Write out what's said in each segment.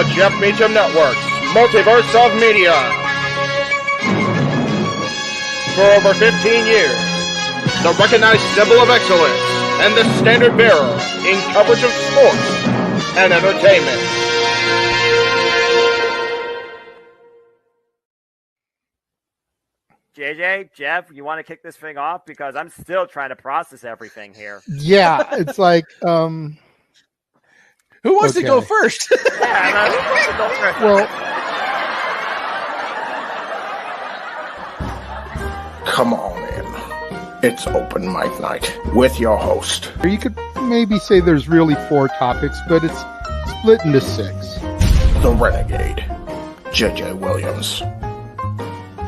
The Jeff Meacham Network, Multiverse of Media. For over 15 years, the recognized symbol of excellence and the standard bearer in coverage of sports and entertainment. JJ, Jeff, you want to kick this thing off? Because I'm still trying to process everything here. Yeah, it's like, who wants to go first? Who wants to go first? Well, Come on in. It's open mic night with your host. you could maybe say there's really 4 topics, but it's split into 6. The Renegade, JJ Williams.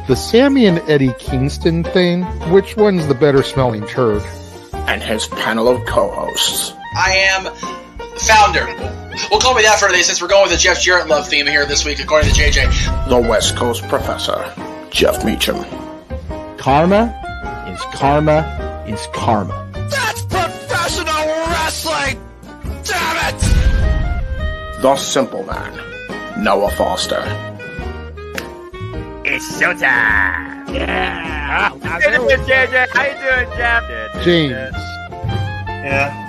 The Sammy and Eddie Kingston thing, which one's the better smelling turd? And his panel of co-hosts. I am founder. We'll call me that for today since we're going with the Jeff Jarrett love theme here this week, according to JJ. The West Coast Professor, Jeff Meacham. Karma is karma is karma. That's professional wrestling! Damn it! The Simple Man, Noah Foster. It's showtime! Yeah! How you doing, JJ? How you doing, Jeff? James. Yeah.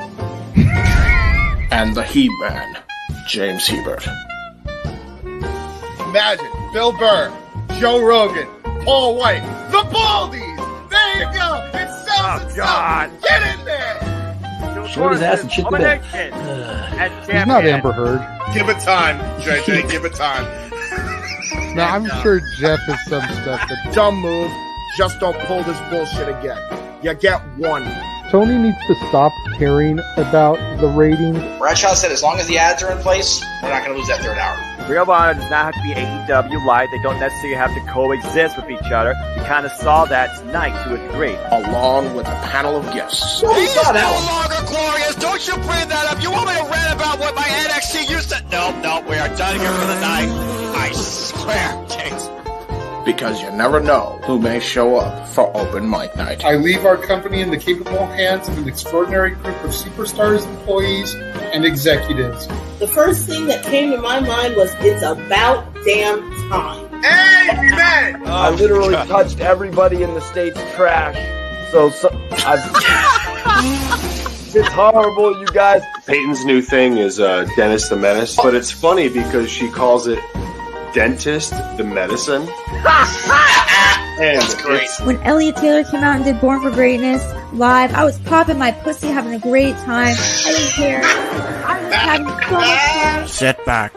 And the He-Man, James Hebert. Imagine Bill Burr, Joe Rogan, Paul White, the Baldies. There you go. It sells Oh, itself. God. Get in there. Short his ass and shit the bed. He's not Amber Heard. Give it time, JJ. Give it time. Now, I'm sure Jeff has some stuff that Dumb move. Just don't pull this bullshit again. You get one. Tony needs to stop caring about the ratings. Bradshaw said as long as the ads are in place, we're not going to lose that third hour. Ring of Honor does not have to be AEW Light. They don't necessarily have to coexist with each other. We kind of saw that tonight to a degree. Along with a panel of guests. He is no longer glorious. Don't you bring that up. You want me to rant about what my NXT used to... No, we are done here for the night. I swear, James. Because you never know who may show up for open mic night. I leave our company in the capable hands of an extraordinary group of superstars, employees, and executives. The first thing that came to my mind was, it's about damn time. Amen. I literally touched everybody in the state's trash. So it's horrible, you guys. Peyton's new thing is Dennis the Menace, but it's funny because she calls it Dentist the Medicine. And That's great. When Elliot Taylor came out and did Born for Greatness live, I was popping my pussy, having a great time. I didn't care. I was having so much fun. Sit back,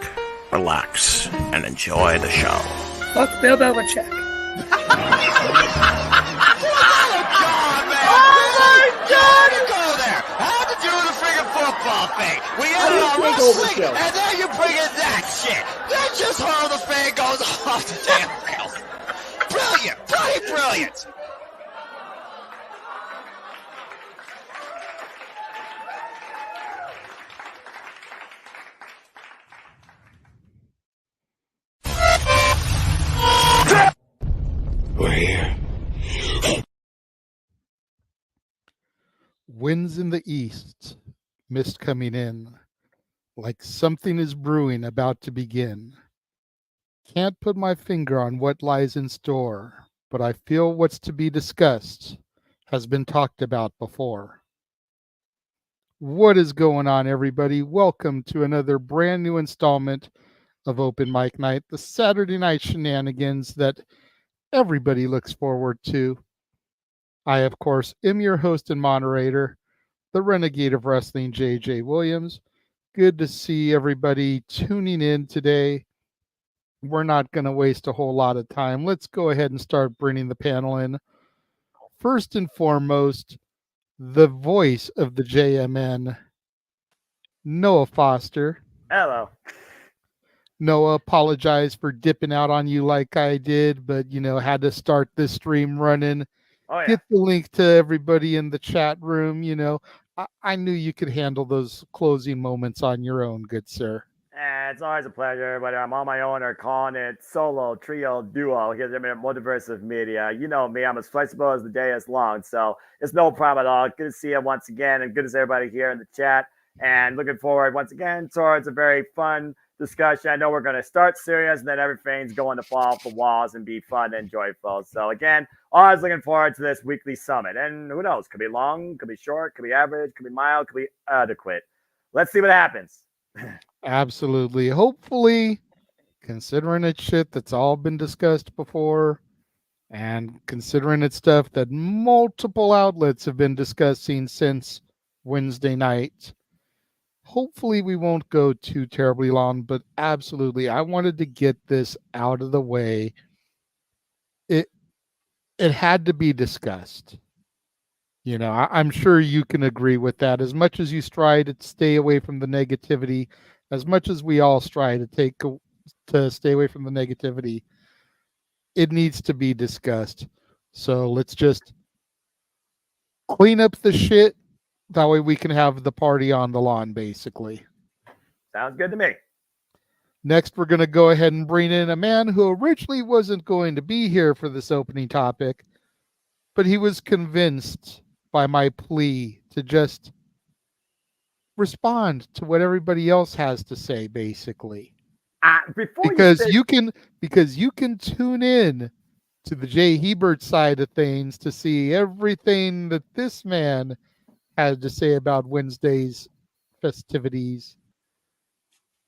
relax, and enjoy the show. Fuck Bill Belichick. Football thing. We ended on wrestling, and then you bring in that shit. Then just how the fan goes off the damn rails. Brilliant. We're here. Winds in the east, mist coming in, like something is brewing about to begin. Can't put my finger on what lies in store, but I feel what's to be discussed has been talked about before. What is going on, everybody? Welcome to another brand new installment of Open Mic Night, the Saturday night shenanigans that everybody looks forward to. I, of course, am your host and moderator, the Renegade of Wrestling, JJ Williams. Good to see everybody tuning in today. We're not going to waste a whole lot of time. Let's go ahead and start bringing the panel in. First and foremost, the voice of the JMN, Noah Foster. Hello. Noah, apologize for dipping out on you like I did, but, had to start this stream running. Oh, yeah. Get the link to everybody in the chat room. I knew you could handle those closing moments on your own, good sir. It's always a pleasure, whether I'm on my own or calling it solo, trio, duo, because I'm in Multiverse of Media. You know me, I'm as flexible as the day is long, so it's no problem at all. Good to see you once again, and good to see everybody here in the chat, and looking forward once again towards a very fun discussion. I know we're going to start serious, and then everything's going to fall off the walls and be fun and joyful. So again, always looking forward to this weekly summit. And who knows? Could be long, could be short, could be average, could be mild, could be adequate. Let's see what happens. Absolutely. Hopefully, considering it's shit that's all been discussed before, and considering it's stuff that multiple outlets have been discussing since Wednesday night, hopefully we won't go too terribly long, but absolutely, I wanted to get this out of the way. It had to be discussed. You know, I'm sure you can agree with that. As much as you strive to stay away from the negativity, as much as we all strive to stay away from the negativity, it needs to be discussed. So let's just clean up the shit. That way we can have the party on the lawn, basically. Sounds good to me. Next, we're going to go ahead and bring in a man who originally wasn't going to be here for this opening topic, but he was convinced by my plea to just respond to what everybody else has to say, basically. Because you can tune in to the Jay Hebert side of things to see everything that this man had to say about Wednesday's festivities.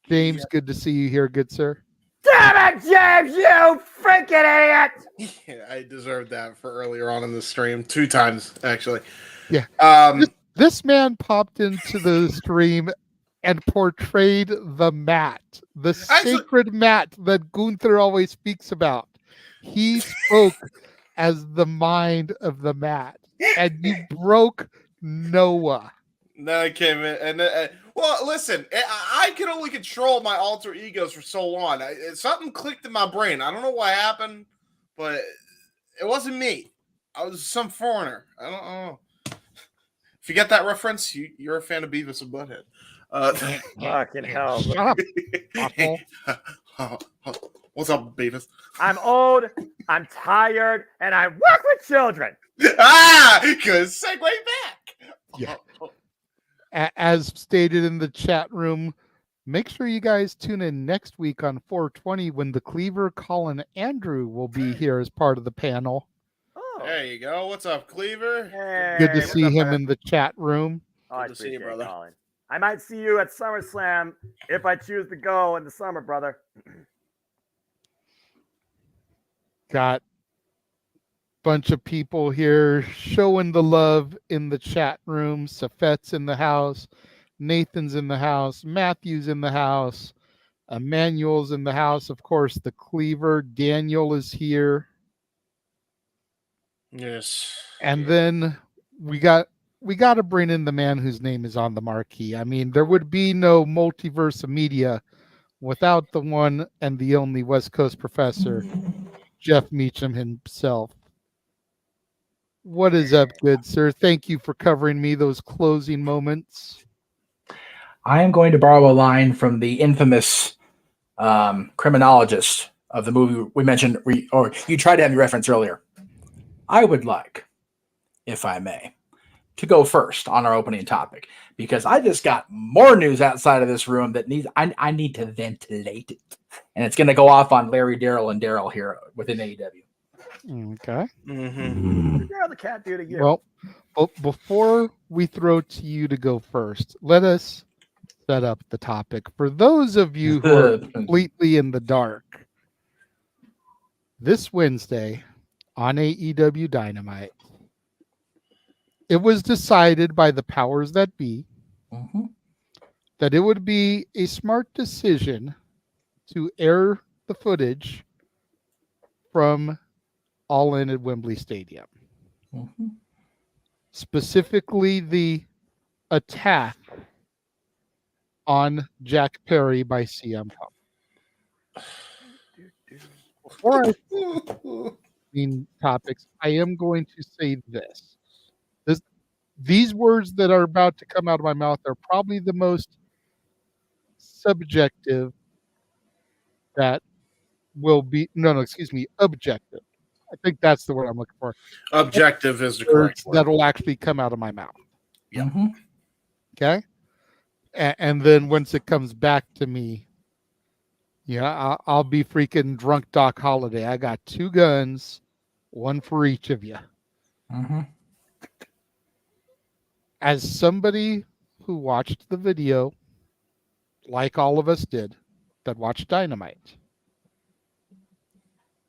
James, good to see you here, good sir. Damn it, James, you freaking idiot! Yeah, I deserved that for earlier on in the stream. 2 times, actually. Yeah. This man popped into the stream and portrayed the mat, the sacred mat that Gunther always speaks about. He spoke as the mind of the mat, and you broke Noah. Then I came in, and well, listen, I can only control my alter egos for so long. Something clicked in my brain. I don't know what happened, but it wasn't me. I was some foreigner. I don't know. If you get that reference, you're a fan of Beavis and Butthead. Fucking hell. Shut up. What's up, Beavis? I'm old, I'm tired, and I work with children. Good segue back. Yeah. As stated in the chat room, make sure you guys tune in next week on 420 when the Cleaver, Colin, Andrew will be here as part of the panel. There you go. What's up, Cleaver? Hey, good to see him in the chat room. I appreciate you, brother. Colin. I might see you at SummerSlam if I choose to go in the summer, brother. Got a bunch of people here showing the love in the chat room. Safet's in the house. Nathan's in the house. Matthew's in the house. Emmanuel's in the house. Of course, the Cleaver. Daniel is here. Yes. And then we got to bring in the man whose name is on the marquee. I mean, there would be no multiverse of media without the one and the only West Coast professor, Jeff Meacham himself. What is up, good sir? Thank you for covering me those closing moments. I am going to borrow a line from the infamous criminologist of the movie we mentioned, or you tried to have me reference earlier. I would like, if I may, to go first on our opening topic, because I just got more news outside of this room that I need to ventilate it. And it's going to go off on Larry, Daryl, and Daryl here within AEW. Okay. Mm-hmm. The cat do to you. Well, before we throw to you to go first, let us set up the topic. For those of you who are completely in the dark, this Wednesday on AEW Dynamite, it was decided by the powers that be that it would be a smart decision to air the footage from All In at Wembley Stadium. Specifically, the attack on Jack Perry by CM Punk. Before I topics, I am going to say this. These words that are about to come out of my mouth are probably the most subjective that will be objective. I think that's the word I'm looking for. Objective is the correct word. That will actually come out of my mouth. Yeah. Okay. And then once it comes back to me, Yeah, I'll be freaking drunk Doc Holiday. I got 2 guns, 1 for each of you. Mm-hmm. As somebody who watched the video, like all of us did, that watched Dynamite,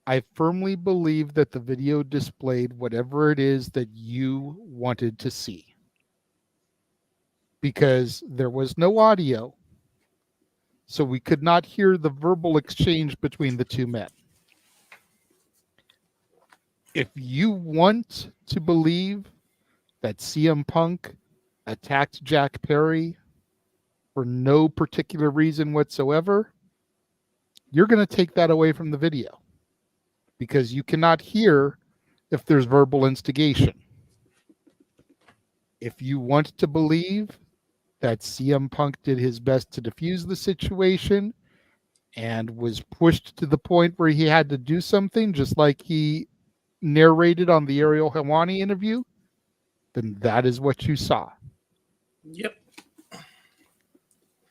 I firmly believe that the video displayed whatever it is that you wanted to see. Because there was no audio, so we could not hear the verbal exchange between the 2 men. If you want to believe that CM Punk attacked Jack Perry for no particular reason whatsoever, you're going to take that away from the video because you cannot hear if there's verbal instigation. If you want to believe that CM Punk did his best to defuse the situation and was pushed to the point where he had to do something, just like he narrated on the Ariel Helwani interview, then that is what you saw. Yep.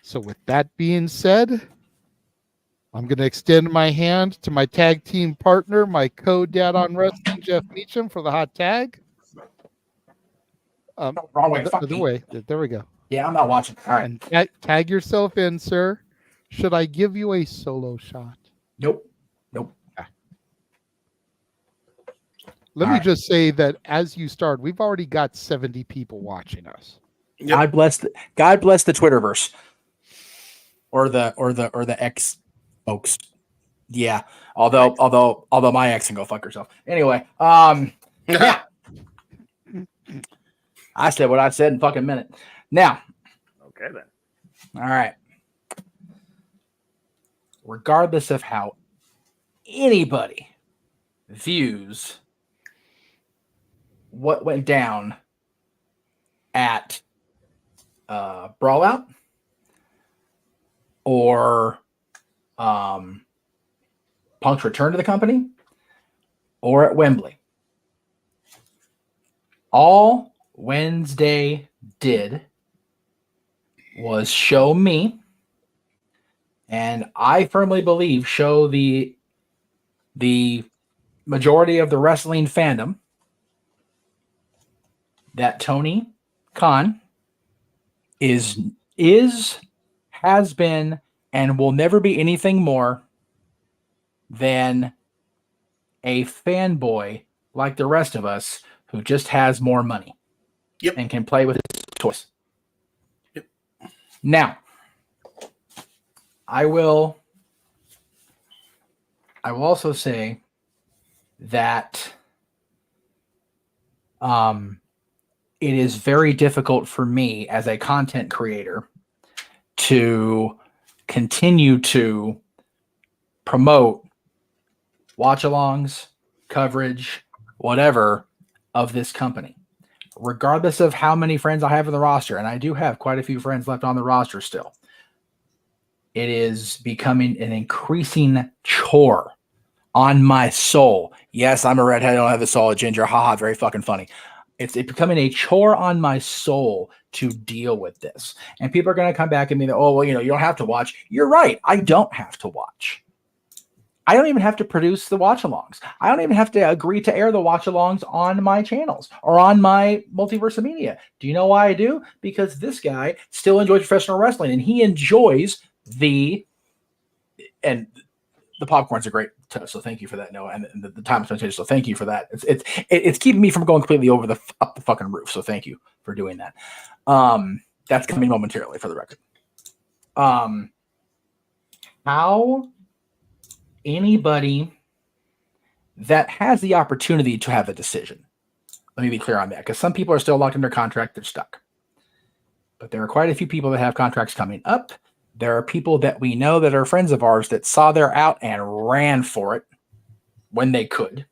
So with that being said, I'm going to extend my hand to my tag team partner, my co-dad on wrestling, Jeff Meacham, for the hot tag. Wrong way. Other way. There we go. Yeah, I'm not watching. All right. And tag yourself in, sir. Should I give you a solo shot? Nope. Let me just say that as you start, we've already got 70 people watching us. Yep. God bless the Twitterverse. Or the X folks. Yeah. Although my ex can go fuck herself. Anyway, yeah. I said what I said in fucking minute. Now. Okay then. All right. Regardless of how anybody views what went down at Brawl Out or Punk's return to the company or at Wembley, all Wednesday did was show me, and I firmly believe show the majority of the wrestling fandom that Tony Khan has been, and will never be anything more than a fanboy like the rest of us who just has more money. Yep. And can play with his toys. Yep. Now, I will also say that it is very difficult for me as a content creator to continue to promote watch-alongs, coverage, whatever of this company, regardless of how many friends I have in the roster. And I do have quite a few friends left on the roster still. It is becoming an increasing chore on my soul. Yes, I'm a redhead. I don't have the soul of ginger. Haha, very fucking funny. It's becoming a chore on my soul to deal with this. And people are going to come back and be, oh, well, you don't have to watch. You're right. I don't have to watch. I don't even have to produce the watch-alongs. I don't even have to agree to air the watch-alongs on my channels or on my Multiverse media. Do you know why I do? Because this guy still enjoys professional wrestling, and he enjoys and the popcorns are great, so thank you for that, Noah, and the time spent, so thank you for that. It's keeping me from going completely up the fucking roof, so thank you for doing that. That's coming momentarily, for the record. How anybody that has the opportunity to have a decision, let me be clear on that, because some people are still locked under contract, they're stuck. But there are quite a few people that have contracts coming up. There are people that we know that are friends of ours that saw their out and ran for it when they could.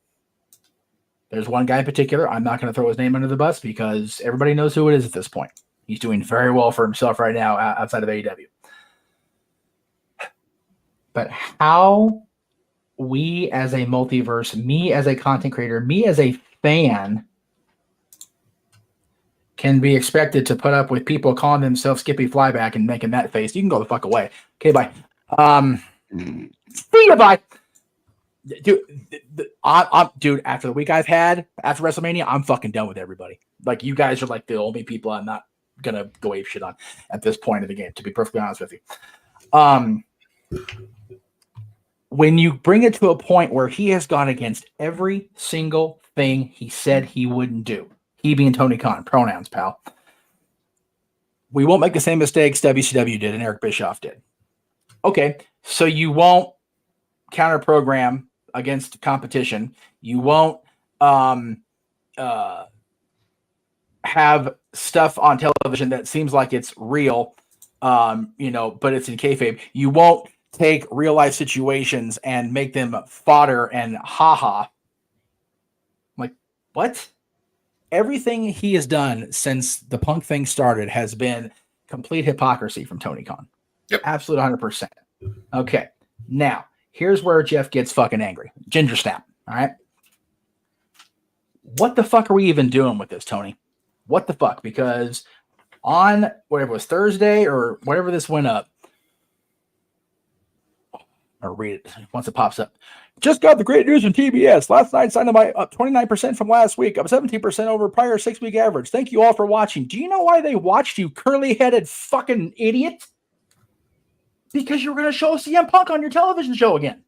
There's one guy in particular. I'm not going to throw his name under the bus because everybody knows who it is at this point. He's doing very well for himself right now outside of AEW. But how we as a multiverse, me as a content creator, me as a fan, can be expected to put up with people calling themselves Skippy Flyback and making that face. You can go the fuck away. Okay, bye. See you, bye. Dude, dude, after the week I've had after WrestleMania, I'm fucking done with everybody. Like, you guys are like the only people I'm not gonna go ape shit on at this point of the game, to be perfectly honest with you. When you bring it to a point where he has gone against every single thing he said he wouldn't do, he being Tony Khan, pronouns, pal. We won't make the same mistakes WCW did and Eric Bischoff did. Okay, so you won't counter program against competition. You won't have stuff on television that seems like it's real, but it's in kayfabe. You won't take real life situations and make them fodder and haha. Like, what? Everything he has done since the Punk thing started has been complete hypocrisy from Tony Khan. Yep. Absolute 100%. Okay. Now, here's where Jeff gets fucking angry. Ginger snap. All right. What the fuck are we even doing with this, Tony? What the fuck? Because on whatever it was Thursday or whatever this went up, or read it once it pops up. Just got the great news from TBS. Last night, signed up 29% from last week, up 17% over prior 6-week average. Thank you all for watching. Do you know why they watched, you curly-headed fucking idiot? Because you were going to show CM Punk on your television show again.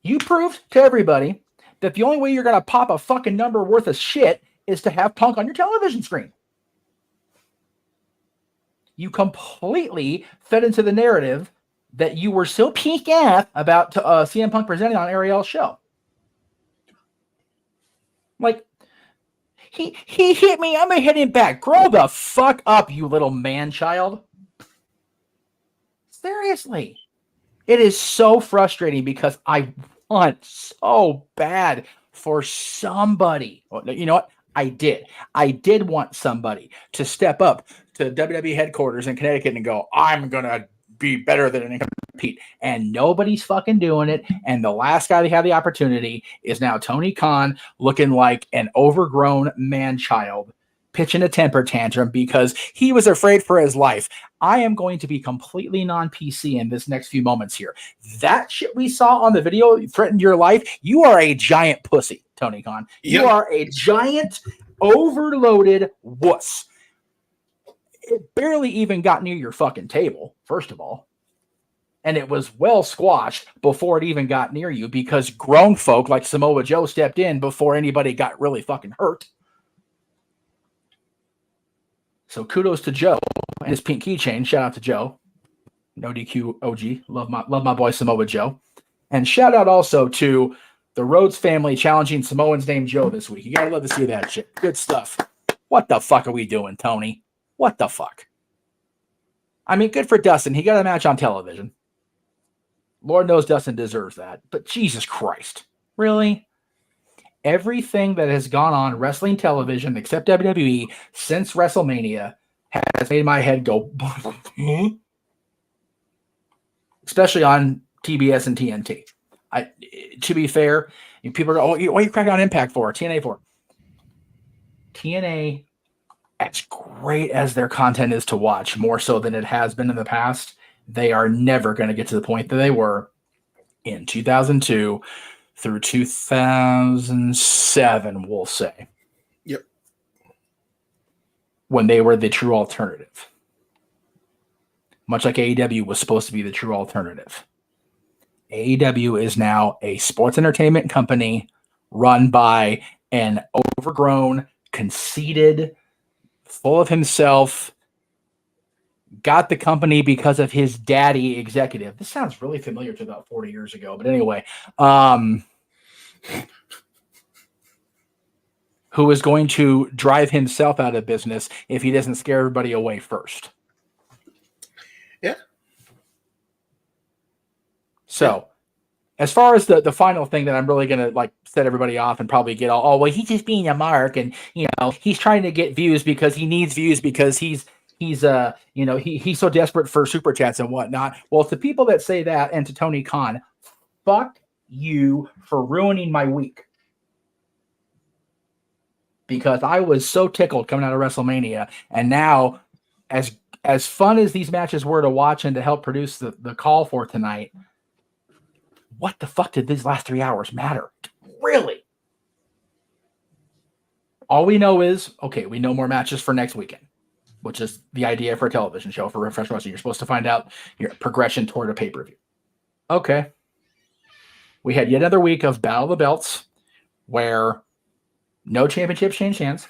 You proved to everybody that the only way you're going to pop a fucking number worth of shit is to have Punk on your television screen. You completely fed into the narrative that you were so peaked off about CM Punk presenting on Ariel's show. Like, he hit me, I'm going to hit him back. Grow the fuck up, you little man-child. Seriously. It is so frustrating because I want so bad for somebody. You know what? I did want somebody to step up to WWE headquarters in Connecticut and go, I'm going to be better than and compete. And nobody's fucking doing it. And the last guy that had the opportunity is now Tony Khan, looking like an overgrown man-child, pitching a temper tantrum because he was afraid for his life. I am going to be completely non-PC in this next few moments here. That shit we saw on the video threatened your life. You are a giant pussy, Tony Khan. Yep. You are a giant, overloaded wuss. It barely even got near your fucking table, first of all. And it was well squashed before it even got near you because grown folk like Samoa Joe stepped in before anybody got really fucking hurt. So kudos to Joe and his pink keychain. Shout out to Joe. No DQ OG. Love my boy Samoa Joe. And shout out also to the Rhodes family challenging Samoans named Joe this week. You gotta love to see that shit. Good stuff. What the fuck are we doing, Tony? What the fuck? I mean, good for Dustin. He got a match on television. Lord knows Dustin deserves that. But Jesus Christ. Really? Everything that has gone on wrestling television except WWE since WrestleMania has made my head go especially on TBS and TNT. To be fair, people are what are you cracking on Impact for? TNA for? TNA, as great as their content is to watch, more so than it has been in the past, they are never going to get to the point that they were in 2002 through 2007, we'll say. Yep. When they were the true alternative. Much like AEW was supposed to be the true alternative. AEW is now a sports entertainment company run by an overgrown, conceited, full of himself, got the company because of his daddy executive. This sounds really familiar to about 40 years ago, but anyway, who is going to drive himself out of business if he doesn't scare everybody away first. Yeah. So, as far as the final thing that I'm really going to like set everybody off and probably get all, well, he's just being a mark and, he's trying to get views because he needs views because he's so desperate for super chats and whatnot. Well, to people that say that and to Tony Khan, fuck you for ruining my week. Because I was so tickled coming out of WrestleMania, and now as as fun as these matches were to watch and to help produce the call for tonight, what the fuck did these last 3 hours matter? Really? All we know is, okay, we know more matches for next weekend, which is the idea for a television show for Refresh Wrestling. You're supposed to find out your progression toward a pay-per-view. Okay. We had yet another week of Battle of the Belts where no championships changed hands.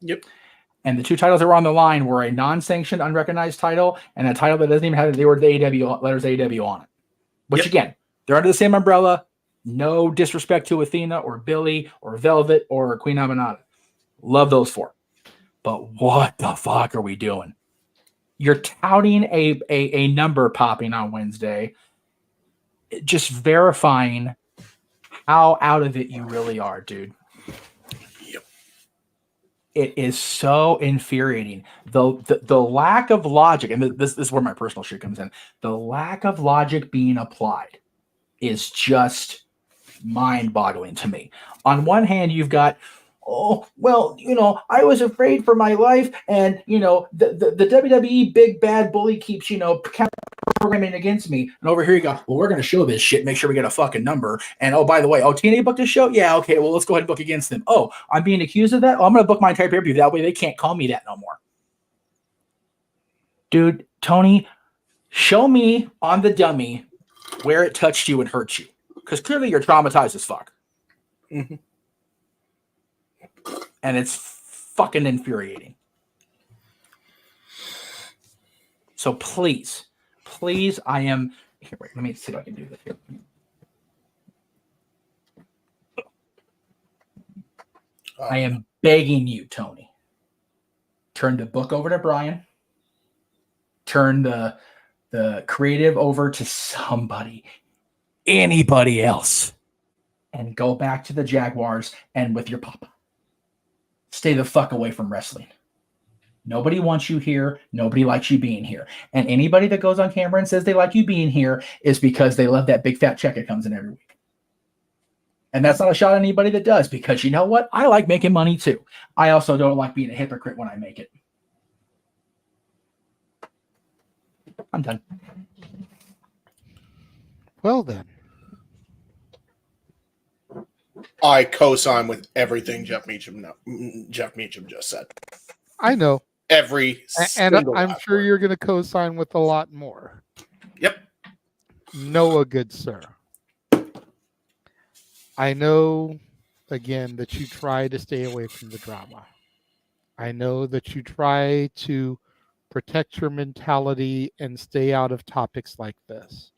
Yep. And the two titles that were on the line were a non-sanctioned, unrecognized title and a title that doesn't even have the letters AEW on it. Which, again, they're under the same umbrella. No disrespect to Athena or Billy or Velvet or Queen Aminata. Love those four. But what the fuck are we doing? You're touting a number popping on Wednesday, just verifying how out of it you really are, dude. Yep. It is so infuriating. The lack of logic, and this is where my personal shit comes in. The lack of logic being applied is just mind-boggling to me. On one hand, you've got, oh, well, I was afraid for my life, and, the WWE big bad bully keeps, programming against me. And over here you go, well, we're going to show this shit, make sure we get a fucking number. And, oh, by the way, TNA booked a show? Yeah, okay, well, let's go ahead and book against them. Oh, I'm being accused of that? Oh, I'm going to book my entire pay-per-view. That way they can't call me that no more. Dude, Tony, show me on the dummy where it touched you and hurt you. Because clearly you're traumatized as fuck. Mm-hmm. And it's fucking infuriating. So please, I am... Here, wait, let me see if I can do this here. I am begging you, Tony. Turn the book over to Brian. Turn the creative over to somebody. Anybody else. And go back to the Jaguars and with your papa. Stay the fuck away from wrestling. Nobody wants you here. Nobody likes you being here. And anybody that goes on camera and says they like you being here is because they love that big fat check that comes in every week. And that's not a shot at anybody that does, because you know what? I like making money too. I also don't like being a hypocrite when I make it. I'm done. Well then. I co-sign with everything Jeff Meacham just said. I know. And I'm sure you're going to co-sign with a lot more. Yep. Noah, good sir. I know, again, that you try to stay away from the drama. I know that you try to protect your mentality and stay out of topics like this.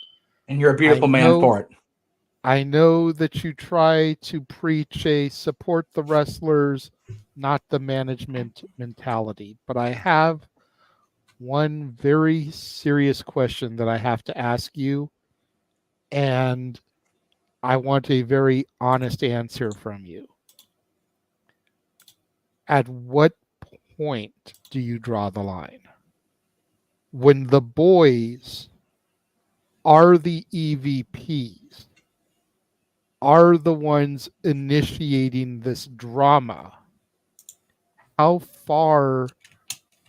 And you're a beautiful man for it. I know that you try to preach a support the wrestlers, not the management mentality. But I have one very serious question that I have to ask you. And I want a very honest answer from you. At what point do you draw the line? When the boys are the EVPs, are the ones initiating this drama, how far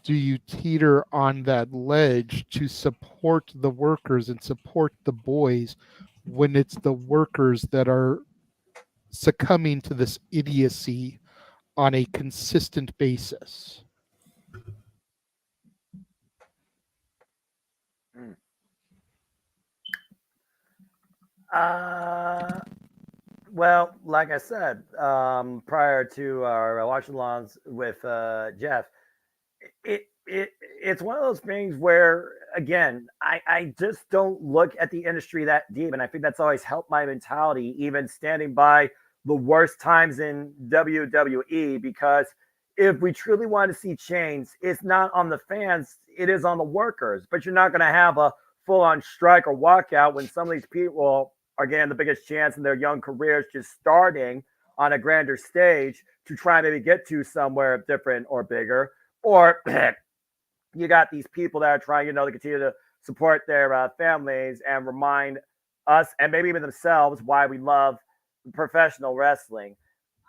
do you teeter on that ledge to support the workers and support the boys when it's the workers that are succumbing to this idiocy on a consistent basis? Well, like I said, prior to our watching alongs with Jeff, it's one of those things where, again, I just don't look at the industry that deep. And I think that's always helped my mentality, even standing by the worst times in WWE, because if we truly want to see change, it's not on the fans, it is on the workers. But you're not going to have a full-on strike or walkout when some of these people are getting the biggest chance in their young careers, just starting on a grander stage to try and maybe get to somewhere different or bigger. Or you got these people that are trying, to continue to support their families and remind us and maybe even themselves why we love professional wrestling.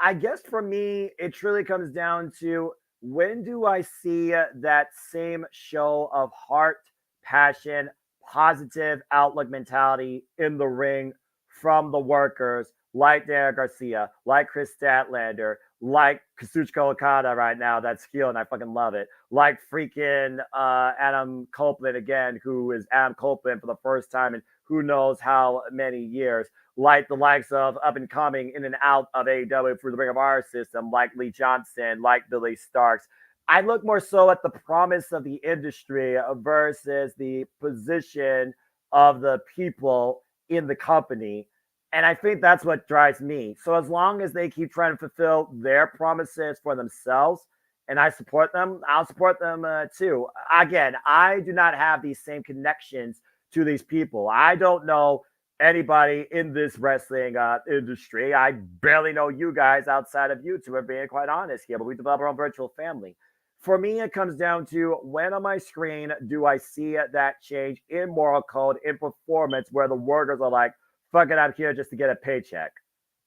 I guess for me, it truly comes down to when do I see that same show of heart, passion, positive outlook mentality in the ring from the workers like Daniel Garcia, like Chris Statlander, like Kazuchika Okada right now, that's skill, and I fucking love it. Like freaking Adam Copeland again, who is Adam Copeland for the first time in who knows how many years. Like the likes of up and coming in and out of AEW through the Ring of Honor system, like Lee Johnson, like Billy Starks. I look more so at the promise of the industry versus the position of the people in the company. And I think that's what drives me. So as long as they keep trying to fulfill their promises for themselves and I support them, I'll support them too. Again, I do not have these same connections to these people. I don't know anybody in this wrestling industry. I barely know you guys outside of YouTube, if being quite honest here, but we develop our own virtual family. For me, it comes down to when on my screen do I see that change in moral code, in performance, where the workers are like, fuck it, I'm here just to get a paycheck.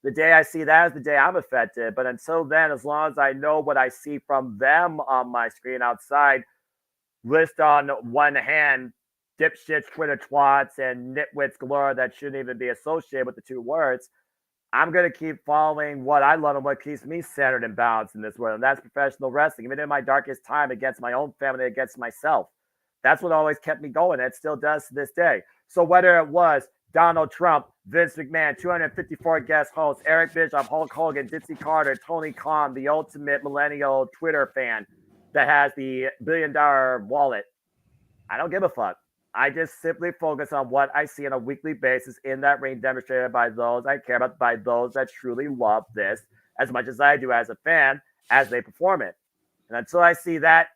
The day I see that is the day I'm affected. But until then, as long as I know what I see from them on my screen outside, list on one hand, dipshits, Twitter twats, and nitwits galore that shouldn't even be associated with the two words, I'm going to keep following what I love and what keeps me centered and balanced in this world. And that's professional wrestling. Even in my darkest time against my own family, against myself. That's what always kept me going. It still does to this day. So whether it was Donald Trump, Vince McMahon, 254 guest hosts, Eric Bischoff, Hulk Hogan, Dixie Carter, Tony Khan, the ultimate millennial Twitter fan that has the $1 billion wallet, I don't give a fuck. I just simply focus on what I see on a weekly basis in that ring demonstrated by those I care about, by those that truly love this as much as I do as a fan as they perform it. And until I see that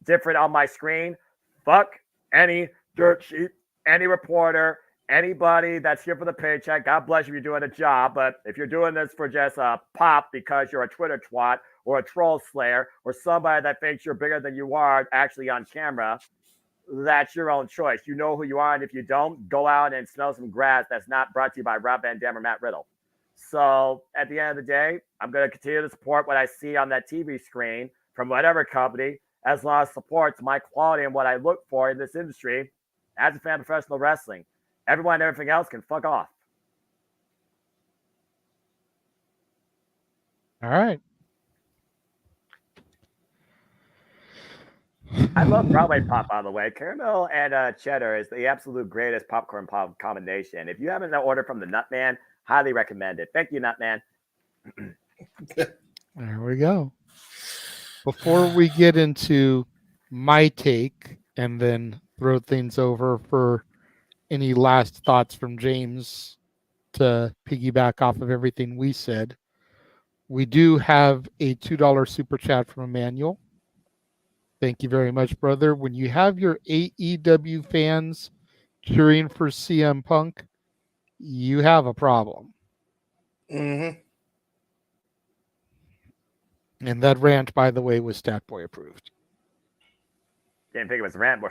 different on my screen, fuck any dirt sheet, any reporter, anybody that's here for the paycheck. God bless you if you're doing a job, but if you're doing this for just a pop because you're a Twitter twat or a troll slayer or somebody that thinks you're bigger than you are actually on camera, that's your own choice. You know who you are, and if you don't, go out and smell some grass that's not brought to you by Rob Van Dam or Matt Riddle. So at the end of the day, I'm going to continue to support what I see on that TV screen from whatever company, as long as it supports my quality and what I look for in this industry as a fan of professional wrestling. Everyone and everything else can fuck off. All right. I love Broadway pop, by the way. Caramel and cheddar is the absolute greatest popcorn pop combination. If you haven't ordered from the Nutman, highly recommend it. Thank you, Nutman. There we go. Before we get into my take and then throw things over for any last thoughts from James to piggyback off of everything we said, we do have a $2 super chat from Emmanuel. Thank you very much, brother. When you have your AEW fans cheering for CM Punk, you have a problem. Mm-hmm. And that rant, by the way, was Statboy approved. Didn't think it was a rant,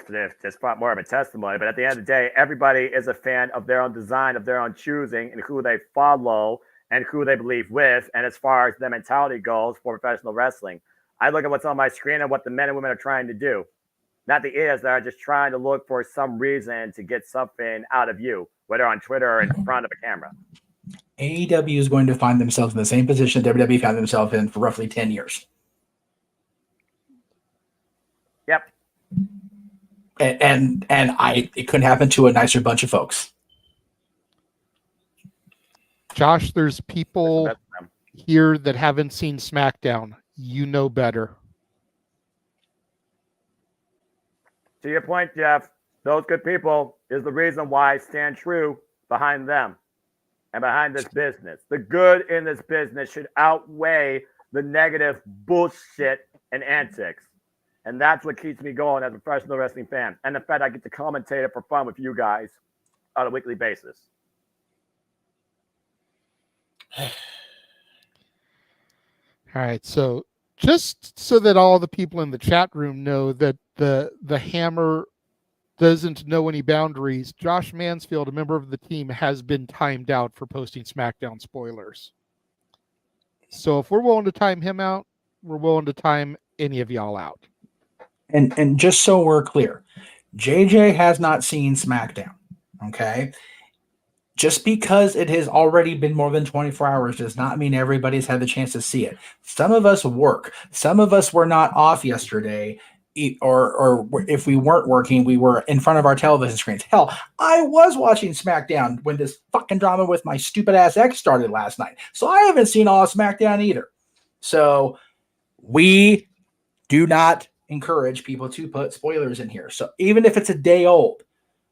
just more of a testimony. But at the end of the day, everybody is a fan of their own design, of their own choosing, and who they follow and who they believe with. And as far as the mentality goes for professional wrestling, I look at what's on my screen and what the men and women are trying to do. Not the idiots that are just trying to look for some reason to get something out of you, whether on Twitter or in front of a camera. AEW is going to find themselves in the same position WWE found themselves in for roughly 10 years. Yep. And it couldn't happen to a nicer bunch of folks. Josh, there's people here that haven't seen SmackDown. You know better. To your point, Jeff, those good people is the reason why I stand true behind them and behind this business. The good in this business should outweigh the negative bullshit and antics. And that's what keeps me going as a professional wrestling fan. And the fact I get to commentate it for fun with you guys on a weekly basis. All right, so just so that all the people in the chat room know that the Hammer doesn't know any boundaries, Josh Mansfield, a member of the team, has been timed out for posting SmackDown spoilers. So if we're willing to time him out, we're willing to time any of y'all out. And just so we're clear, JJ has not seen SmackDown. Okay. Just because it has already been more than 24 hours does not mean everybody's had the chance to see it. Some of us work. Some of us were not off yesterday, or if we weren't working, we were in front of our television screens. Hell, I was watching SmackDown when this fucking drama with my stupid ass ex started last night. So I haven't seen all of SmackDown either. So we do not encourage people to put spoilers in here. So even if it's a day old,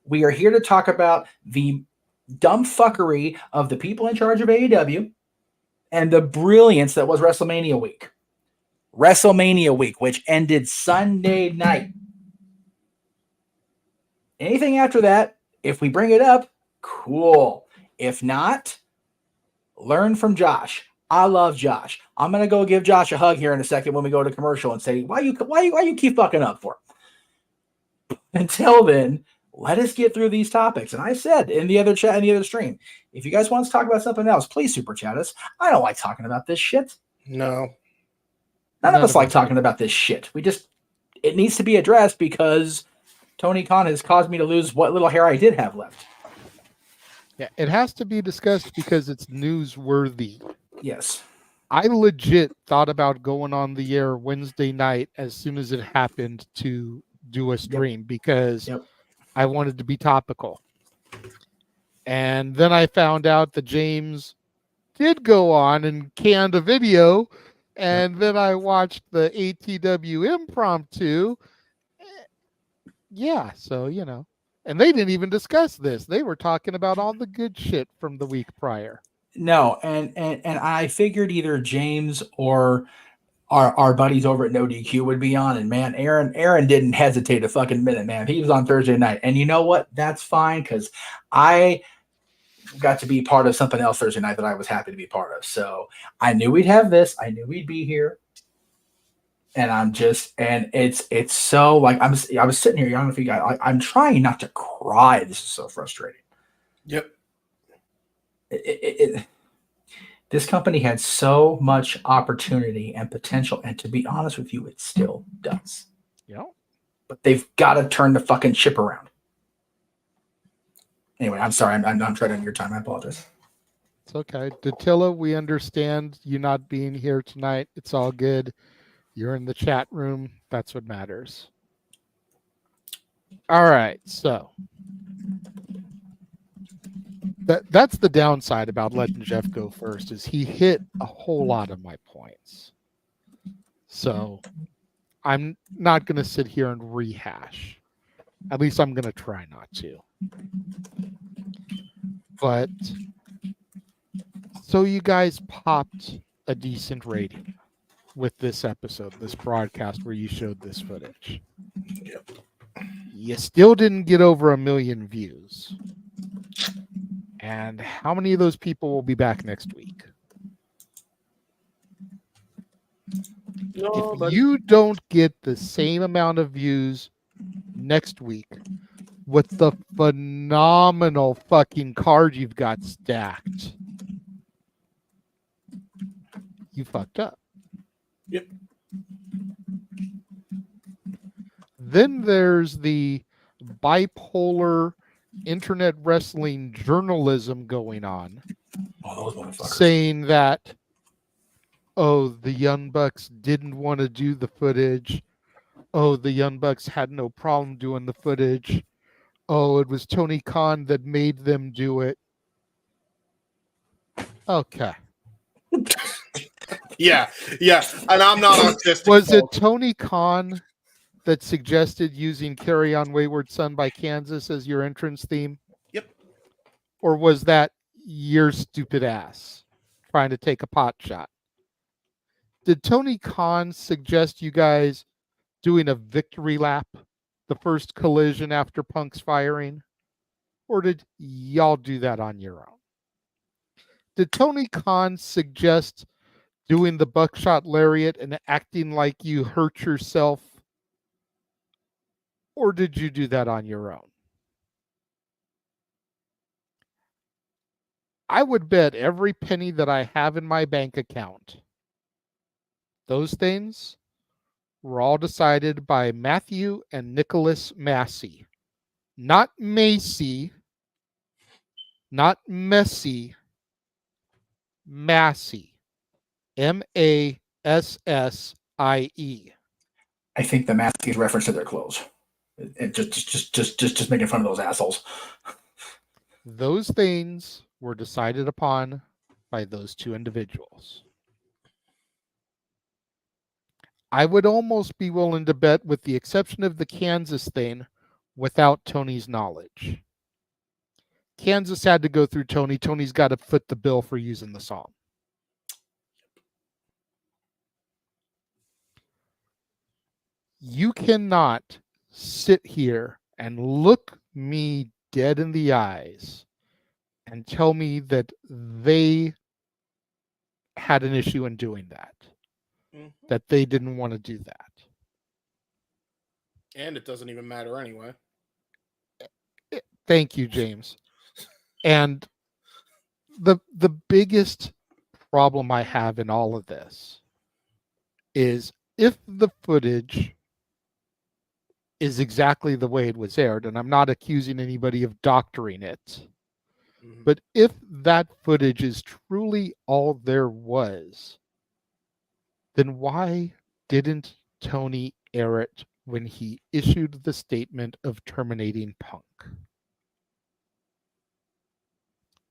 we are here to talk about the dumb fuckery of the people in charge of AEW and the brilliance that was WrestleMania week. WrestleMania week, which ended Sunday night. Anything after that, if we bring it up, cool. If not, learn from Josh. I love Josh. I'm gonna go give Josh a hug here in a second when we go to commercial and say, why you keep fucking up for? Until then, let us get through these topics. And I said in the other chat, in the other stream, if you guys want to talk about something else, please super chat us. I don't like talking about this shit. No. None of us like talking about this shit. It needs to be addressed because Tony Khan has caused me to lose what little hair I did have left. Yeah, it has to be discussed because it's newsworthy. Yes. I legit thought about going on the air Wednesday night as soon as it happened to do a stream because I wanted to be topical. And then I found out that James did go on and canned a video, and then I watched the ATW impromptu. Yeah, so, and they didn't even discuss this. They were talking about all the good shit from the week prior. No, and I figured either James or our buddies over at No DQ would be on, and man, Aaron didn't hesitate a fucking minute, man. He was on Thursday night, and you know what? That's fine because I got to be part of something else Thursday night that I was happy to be part of. So I knew we'd have this. I knew we'd be here, and it's so like I was sitting here. I don't know if you guys. I'm trying not to cry. This is so frustrating. Yep. This company had so much opportunity and potential, and to be honest with you, it still does. Yeah. But they've got to turn the fucking ship around. Anyway, I'm sorry. I'm treading on your time. I apologize. It's okay. Datilla, we understand you not being here tonight. It's all good. You're in the chat room. That's what matters. All right. So that's the downside about letting Jeff go first is he hit a whole lot of my points. So I'm not going to sit here and rehash. At least I'm going to try not to. But so you guys popped a decent rating with this episode, this broadcast where you showed this footage. Yep. You still didn't get over 1 million views. And how many of those people will be back next week? If you don't get the same amount of views next week with the phenomenal fucking card you've got stacked, you fucked up. Yep. Then there's the bipolar internet wrestling journalism going on, saying that, the Young Bucks didn't want to do the footage. The Young Bucks had no problem doing the footage. It was Tony Khan that made them do it. Okay. Yeah. And I'm not autistic. Was it Tony Khan that suggested using Carry On Wayward Son by Kansas as your entrance theme? Yep. Or was that your stupid ass trying to take a pot shot? Did Tony Khan suggest you guys doing a victory lap, the first collision after Punk's firing? Or did y'all do that on your own? Did Tony Khan suggest doing the buckshot lariat and acting like you hurt yourself? Or did you do that on your own? I would bet every penny that I have in my bank account, those things were all decided by Matthew and Nicholas Massey. Not Macy, not Messi, Massey. Massie. I think the mask is reference to their clothes. And just making fun of those assholes. Those things were decided upon by those two individuals. I would almost be willing to bet, with the exception of the Kansas thing, without Tony's knowledge. Kansas had to go through Tony. Tony's got to foot the bill for using the song. You cannot sit here and look me dead in the eyes and tell me that they had an issue in doing that, that they didn't want to do that. And it doesn't even matter anyway. Thank you, James. And the biggest problem I have in all of this is, if the footage is exactly the way it was aired, and I'm not accusing anybody of doctoring it, but if that footage is truly all there was, then why didn't Tony air it when he issued the statement of terminating Punk?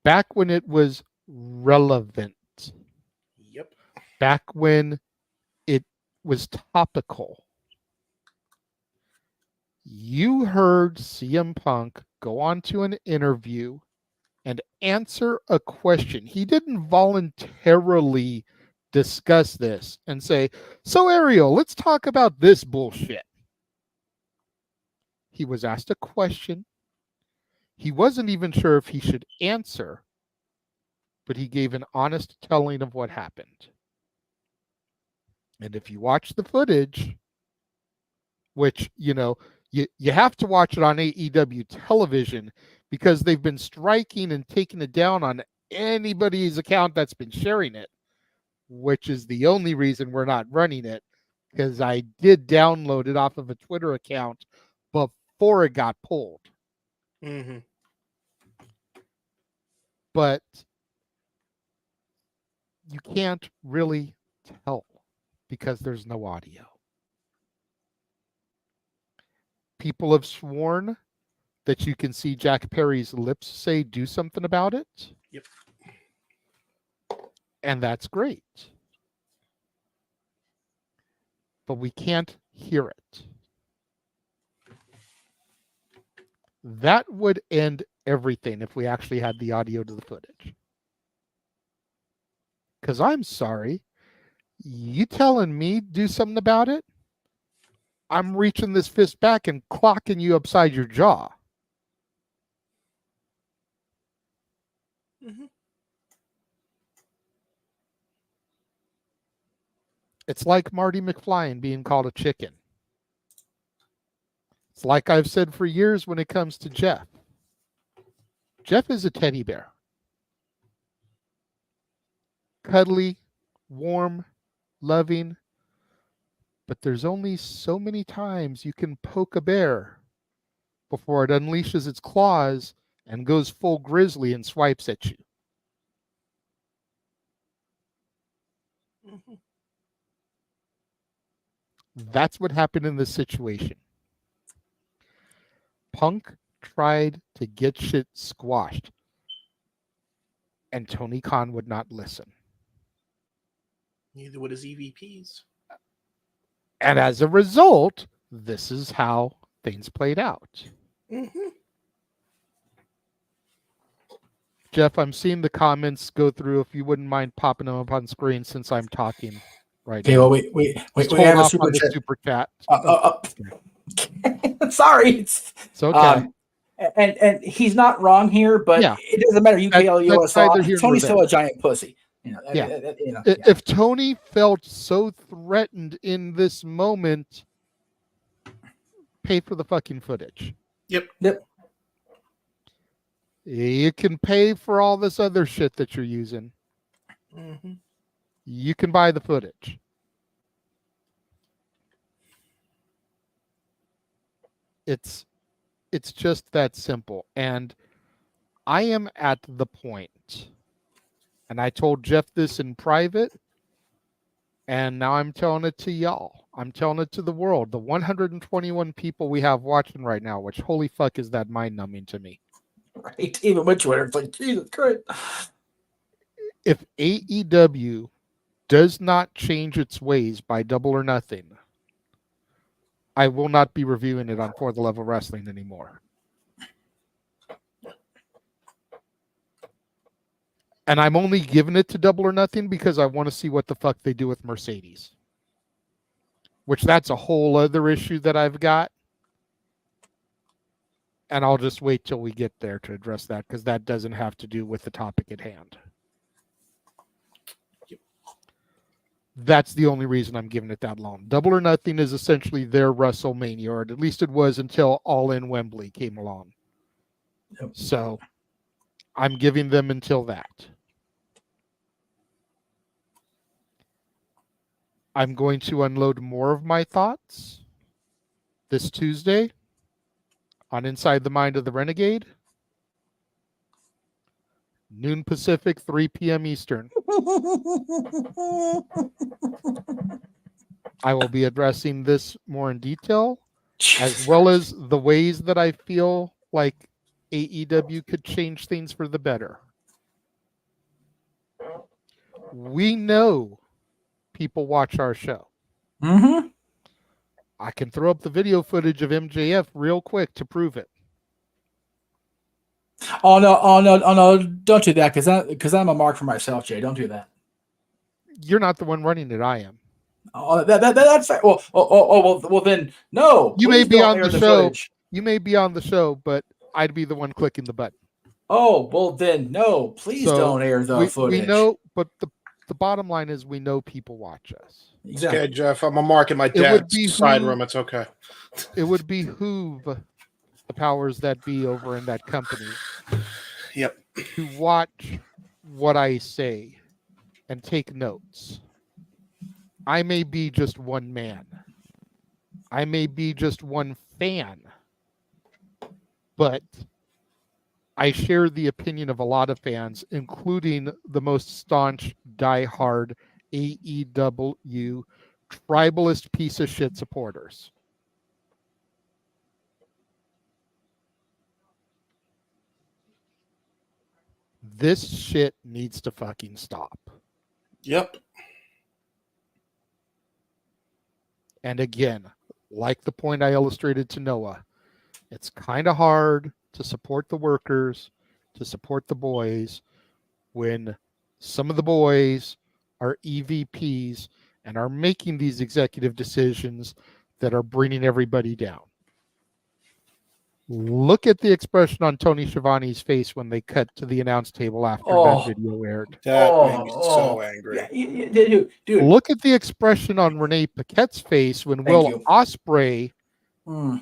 Back when it was relevant. Yep. Back when it was topical. You heard CM Punk go on to an interview and answer a question. He didn't voluntarily discuss this and say, "So Ariel, let's talk about this bullshit." He was asked a question. He wasn't even sure if he should answer, but he gave an honest telling of what happened. And if you watch the footage, which, you have to watch it on AEW television, because they've been striking and taking it down on anybody's account that's been sharing it, which is the only reason we're not running it, because I did download it off of a Twitter account before it got pulled. Mm-hmm. But you can't really tell because there's no audio. People have sworn that you can see Jack Perry's lips say, "Do something about it." Yep. And that's great. But we can't hear it. That would end everything if we actually had the audio to the footage. Because I'm sorry, you telling me do something about it? I'm reaching this fist back and clocking you upside your jaw. Mm-hmm. It's like Marty McFly being called a chicken. It's like I've said for years when it comes to Jeff. Jeff is a teddy bear. Cuddly, warm, loving. But there's only so many times you can poke a bear before it unleashes its claws and goes full grizzly and swipes at you. Mm-hmm. That's what happened in this situation. Punk tried to get shit squashed, and Tony Khan would not listen. Neither would his EVPs. And as a result, this is how things played out. Mm-hmm. Jeff, I'm seeing the comments go through. If you wouldn't mind popping them up on screen since I'm talking right now. Okay, well, we have a super chat. Super chat. Sorry, it's okay. And he's not wrong here, but it doesn't matter. UKLUSR, Tony's still a giant pussy. If Tony felt so threatened in this moment, pay for the fucking footage. Yep. You can pay for all this other shit that you're using. Mm-hmm. You can buy the footage. It's just that simple. And I am at the point, and I told Jeff this in private, and now I'm telling it to y'all. I'm telling it to the world. The 121 people we have watching right now, which holy fuck is that mind-numbing to me. Right? Even with Twitter, it's like, Jesus Christ. If AEW does not change its ways by Double or Nothing, I will not be reviewing it on For the Love of Wrestling anymore. And I'm only giving it to Double or Nothing because I want to see what the fuck they do with Mercedes. Which that's a whole other issue that I've got. And I'll just wait till we get there to address that because that doesn't have to do with the topic at hand. That's the only reason I'm giving it that long. Double or Nothing is essentially their WrestleMania, or at least it was until All In Wembley came along. Yep. So I'm giving them until that. I'm going to unload more of my thoughts this Tuesday on Inside the Mind of the Renegade. Noon Pacific, 3 p.m. Eastern. I will be addressing this more in detail, as well as the ways that I feel like AEW could change things for the better. We know people watch our show. Mm-hmm. I can throw up the video footage of MJF real quick to prove it. Oh no! Don't do that because I'm a mark for myself, Jay. Don't do that. You're not the one running it. I am. Oh, that's fair. Well, then no. You may Please be don't on air the show. footage. You may be on the show, but I'd be the one clicking the button. Oh, well then no. Please don't air the footage. We know, but the bottom line is we know people watch us. Exactly. Okay, Jeff. I'm a mark in my dad's side room. It's okay. It would behoove the powers that be over in that company. Yep. To watch what I say and take notes. I may be just one man. I may be just one fan. But I share the opinion of a lot of fans, including the most staunch, diehard AEW tribalist piece of shit supporters. This shit needs to fucking stop. Yep. And again, like the point I illustrated to Noah, it's kind of hard to support the workers, to support the boys, when some of the boys are EVPs and are making these executive decisions that are bringing everybody down. Look at the expression on Tony Schiavone's face when they cut to the announce table after that video aired. That made me so angry. Yeah, dude. Look at the expression on Renee Paquette's face when Will Ospreay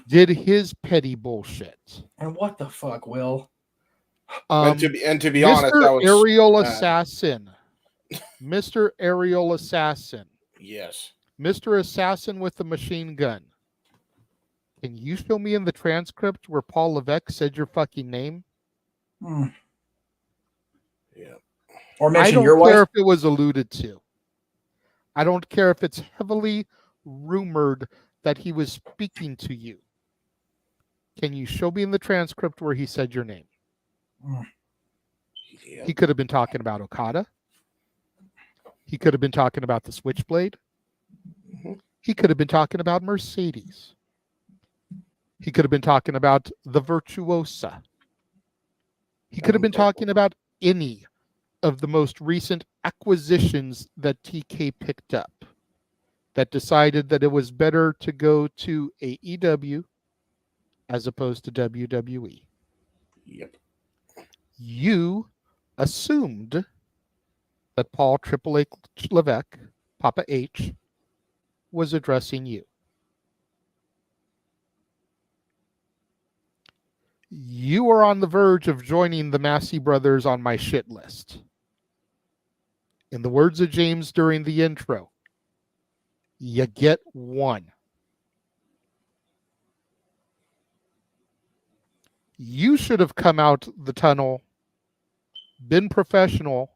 did his petty bullshit. And what the fuck, Will? And to be Mr. honest, that was Aerial Assassin. Mr. Aerial Assassin. Yes. Mr. Assassin with the machine gun. Can you show me in the transcript where Paul Levesque said your fucking name? Yeah. Or I mention don't your wife? care if it was alluded to. I don't care if it's heavily rumored that he was speaking to you. Can you show me in the transcript where he said your name? Yeah. He could have been talking about Okada. He could have been talking about the Switchblade. He could have been talking about Mercedes. He could have been talking about the Virtuosa. He could have been talking about any of the most recent acquisitions that TK picked up that decided that it was better to go to AEW as opposed to WWE. Yep. You assumed that Paul Triple H Levesque, Papa H, was addressing you. You are on the verge of joining the Massey brothers on my shit list. In the words of James during the intro, you get one. You should have come out the tunnel, been professional,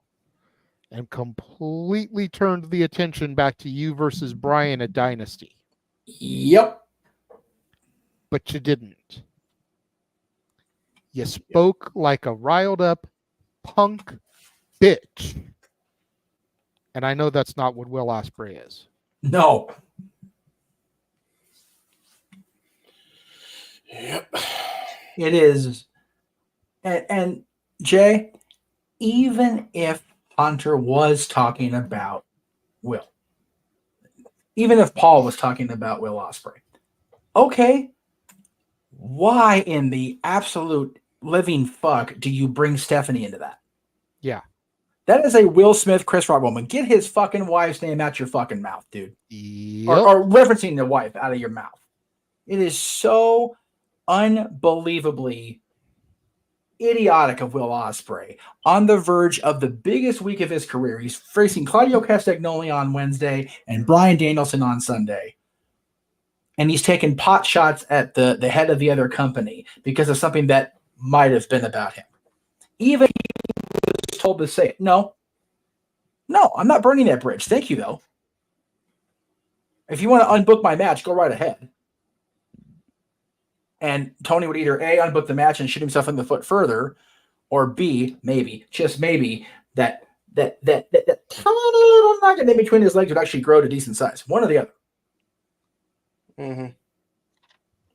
and completely turned the attention back to you versus Brian at Dynasty. Yep. But you didn't. You spoke like a riled up punk bitch. And I know that's not what Will Ospreay is. No. Yep. It is. And Jay, even if Hunter was talking about Will, even if Paul was talking about Will Ospreay, okay, why in the absolute living fuck do you bring Stephanie into that? Yeah. That is a Will Smith, Chris Rock moment. Get his fucking wife's name out your fucking mouth, dude. Yep. Or referencing the wife out of your mouth. It is so unbelievably idiotic of Will Ospreay on the verge of the biggest week of his career. He's facing Claudio Castagnoli on Wednesday and Bryan Danielson on Sunday. And he's taking pot shots at the head of the other company because of something that might have been about him. Even he was told to say it. No, I'm not burning that bridge. Thank you, though. If you want to unbook my match, go right ahead. And Tony would either A, unbook the match and shoot himself in the foot further, or B, maybe, just maybe, that tiny little nugget in between his legs would actually grow to decent size. One or the other. Mm-hmm.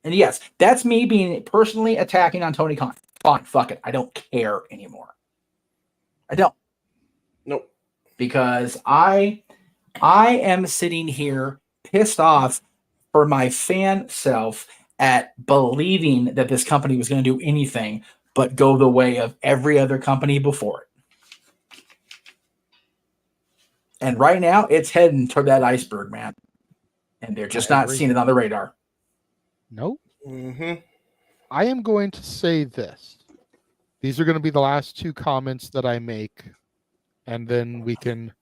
And yes, that's me being personally attacking on Tony Khan. Fine, fuck it. I don't care anymore. I don't. Nope. Because I am sitting here pissed off for my fan self at believing that this company was going to do anything but go the way of every other company before it. And right now, it's heading toward that iceberg, man. And they're just not seeing it on the radar. Nope. Mm-hmm. I am going to say this. These are going to be the last two comments that I make, and then we can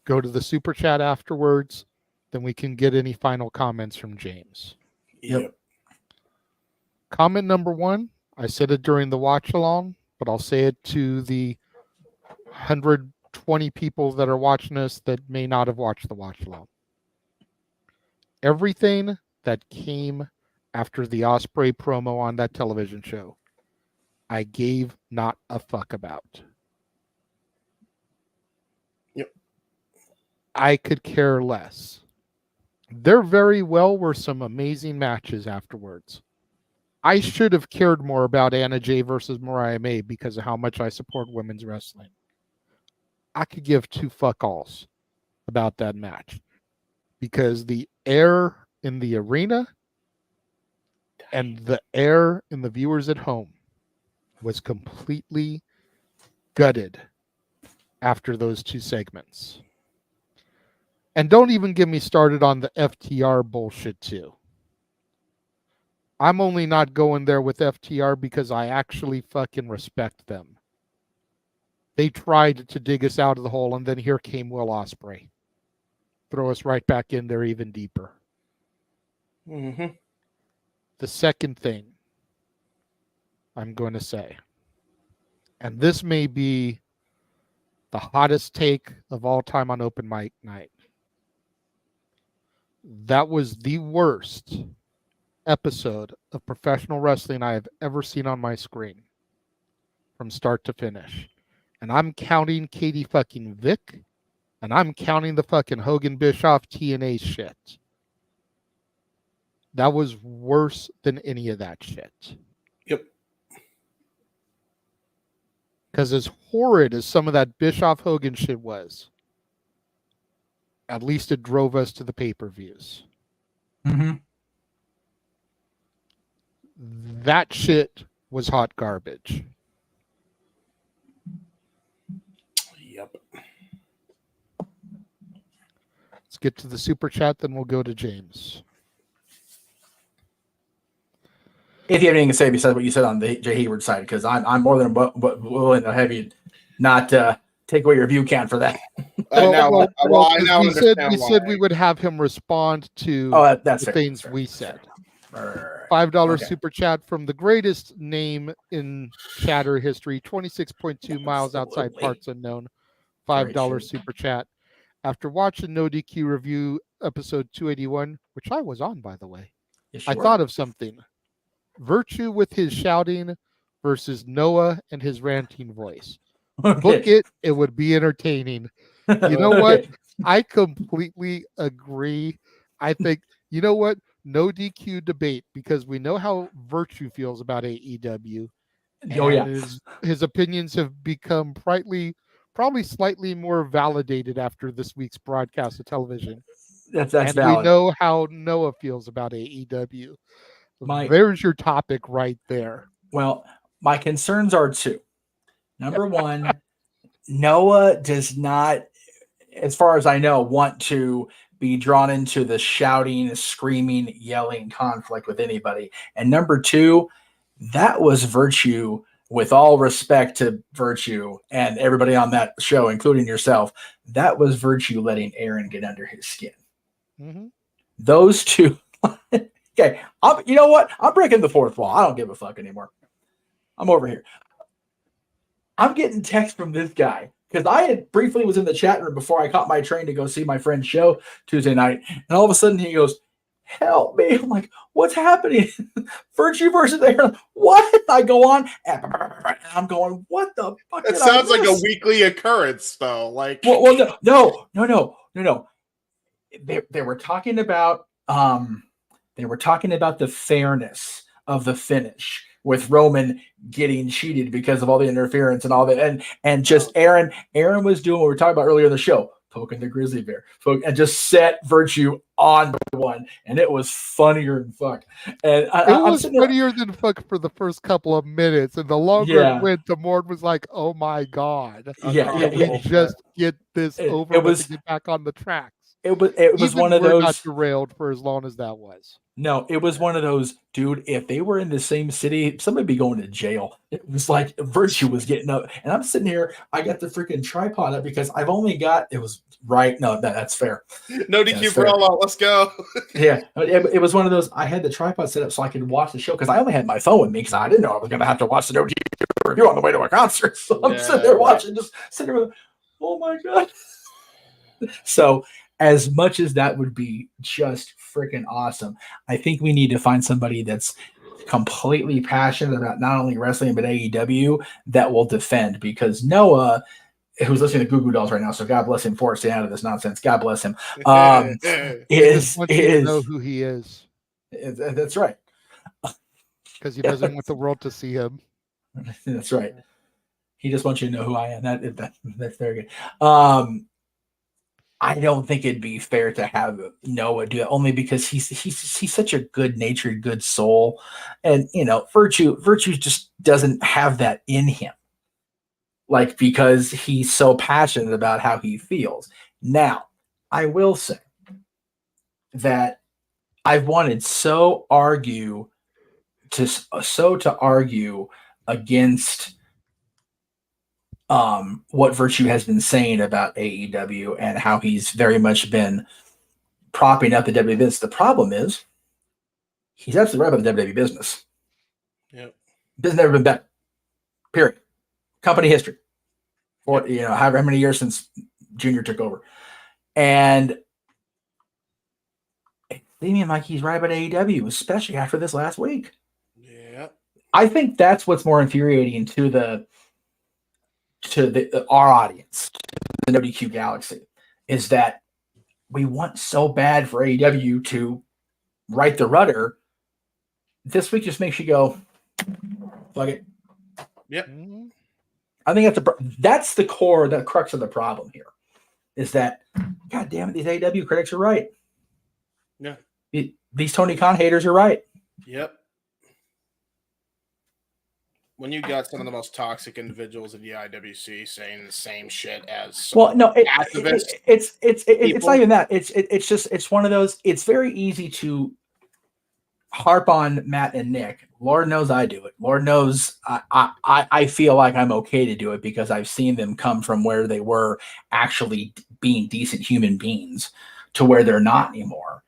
go to the super chat afterwards. Then we can get any final comments from James. Yep. Comment number one, I said it during the watch along, but I'll say it to the 120 people that are watching us that may not have watched the watch along. Everything that came after the Ospreay promo on that television show, I gave not a fuck about. Yep. I could care less. There very well were some amazing matches afterwards. I should have cared more about Anna Jay versus Mariah May because of how much I support women's wrestling. I could give two fuck alls about that match because the air in the arena and the air in the viewers at home was completely gutted after those two segments. And don't even get me started on the FTR bullshit too. I'm only not going there with FTR because I actually fucking respect them. They tried to dig us out of the hole, and then here came Will Ospreay. Throw us right back in there even deeper. Mm-hmm. The second thing I'm going to say, and this may be the hottest take of all time on open mic night. That was the worst episode of professional wrestling I have ever seen on my screen from start to finish. And I'm counting Katie fucking Vick, and I'm counting the fucking Hogan Bischoff TNA shit. That was worse than any of that shit. Yep. Because as horrid as some of that Bischoff Hogan shit was, at least it drove us to the pay-per-views. Mm-hmm. That shit was hot garbage. Yep. Let's get to the super chat, then we'll go to James. If you have anything to say besides what you said on the Jay Hayward side, because I'm more than willing to have you not take away your view count for that. We said we would have him respond to that's the fair. things we said. $5 Okay. super chat from the greatest name in chatter history, 26.2 miles outside Absolutely. parts unknown. Very $5 true. super chat. After watching No DQ review episode 281, which I was on, by the way, Yes, I you were. thought of something. Virtue with his shouting versus Noah and his ranting voice. Okay. Book it. It would be entertaining. You know what? I completely agree. I think, you know what? No DQ debate, because we know how Virtue feels about AEW. Oh, yeah. And his opinions have become probably slightly more validated after this week's broadcast of television. That's and valid. we know how Noah feels about AEW. There's your topic right there. Well, my concerns are two. Number one, Noah does not, as far as I know, want to be drawn into the shouting, screaming, yelling conflict with anybody. And number two, that was Virtue, with all respect to Virtue and everybody on that show, including yourself, that was Virtue letting Aaron get under his skin. Mm-hmm. Those two. Okay, you know what? I'm breaking the fourth wall. I don't give a fuck anymore. I'm over here. I'm getting text from this guy because I had briefly was in the chat room before I caught my train to go see my friend's show Tuesday night, and all of a sudden he goes, "Help me!" I'm like, "What's happening?" Virtue versus Aaron. What? I go on, and I'm going, "What the fuck?" It sounds like a weekly occurrence, though. Like, well, no. They were talking about the fairness of the finish with Roman getting cheated because of all the interference and all that, and just Aaron was doing what we were talking about earlier in the show, poking the grizzly bear, and just set Virtue on one, and it was funnier than fuck. And it was funnier than fuck for the first couple of minutes, and the longer it went, the more it was like, "Oh my god, we just get this over with and get back on the tracks." It was one of those. Not derailed for as long as that was. No, it was one of those, dude. If they were in the same city, somebody'd be going to jail. It was like Virtue was getting up, and I'm sitting here. I got the freaking tripod up because I've only got. It was right. No, that's fair. No DQ for all out. Let's go. Yeah, it was one of those. I had the tripod set up so I could watch the show because I only had my phone with me because I didn't know I was going to have to watch the No DQ review on the way to a concert. So I'm sitting there watching, just sitting there. Oh my god. So, as much as that would be just freaking awesome, I think we need to find somebody that's completely passionate about not only wrestling but AEW that will defend, because Noah, who's listening to Goo Goo Dolls right now, so God bless him for staying out of this nonsense. God bless him. Is know who he is. That's right. Because he doesn't want the world to see him. That's right. He just wants you to know who I am. That's very good. I don't think it'd be fair to have Noah do it, only because he's such a good-natured, good soul, and Virtue just doesn't have that in him, like, because he's so passionate about how he feels. Now, I will say that I've wanted to argue against what Virtue has been saying about AEW and how he's very much been propping up the WWE business. The problem is he's absolutely right about the WWE business. Yep. Business never been better. Period. Company history. For however many years since Junior took over. And it's seeming like he's right about AEW, especially after this last week. Yeah. I think that's what's more infuriating to our audience, the No DQ Galaxy, is that we want so bad for AEW to right the rudder. This week just makes you go, fuck it. Yep. I think that's the core, the crux of the problem here, is that, God damn it, these AEW critics are right. Yeah. These Tony Khan haters are right. Yep. When you got some of the most toxic individuals in the IWC saying the same shit as it's not even that. It's one of those. It's very easy to harp on Matt and Nick. Lord knows I do it. Lord knows I feel like I'm okay to do it because I've seen them come from where they were actually being decent human beings to where they're not anymore.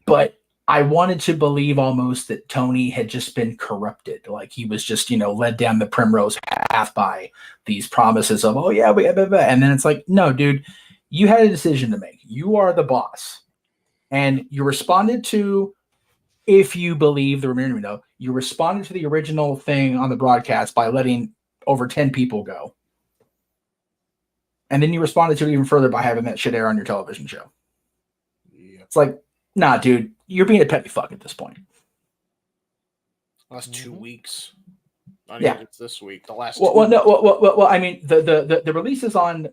But I wanted to believe almost that Tony had just been corrupted. Like he was just, led down the primrose path by these promises of, oh yeah, blah, blah, blah. And then it's like, no, dude, you had a decision to make. You are the boss. And you responded to, if you believe the remainder, you responded to the original thing on the broadcast by letting over 10 people go. And then you responded to it even further by having that shit air on your television show. Yeah. It's like, nah, dude, you're being a petty fuck at this point. Last 2 weeks. Not Yeah. even this week. The last. Well, I mean, the releases on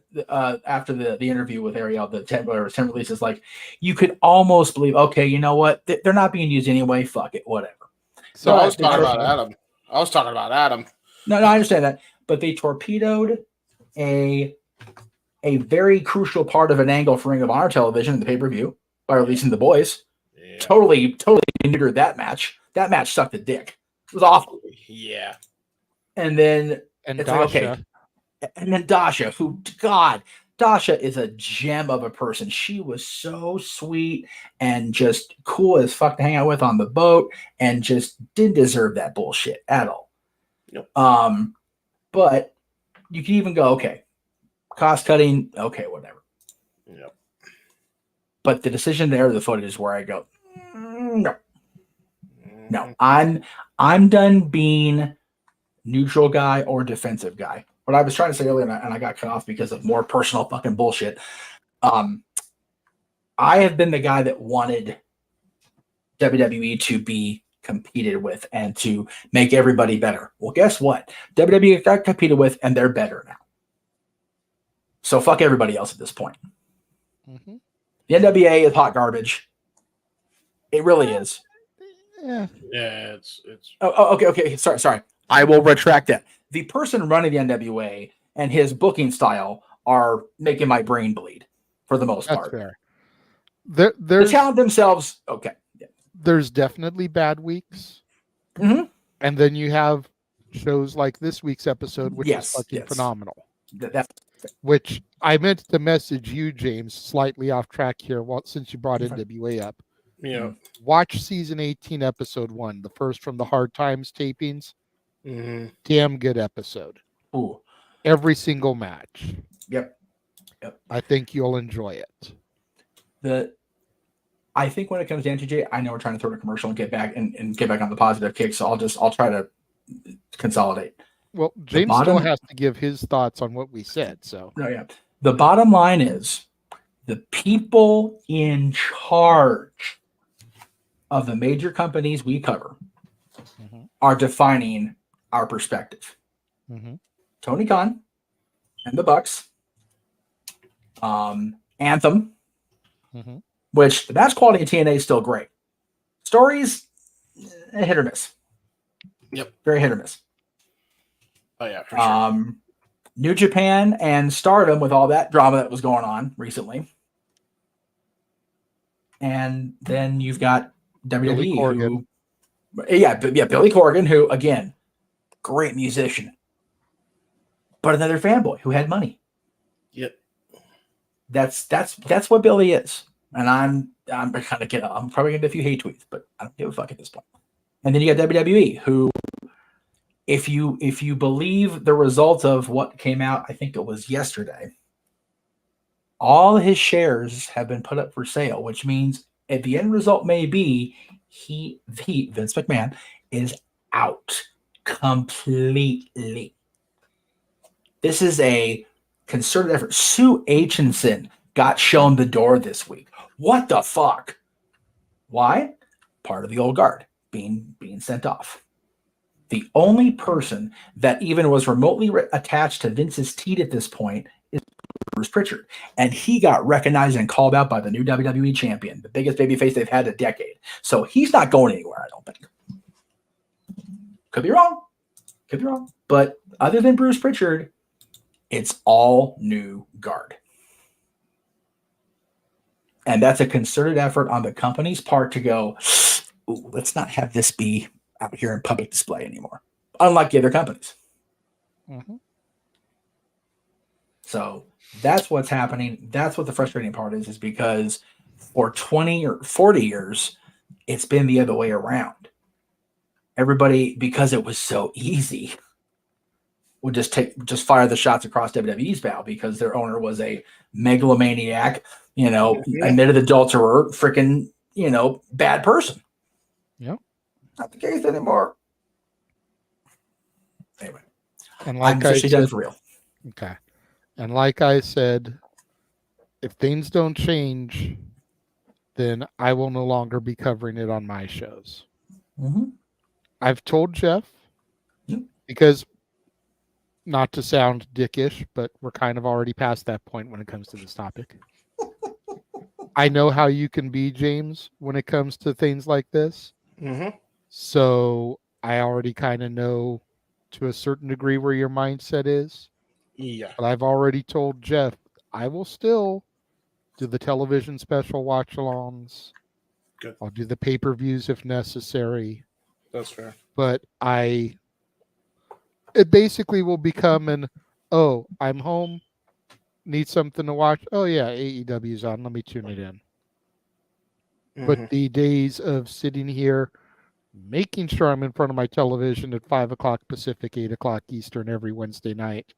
after the interview with Ariel, the 10 releases, like you could almost believe, okay, you know what? They're not being used anyway. Fuck it, whatever. So I was talking about Adam. No, I understand that, but they torpedoed a very crucial part of an angle for Ring of Honor television in the pay-per-view by releasing the boys. Yeah. Totally neutered that match. That match sucked a dick. It was awful. Yeah. And then it's Dasha. Like, okay. And then Dasha, Dasha is a gem of a person. She was so sweet and just cool as fuck to hang out with on the boat, and just didn't deserve that bullshit at all. Nope. But you can even go, okay, cost cutting, okay, whatever. Yep. But the decision to air the footage is where I go, no, I'm done being neutral guy or defensive guy. What I was trying to say earlier, and I got cut off because of more personal fucking bullshit. I have been the guy that wanted WWE to be competed with and to make everybody better. Well, guess what? WWE got competed with, and they're better now. So fuck everybody else at this point. Mm-hmm. The NWA is hot garbage. It really is. Yeah. Yeah, it's. Oh, okay. Sorry. I will retract that. The person running the NWA and his booking style are making my brain bleed for the most part. Fair. The talent themselves, okay. Yeah. There's definitely bad weeks. Mm-hmm. And then you have shows like this week's episode, which is fucking phenomenal. Which I meant to message you, James, slightly off track here, since you brought NWA up. Yeah. Watch season 18, episode 1, the first from the Hard Times tapings. Mm-hmm. Damn good episode. Ooh. Every single match. Yep. I think you'll enjoy it. I think when it comes down to Jay, I know we're trying to throw a commercial and get back on the positive kick, so I'll try to consolidate. Well, James still has to give his thoughts on what we said. So the bottom line is the people in charge of the major companies we cover are defining our perspective. Mm-hmm. Tony Khan and the Bucks, Anthem, which the match quality in TNA is still great. Stories, hit or miss. Yep, very hit or miss. Oh yeah, for sure. New Japan and Stardom with all that drama that was going on recently, and then you've got WWE, who, Billy Corgan, who again, great musician, but another fanboy who had money. Yep, that's what Billy is, and I'm probably gonna get a few hate tweets, but I don't give a fuck at this point. And then you got WWE, who, if you believe the result of what came out, I think it was yesterday, all his shares have been put up for sale, which means if the end result may be Vince McMahon is out completely. This is a concerted effort. Sue Aitchison got shown the door this week. What the fuck? Why? Part of the old guard being sent off. The only person that even was remotely attached to Vince's teat at this point is Bruce Pritchard. And he got recognized and called out by the new WWE champion, the biggest babyface they've had in a decade. So he's not going anywhere, I don't think. Could be wrong. But other than Bruce Pritchard, it's all new guard. And that's a concerted effort on the company's part to go, ooh, let's not have this be out here in public display anymore, unlike the other companies. Mm-hmm. So that's what's happening. That's what the frustrating part is because for 20 or 40 years, It's been the other way around. Everybody, because it was so easy, would just fire the shots across WWE's bow because their owner was a megalomaniac, admitted adulterer, freaking, bad person. Yep. Not the case anymore. Anyway, and like I'm officially done for real. Okay. And like I said, if things don't change, then I will no longer be covering it on my shows. Mm-hmm. I've told Jeff, because not to sound dickish, but we're kind of already past that point when it comes to this topic. I know how you can be, James, when it comes to things like this. Mm-hmm. So I already kind of know to a certain degree where your mindset is. Yeah. But I've already told Jeff, I will still do the television special watch-alongs. Good. I'll do the pay-per-views if necessary. That's fair. But it basically will become I'm home, need something to watch. Oh yeah, AEW's on. Let me tune it in. Mm-hmm. But the days of sitting here, making sure I'm in front of my television at 5 o'clock Pacific, 8 o'clock Eastern every Wednesday night,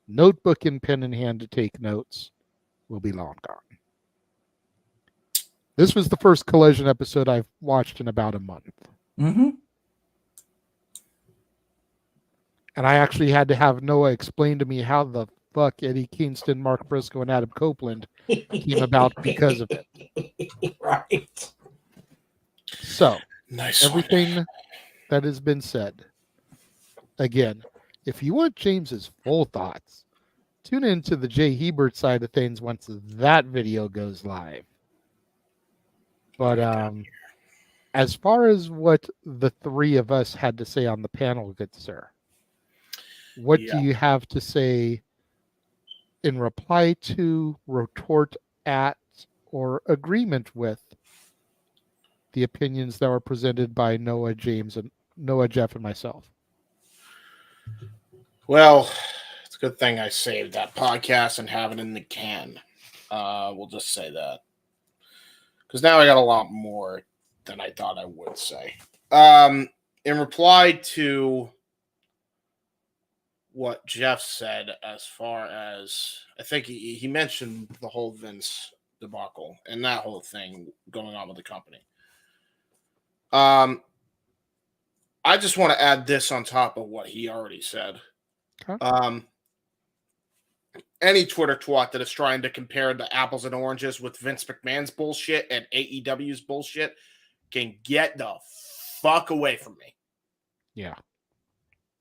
notebook and pen in hand to take notes, will be long gone. This was the first Collision episode I've watched in about a month. Mm-hmm. And I actually had to have Noah explain to me how the fuck Eddie Kingston, Mark Briscoe, and Adam Copeland came about because of it. Right. So, nice everything that has been said. Again, if you want James's full thoughts, tune into the Jay Hebert side of things once that video goes live. But as far as what the three of us had to say on the panel, good sir, what do you have to say in reply to, retort at, or agreement with the opinions that were presented by Noah, Jeff, and myself? Well, it's a good thing I saved that podcast and have it in the can. We'll just say that. Because now I got a lot more than I thought I would say. In reply to what Jeff said, as far as I think he mentioned the whole Vince debacle and that whole thing going on with the company. I just want to add this on top of what he already said. Okay. Any Twitter twat that is trying to compare the apples and oranges with Vince McMahon's bullshit and AEW's bullshit can get the fuck away from me. Yeah.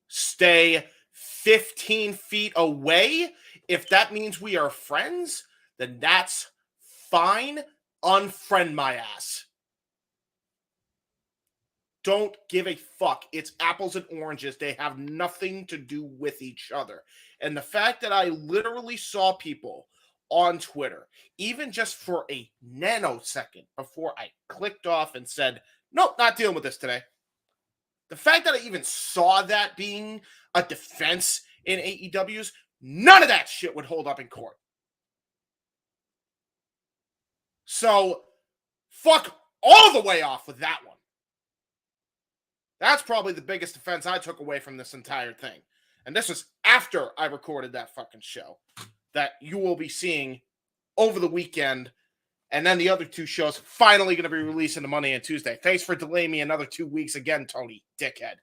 Stay 15 feet away. If that means we are friends, then that's fine. Unfriend my ass. Don't give a fuck. It's apples and oranges. They have nothing to do with each other. And the fact that I literally saw people on Twitter, even just for a nanosecond before I clicked off and said, nope, not dealing with this today. The fact that I even saw that being a defense in AEW's, none of that shit would hold up in court. So, fuck all the way off with that one. That's probably the biggest offense I took away from this entire thing. And this was after I recorded that fucking show that you will be seeing over the weekend. And then the other two shows finally going to be released on Monday and Tuesday. Thanks for delaying me another 2 weeks again, Tony, dickhead.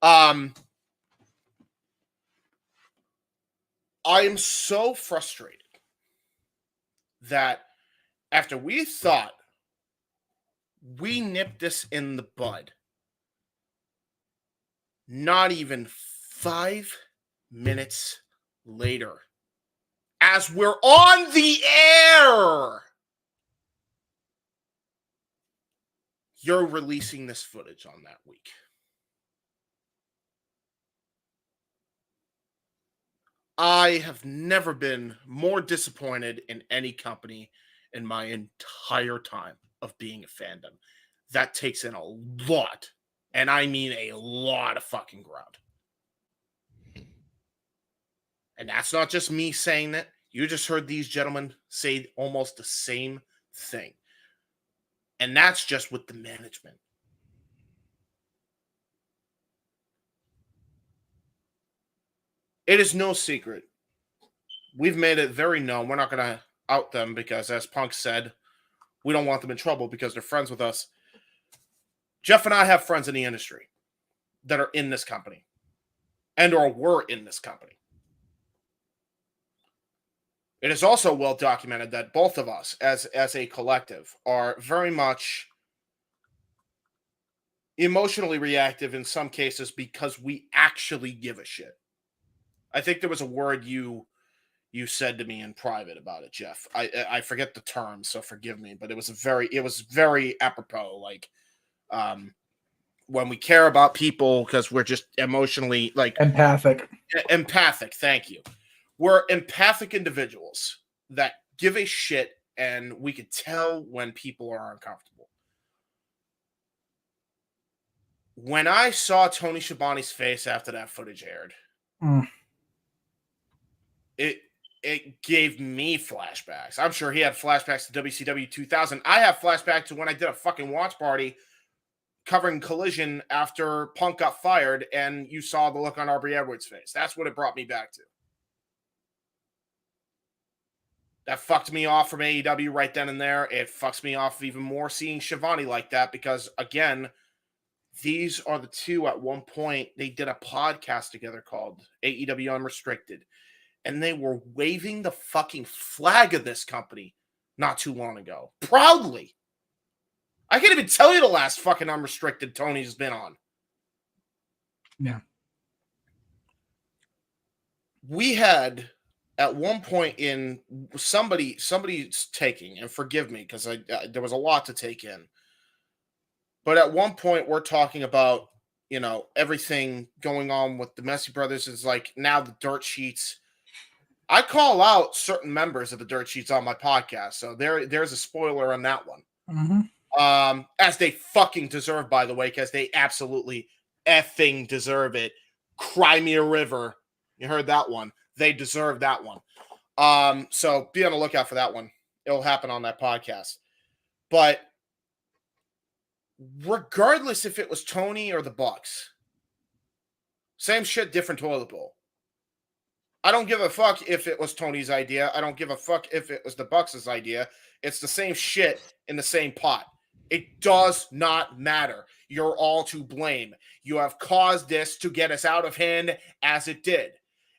I am so frustrated that after we thought we nipped this in the bud, not even 5 minutes later, as we're on the air, you're releasing this footage on that week. I have never been more disappointed in any company in my entire time of being a fandom. That takes in a lot, and I mean a lot of fucking ground. And that's not just me saying that. You just heard these gentlemen say almost the same thing. And that's just with the management. It is no secret. We've made it very known. We're not going to out them because, as Punk said, we don't want them in trouble because they're friends with us. Jeff and I have friends in the industry that are in this company and or were in this company. It is also well documented that both of us as a collective are very much emotionally reactive in some cases because we actually give a shit. I think there was a word you said to me in private about it, Jeff. I forget the term, so forgive me, but it was very apropos. Like, when we care about people because we're just emotionally empathic. Empathic, thank you. We're empathic individuals that give a shit, and we could tell when people are uncomfortable. When I saw Tony Schiavone's face after that footage aired, it gave me flashbacks. I'm sure he had flashbacks to WCW 2000. I have flashbacks to when I did a fucking watch party covering Collision after Punk got fired, and you saw the look on Aubrey Edwards' face. That's what it brought me back to. That fucked me off from AEW right then and there. It fucks me off even more seeing Schiavone like that because, again, these are the two at one point, they did a podcast together called AEW Unrestricted, and they were waving the fucking flag of this company not too long ago. Proudly. I can't even tell you the last fucking Unrestricted Tony's been on. Yeah. We had, at one point in somebody's taking, and forgive me because there was a lot to take in. But at one point we're talking about, everything going on with the Messy Brothers is like now the dirt sheets. I call out certain members of the dirt sheets on my podcast. So there's a spoiler on that one. Mm-hmm. As they fucking deserve, by the way, because they absolutely effing deserve it. Cry Me a River. You heard that one. They deserve that one. So be on the lookout for that one. It'll happen on that podcast. But regardless if it was Tony or the Bucks, same shit, different toilet bowl. I don't give a fuck if it was Tony's idea. I don't give a fuck if it was the Bucks' idea. It's the same shit in the same pot. It does not matter. You're all to blame. You have caused this to get us out of hand as it did.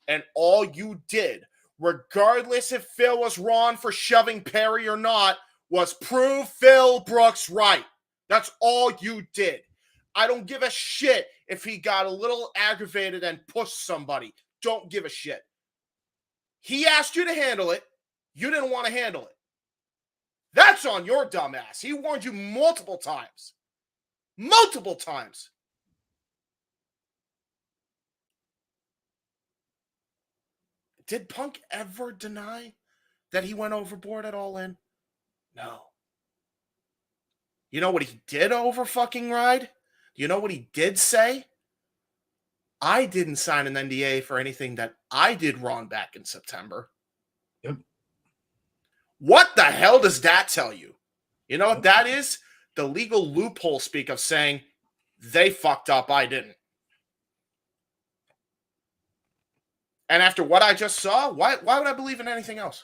And all you did, regardless if Phil was wrong for shoving Perry or not, was prove Phil Brooks right. That's all you did. I don't give a shit if he got a little aggravated and pushed somebody. Don't give a shit. He asked you to handle it. You didn't want to handle it. That's on your dumb ass. He warned you multiple times. Multiple times. Did Punk ever deny that he went overboard at All In? No. You know what he did over fucking ride? You know what he did say? I didn't sign an NDA for anything that I did wrong back in September. Yep. What the hell does that tell you? You know what that is? The legal loophole speak of saying they fucked up, I didn't. And after what I just saw, why would I believe in anything else?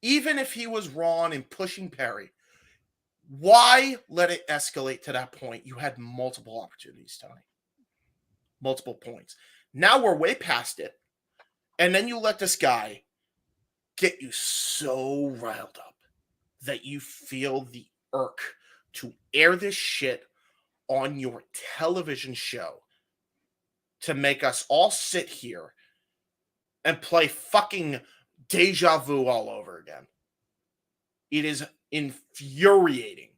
Even if he was wrong in pushing Perry, why let it escalate to that point? You had multiple opportunities, Tony. Multiple points. Now we're way past it. And then you let this guy get you so riled up that you feel the irk to air this shit on your television show to make us all sit here and play fucking deja vu all over again. It is infuriating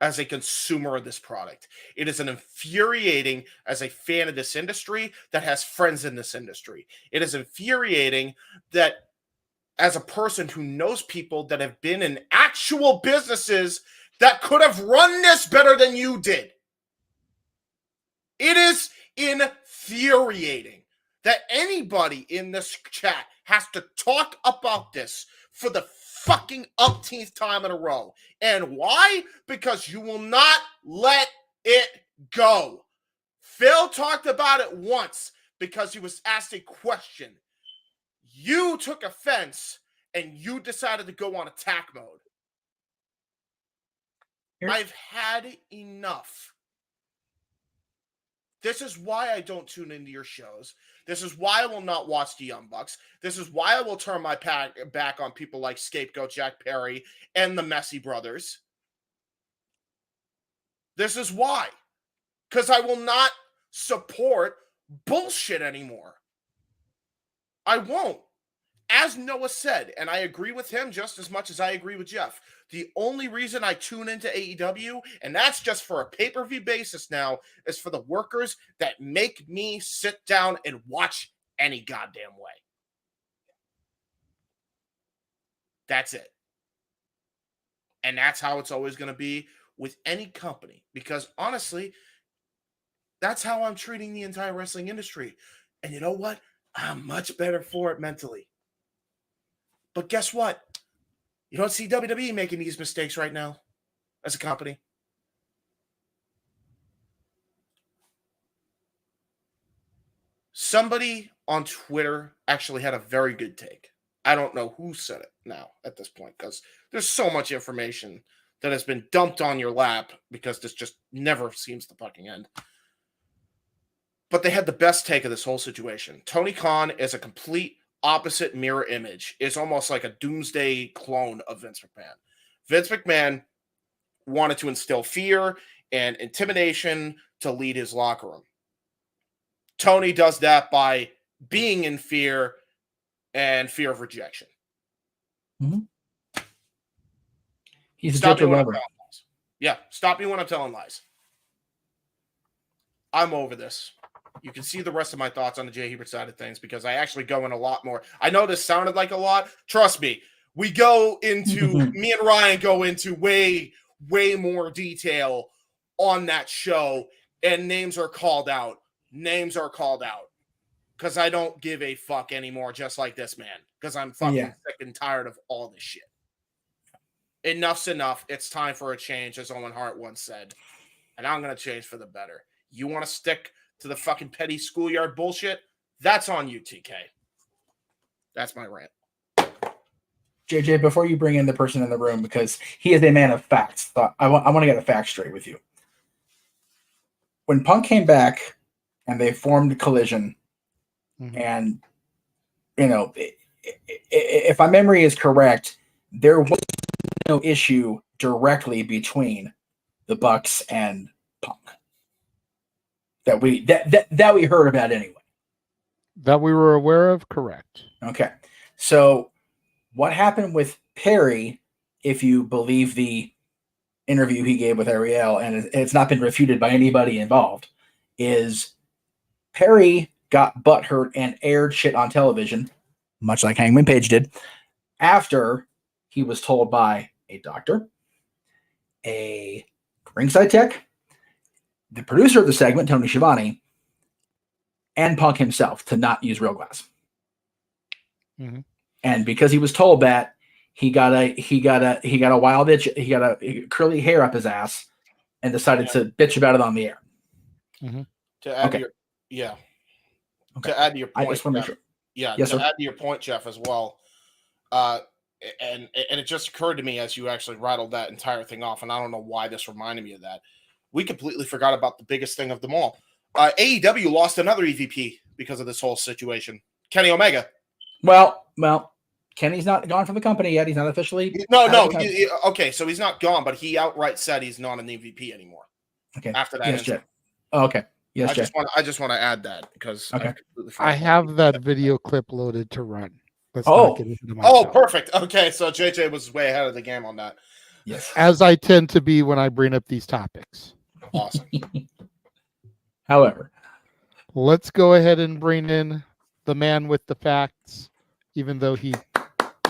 as a consumer of this product. It is an infuriating as a fan of this industry that has friends in this industry. It is infuriating that as a person who knows people that have been in actual businesses that could have run this better than you did. It is infuriating that anybody in this chat has to talk about this for the fucking umpteenth time in a row. And why? Because you will not let it go. Phil talked about it once because he was asked a question. You took offense and you decided to go on attack mode. I've had enough. This is why I don't tune into your shows. This is why I will not watch the Young Bucks. This is why I will turn my back on people like Scapegoat Jack Perry and the Messy Brothers. This is why. Because I will not support bullshit anymore. I won't. As Noah said, and I agree with him just as much as I agree with Jeff, the only reason I tune into AEW, and that's just for a pay-per-view basis now, is for the workers that make me sit down and watch any goddamn way. That's it. And that's how it's always going to be with any company. Because honestly, that's how I'm treating the entire wrestling industry. And you know what? I'm much better for it mentally. But guess what? You don't see WWE making these mistakes right now as a company. Somebody on Twitter actually had a very good take. I don't know who said it now at this point because there's so much information that has been dumped on your lap because this just never seems to fucking end. But they had the best take of this whole situation. Tony Khan is a complete opposite mirror image. It's almost like a doomsday clone of Vince McMahon. Vince McMahon wanted to instill fear and intimidation to lead his locker room. Tony does that by being in fear and fear of rejection. Mm-hmm. He's a gentle lover. Yeah, stop me when I'm telling lies. I'm over this. You can see the rest of my thoughts on the Jay Hebert side of things because I actually go in a lot more. I know this sounded like a lot. Trust me, we go into, me and Ryan go into way more detail on that show, and names are called out. Names are called out because I don't give a fuck anymore, just like this man, because I'm fucking sick and tired of all this shit. Enough's enough. It's time for a change, as Owen Hart once said, and I'm going to change for the better. You want to stick to the fucking petty schoolyard bullshit? That's on you, TK. That's my rant. JJ, before you bring in the person in the room, because he is a man of facts, I want to get the facts straight with you. When Punk came back and they formed Collision, and, you know, if my memory is correct, there was no issue directly between the Bucks and Punk that we heard about anyway. That we were aware of, correct. Okay. So what happened with Perry, if you believe the interview he gave with Ariel, and it's not been refuted by anybody involved, is Perry got butthurt and aired shit on television, much like Hangman Page did, after he was told by a doctor, a ringside tech, the producer of the segment, Tony Schiavone, and Punk himself to not use real glass. Mm-hmm. And because he was told that, he got a wild itch, he got a curly hair up his ass, and decided to bitch about it on the air. Mm-hmm. To add to add to your point, I just want to make sure. Yeah, yes, to sir. add to your point, Jeff, as well. And it just occurred to me as you actually rattled that entire thing off, and I don't know why this reminded me of that. We completely forgot about the biggest thing of them all. AEW lost another EVP because of this whole situation. Kenny Omega. Well, Kenny's not gone from the company yet. He's not officially. Okay, so he's not gone, but he outright said he's not an EVP anymore. Okay. After that, yes, Jeff. Oh, okay. Yes, Jeff. I just want to add that because I have that video clip loaded to run. Let's not get into my Oh, perfect. Okay, so JJ was way ahead of the game on that. Yes, as I tend to be when I bring up these topics. Awesome. However, let's go ahead and bring in the man with the facts, even though he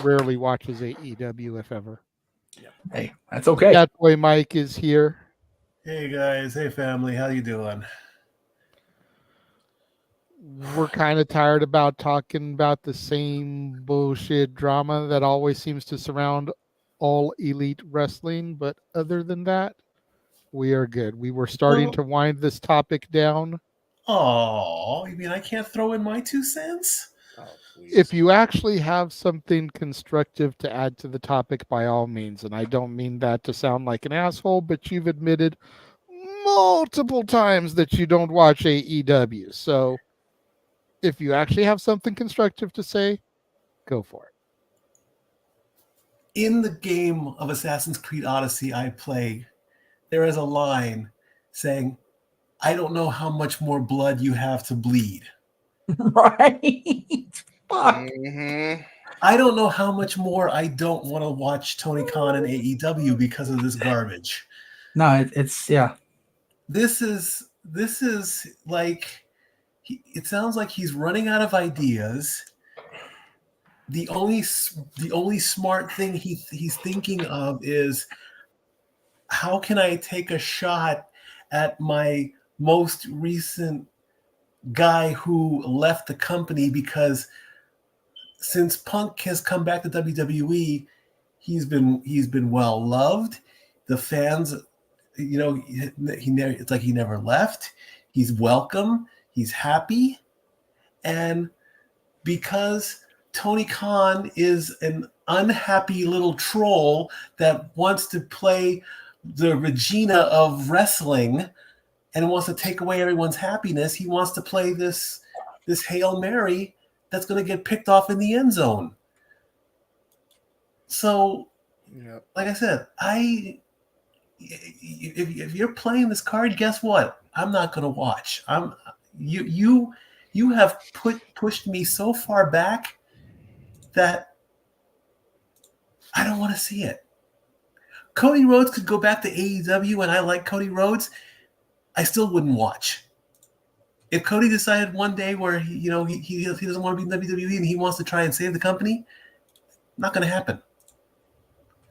rarely watches AEW, if ever. Hey, that's okay. That boy Mike is here. Hey guys, hey family, how you doing? we're kind of tired about talking about the same bullshit drama that always seems to surround all elite wrestling. But other than that, we are good. We were starting to wind this topic down. Oh, you mean I can't throw in my 2 cents? If you actually have something constructive to add to the topic, by all means, and I don't mean that to sound like an asshole, but you've admitted multiple times that you don't watch AEW. So if you actually have something constructive to say, go for it. In the game of Assassin's Creed Odyssey I play, there is a line saying, I don't know how much more blood you have to bleed. Right. Fuck. Mm-hmm. I don't know how much more I don't want to watch Tony Khan and AEW because of this garbage. No, it's yeah. This is like, it sounds like he's running out of ideas. The only smart thing he's thinking of is, how can I take a shot at my most recent guy who left the company? Because since Punk has come back to WWE, he's been well loved. The fans, it's like he never left. He's welcome. He's happy. And because Tony Khan is an unhappy little troll that wants to play the Regina of wrestling and wants to take away everyone's happiness, he wants to play this Hail Mary that's going to get picked off in the end zone. So, like I said, if you're playing this card, guess what? I'm not going to watch. You have pushed me so far back that I don't want to see it. Cody Rhodes could go back to AEW, and I like Cody Rhodes. I still wouldn't watch. If Cody decided one day where he doesn't want to be in WWE and he wants to try and save the company, not going to happen.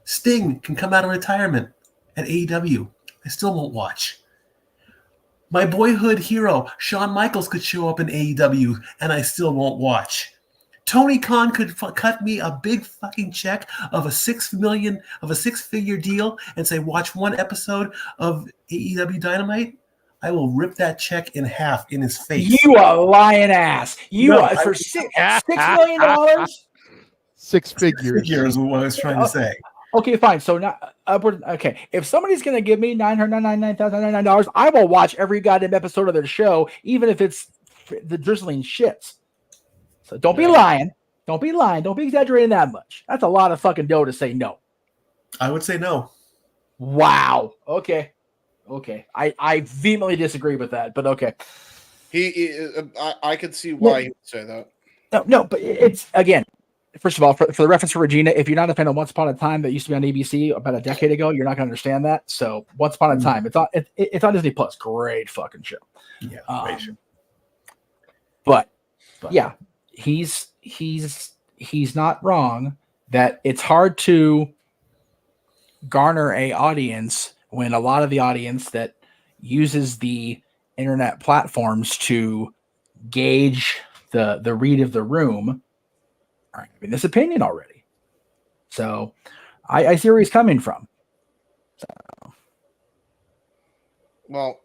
Sting can come out of retirement at AEW. I still won't watch. My boyhood hero, Shawn Michaels, could show up in AEW, and I still won't watch. Tony Khan could cut me a big fucking check of a six-figure deal and say, watch one episode of AEW Dynamite. I will rip that check in half in his face. You a lying ass. For $6 million? Six figures. 6 figures is what I was trying to say. Okay, fine. So now upward. Okay, if somebody's gonna give me $999,999, I will watch every goddamn episode of their show, even if it's the drizzling shits. So don't be lying. Don't be lying. Don't be exaggerating that much. That's a lot of fucking dough to say no. I would say no. Wow. Okay. I vehemently disagree with that, but okay. I could see why he would say that. No, but it's, again, first of all, for the reference for Regina, if you're not a fan of Once Upon a Time that used to be on ABC about a decade ago, you're not going to understand that. So Once Upon a Time, it's on Disney Plus. Great fucking show. Yeah, great show. But yeah, he's not wrong that it's hard to garner a audience when a lot of the audience that uses the internet platforms to gauge the read of the room are having this opinion already. So I see where he's coming from. So. Well,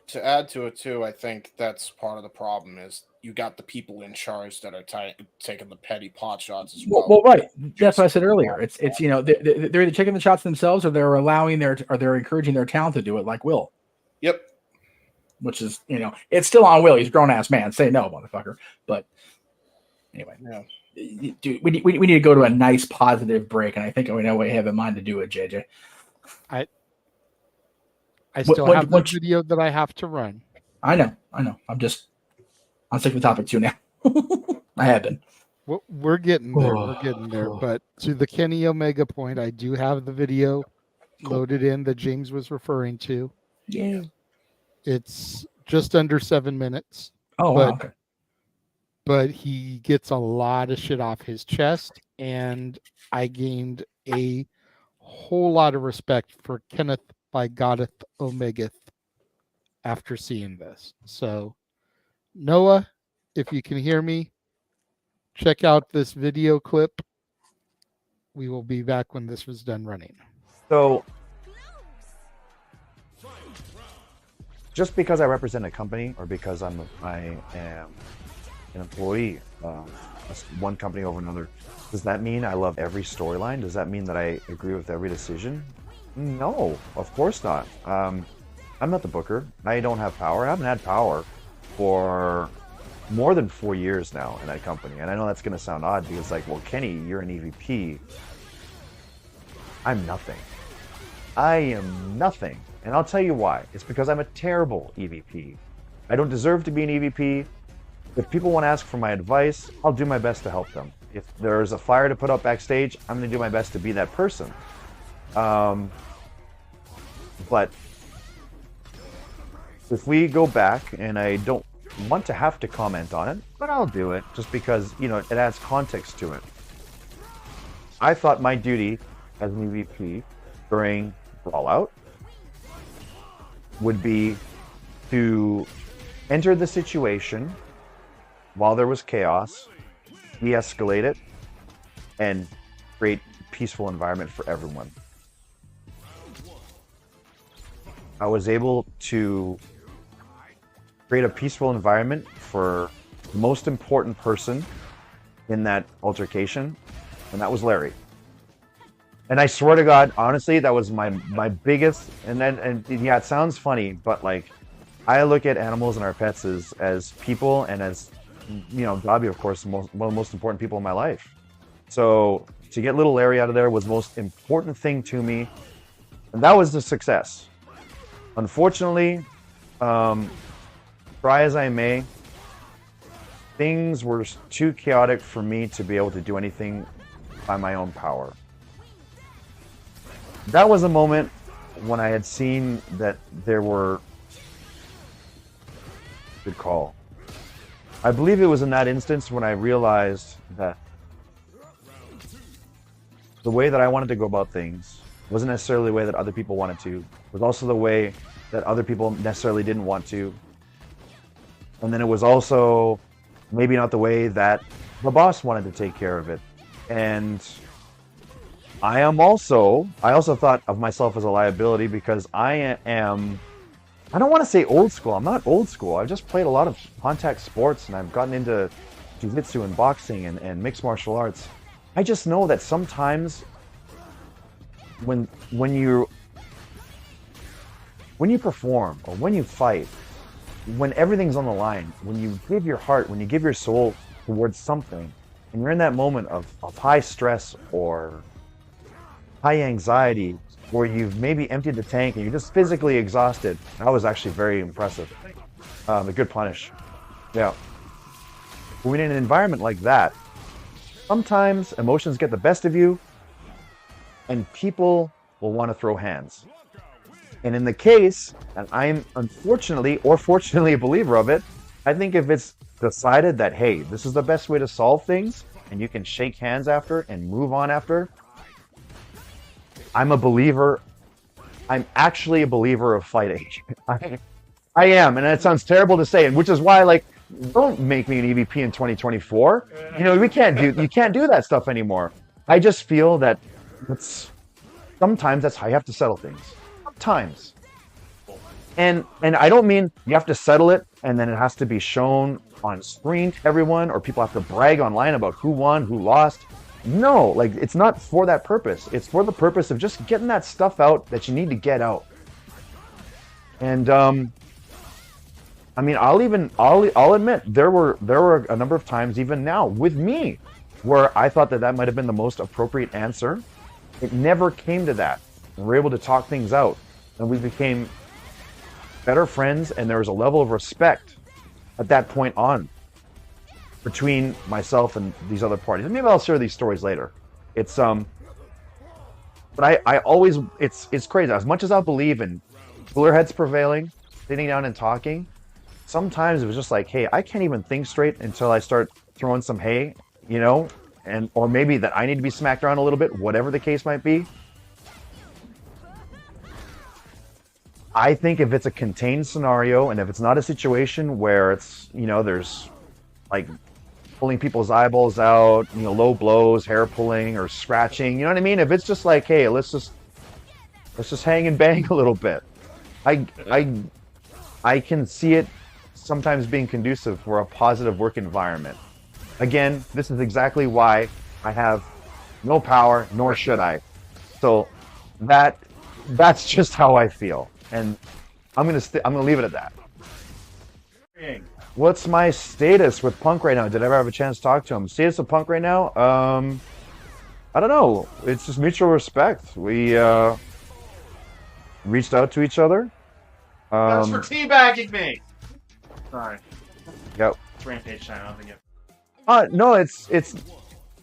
to add to it too, I think that's part of the problem is you got the people in charge that are taking the petty pot shots as well. Well, right. That's what I said earlier. It's they're either taking the shots themselves or they're they're encouraging their talent to do it, like Will. Yep. Which is, it's still on Will. He's a grown ass man. Say no, motherfucker. But anyway, dude, we need to go to a nice positive break, and I think we know what you have in mind to do it, JJ. I still have the video that I have to run. I know. I'm sick of the topic too now. I have been. We're getting there. We're getting there. But to the Kenny Omega point, I do have the video loaded in that James was referring to. Yeah. It's just under 7 minutes. Oh, wow, okay. But he gets a lot of shit off his chest, and I gained a whole lot of respect for Kenneth by Goddeth Omega after seeing this. So Noah, if you can hear me, check out this video clip. We will be back when this was done running. So, just because I represent a company or because I am an employee of one company over another, does that mean I love every storyline? Does that mean that I agree with every decision? No, of course not. I'm not the booker. I don't have power. I haven't had power for more than 4 years now in that company. And I know that's going to sound odd because, like, well, Kenny, you're an EVP. I'm nothing. I am nothing. And I'll tell you why. It's because I'm a terrible EVP. I don't deserve to be an EVP. If people want to ask for my advice, I'll do my best to help them. If there's a fire to put out backstage, I'm going to do my best to be that person. But if we go back, and I don't want to have to comment on it, but I'll do it just because, you know, it adds context to it. I thought my duty as an EVP during Brawlout would be to enter the situation while there was chaos, de-escalate it, and create a peaceful environment for everyone. I was able to create a peaceful environment for the most important person in that altercation, and that was Larry. And I swear to God, honestly, that was my biggest. And yeah, it sounds funny, but like, I look at animals and our pets as people, and as, you know, Dobby, of course, one of the most important people in my life. So to get little Larry out of there was the most important thing to me, and that was the success. Unfortunately, try as I may, things were too chaotic for me to be able to do anything by my own power. That was a moment when I had seen that there were... Good call. I believe it was in that instance when I realized that the way that I wanted to go about things wasn't necessarily the way that other people wanted to. It was also the way that other people necessarily didn't want to. And then it was also maybe not the way that the boss wanted to take care of it. And I also thought of myself as a liability because I don't want to say old school. I'm not old school. I've just played a lot of contact sports, and I've gotten into jiu-jitsu and boxing and mixed martial arts. I just know that sometimes when you perform or when you fight, when everything's on the line, when you give your heart, when you give your soul towards something, and you're in that moment of high stress or high anxiety, where you've maybe emptied the tank and you're just physically exhausted. That was actually very impressive. A good punish. Yeah. When in an environment like that, sometimes emotions get the best of you and people will want to throw hands. And in the case, and I'm unfortunately or fortunately a believer of it, I think if it's decided that, hey, this is the best way to solve things and you can shake hands after and move on after, I'm a believer. I'm actually a believer of fighting. I am, and that sounds terrible to say, and which is why, like, don't make me an EVP in 2024. You know, you can't do that stuff anymore. I just feel that sometimes that's how you have to settle things. Sometimes. And I don't mean you have to settle it and then it has to be shown on screen to everyone, or people have to brag online about who won, who lost. No, like, it's not for that purpose. It's for the purpose of just getting that stuff out that you need to get out. And I mean, I'll admit there were a number of times, even now with me, where I thought that might have been the most appropriate answer. It never came to that. And we were able to talk things out, and we became better friends, and there was a level of respect at that point on between myself and these other parties. And maybe I'll share these stories later. It's but I always, it's crazy. As much as I believe in cooler heads prevailing, sitting down and talking, sometimes it was just like, hey, I can't even think straight until I start throwing some hay, you know, or maybe that I need to be smacked around a little bit, whatever the case might be. I think if it's a contained scenario and if it's not a situation where it's, there's like pulling people's eyeballs out, low blows, hair pulling or scratching, you know what I mean? If it's just like, hey, let's just hang and bang a little bit. I can see it sometimes being conducive for a positive work environment. Again, this is exactly why I have no power, nor should I. So that's just how I feel, and I'm gonna leave it at that. What's my status with Punk right now? Did I ever have a chance to talk to him? Status of Punk right now? I don't know. It's just mutual respect. We reached out to each other. Thanks for teabagging me. Sorry. Yep. It's Rampage time. I don't think it. No, it's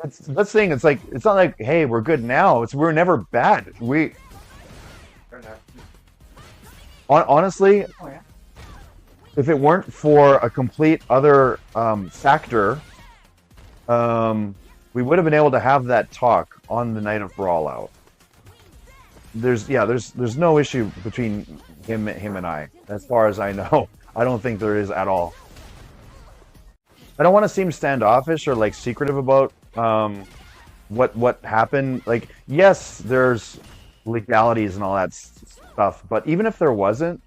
that's thing. It's like, it's not like, hey, we're good now. We're never bad. Honestly, if it weren't for a complete other factor, we would have been able to have that talk on the night of Brawlout. There's no issue between him and I, as far as I know. I don't think there is at all. I don't want to seem standoffish or like secretive about what happened. Like, yes, there's legalities and all that stuff, but even if there wasn't,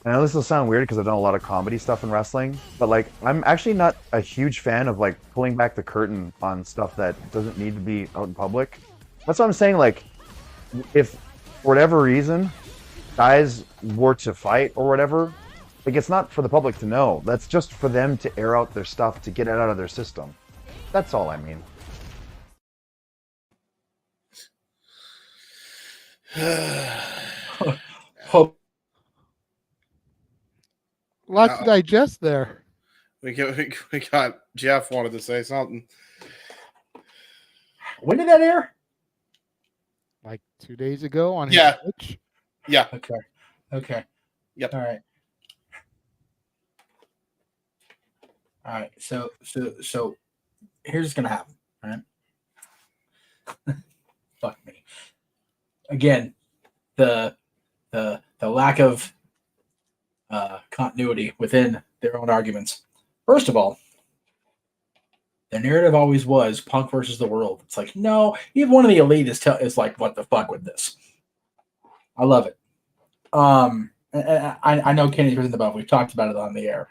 I know this will sound weird because I've done a lot of comedy stuff in wrestling, but like, I'm actually not a huge fan of like pulling back the curtain on stuff that doesn't need to be out in public. That's what I'm saying. Like, if for whatever reason guys were to fight or whatever, like, it's not for the public to know. That's just for them to air out their stuff, to get it out of their system. That's all I mean. Lots to digest there. We got Jeff wanted to say something. When did that air? Like 2 days ago on Yeah. Twitch. Yeah. Okay. Yep. All right. So here's what's gonna happen. All right. Fuck me. Again, the lack of continuity within their own arguments. First of all, the narrative always was Punk versus the world. It's like, no, even one of the elite is like, what the fuck with this? I love it. I know Kenny's written about it. We've talked about it on the air,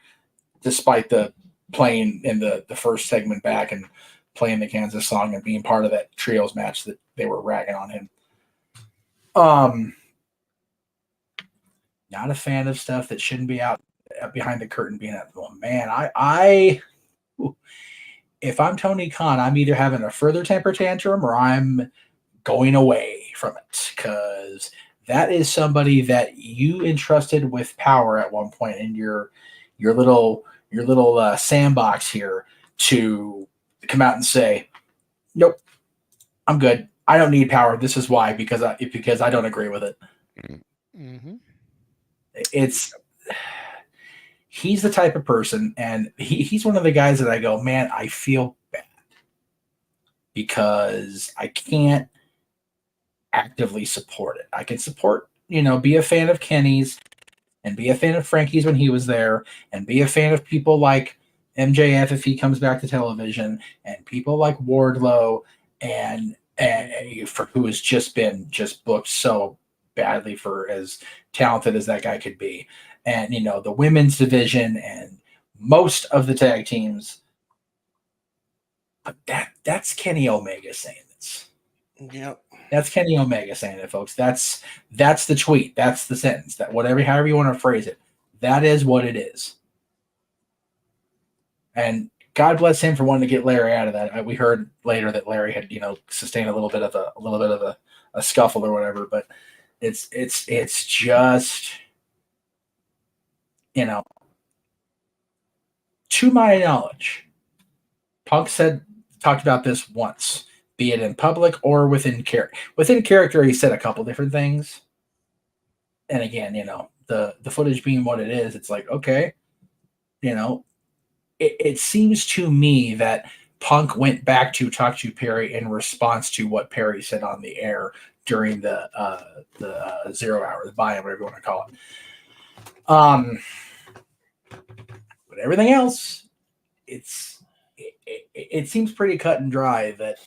despite the playing in the first segment back and playing the Kansas song and being part of that trios match that they were ragging on him. Not a fan of stuff that shouldn't be out behind the curtain being out. Oh man, if I'm Tony Khan, I'm either having a further temper tantrum or I'm going away from it, because that is somebody that you entrusted with power at one point in your little sandbox here to come out and say, nope, I'm good. I don't need power. This is why, because I don't agree with it. Mm-hmm. He's the type of person, and he's one of the guys that I go, man, I feel bad because I can't actively support it. I can support, be a fan of Kenny's and be a fan of Frankie's when he was there, and be a fan of people like MJF if he comes back to television, and people like Wardlow and for who has just been booked so badly for as talented as that guy could be. And, the women's division and most of the tag teams. But that's Kenny Omega saying this. Yep. That's Kenny Omega saying it, folks. That's the tweet. That's the sentence. That however you want to phrase it, that is what it is. And God bless him for wanting to get Larry out of that. We heard later that Larry had, sustained a little bit of a scuffle or whatever. But it's just, to my knowledge, Punk talked about this once, be it in public or within character. Within character, he said a couple different things. And again, the footage being what it is, it's like, okay, it seems to me that Punk went back to talk to Perry in response to what Perry said on the air during the 0 hour, the buy-in, whatever you want to call it. But everything else, it seems pretty cut and dry that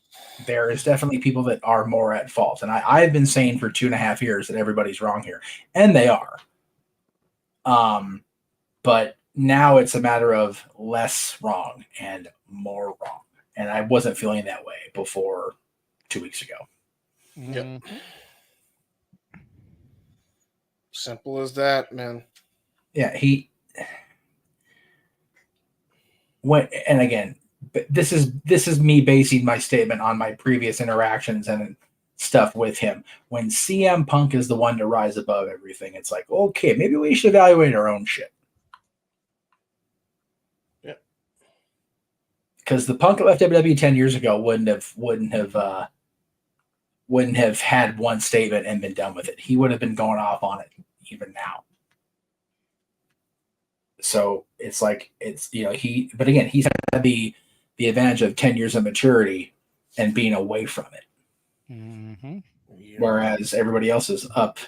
there is definitely people that are more at fault. And I've been saying for 2.5 years that everybody's wrong here, and they are. But now it's a matter of less wrong and more wrong. And I wasn't feeling that way before 2 weeks ago. Yep. Simple as that, man. Yeah, and again, this is me basing my statement on my previous interactions and stuff with him. When CM Punk is the one to rise above everything, it's like, okay, maybe we should evaluate our own shit. Yep. Because the Punk that left WWE 10 years ago wouldn't have had one statement and been done with it. He would have been going off on it even now. So it's like, but again, he's had the advantage of 10 years of maturity and being away from it. Mm-hmm. Whereas everybody else is up,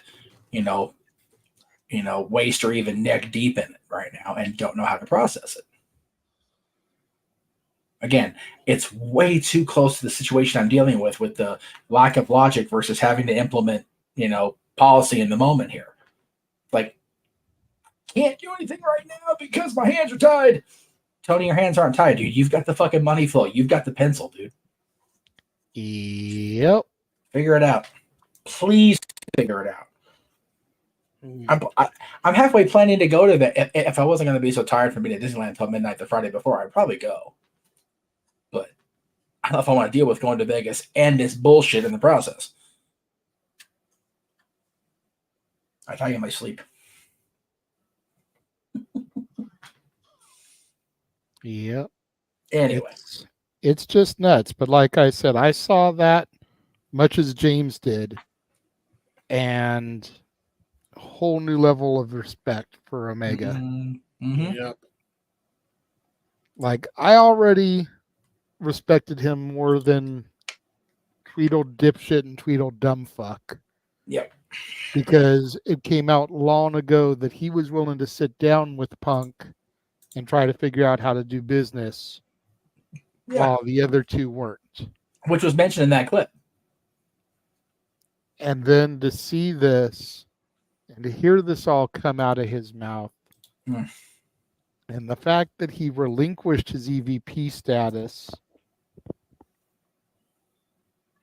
waist or even neck deep in it right now and don't know how to process it. Again, it's way too close to the situation I'm dealing with the lack of logic versus having to implement, policy in the moment here. Like, can't do anything right now because my hands are tied. Tony, your hands aren't tied, dude. You've got the fucking money flow. You've got the pencil, dude. Yep. Figure it out. Please figure it out. I'm halfway planning to go to that. If I wasn't going to be so tired from being at Disneyland until midnight the Friday before, I'd probably go. But I don't know if I want to deal with going to Vegas and this bullshit in the process. I tell you in my sleep. Yep. Anyway. It's just nuts. But like I said, I saw that much as James did. And a whole new level of respect for Omega. Mm-hmm. Yep. Like, I already respected him more than Tweedle dipshit and Tweedle dumbfuck. Yep. Because it came out long ago that he was willing to sit down with Punk and try to figure out how to do business while the other two weren't. Which was mentioned in that clip. And then to see this and to hear this all come out of his mouth, and the fact that he relinquished his EVP status,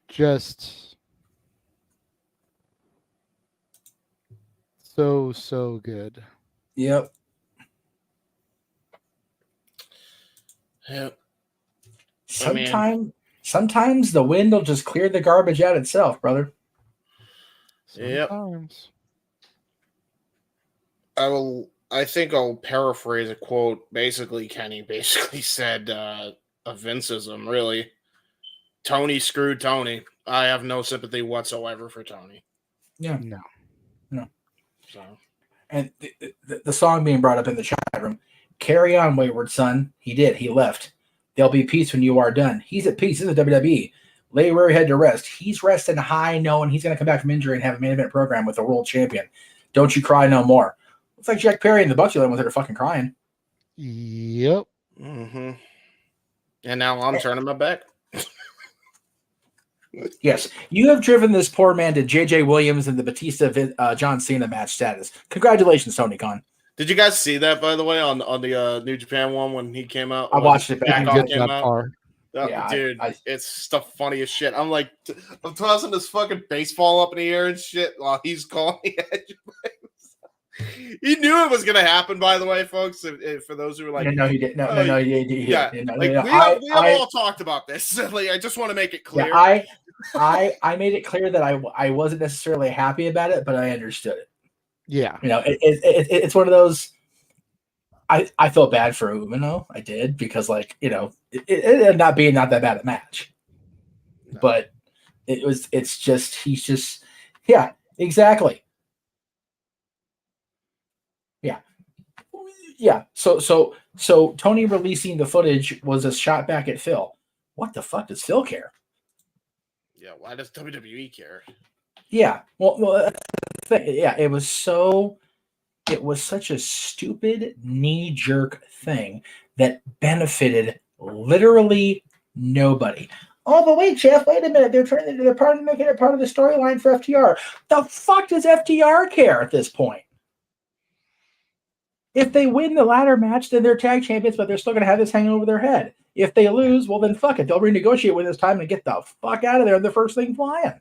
just so good. Yep. Yep. Sometimes the wind will just clear the garbage out itself, brother. Sometimes. I think I'll paraphrase a quote. Basically, Kenny said a Vinceism, really. Tony screwed Tony. I have no sympathy whatsoever for Tony. Yeah. No. So. And the song being brought up in the chat room, carry on, wayward son. He did. He left. There'll be peace when you are done. He's at peace. This is the WWE. Lay where he had to rest. He's resting high, knowing he's going to come back from injury and have a main event program with the world champion. Don't you cry no more. Looks like Jack Perry and the Bucks with her fucking crying. Yep. Mm-hmm. And now I'm turning my back. Yes, you have driven this poor man to J.J. Williams and the Batista John Cena match status. Congratulations, Tony Khan. Did you guys see that, by the way, on the New Japan one when he came out? I watched it back. Dude, it's the funniest shit. I'm like, I'm tossing this fucking baseball up in the air and shit while he's calling me. He knew it was going to happen, by the way, folks. For those who are like, no, he didn't. No, he didn't. Yeah, we have all talked about this. Like, I just want to make it clear. Yeah, I made it clear that I wasn't necessarily happy about it, but I understood it. Yeah, it's one of those. I felt bad for Umino. I did because, like, it ended up being not that bad a match, but it's just he's just exactly. Yeah. So Tony releasing the footage was a shot back at Phil. What the fuck does Phil care? Yeah, why does WWE care? Yeah. Well, yeah. It was such a stupid knee-jerk thing that benefited literally nobody. Oh, but wait, Jeff, wait a minute. They're part of making it part of the storyline for FTR. The fuck does FTR care at this point? If they win the ladder match, then they're tag champions, but they're still going to have this hanging over their head. If they lose, well, then fuck it. They'll renegotiate when it's time to get the fuck out of there. The first thing flying.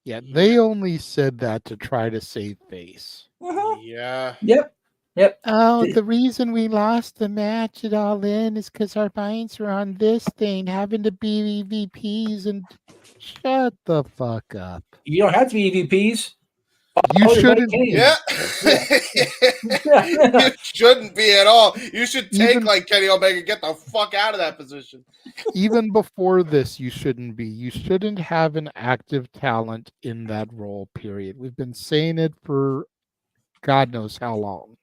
Yeah, they only said that to try to save face. Yeah. Yep. Oh, the reason we lost the match at All In is because our minds were on this thing, having to be EVPs, and shut the fuck up. You don't have to be EVPs. You shouldn't. Yeah. You shouldn't be at all. You should take like Kenny Omega, get the fuck out of that position. Even before this, you shouldn't be. You shouldn't have an active talent in that role, period. We've been saying it for God knows how long.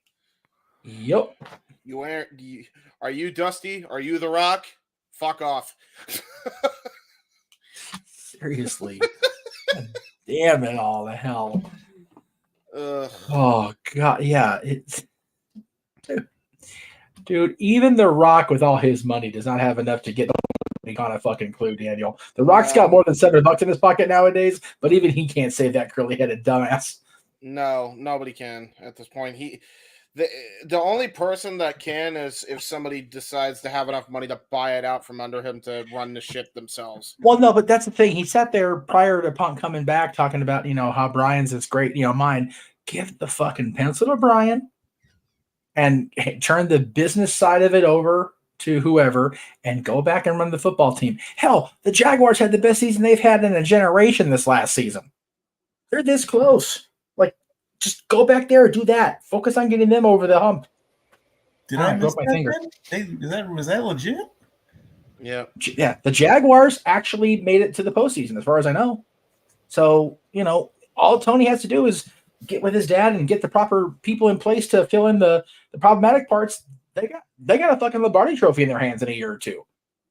Yep. Are you Dusty? Are you The Rock? Fuck off. Seriously. Damn it all the hell. Oh god, yeah. It's dude, even The Rock with all his money does not have enough to get any kind of fucking clue, Daniel. The Rock's got more than $7 in his pocket nowadays, but even he can't save that curly-headed dumbass. No, nobody can at this point. The only person that can is if somebody decides to have enough money to buy it out from under him to run the ship themselves. Well, no, but that's the thing. He sat there prior to Punk coming back talking about, how Brian's is great, mine. Give the fucking pencil to Brian and turn the business side of it over to whoever and go back and run the football team. Hell, the Jaguars had the best season they've had in a generation this last season. They're this close. Just go back there and do that. Focus on getting them over the hump. Did I miss my finger? Was that legit? Yeah. Yeah. The Jaguars actually made it to the postseason, as far as I know. So, all Tony has to do is get with his dad and get the proper people in place to fill in the problematic parts. They got a fucking Lombardi trophy in their hands in a year or two.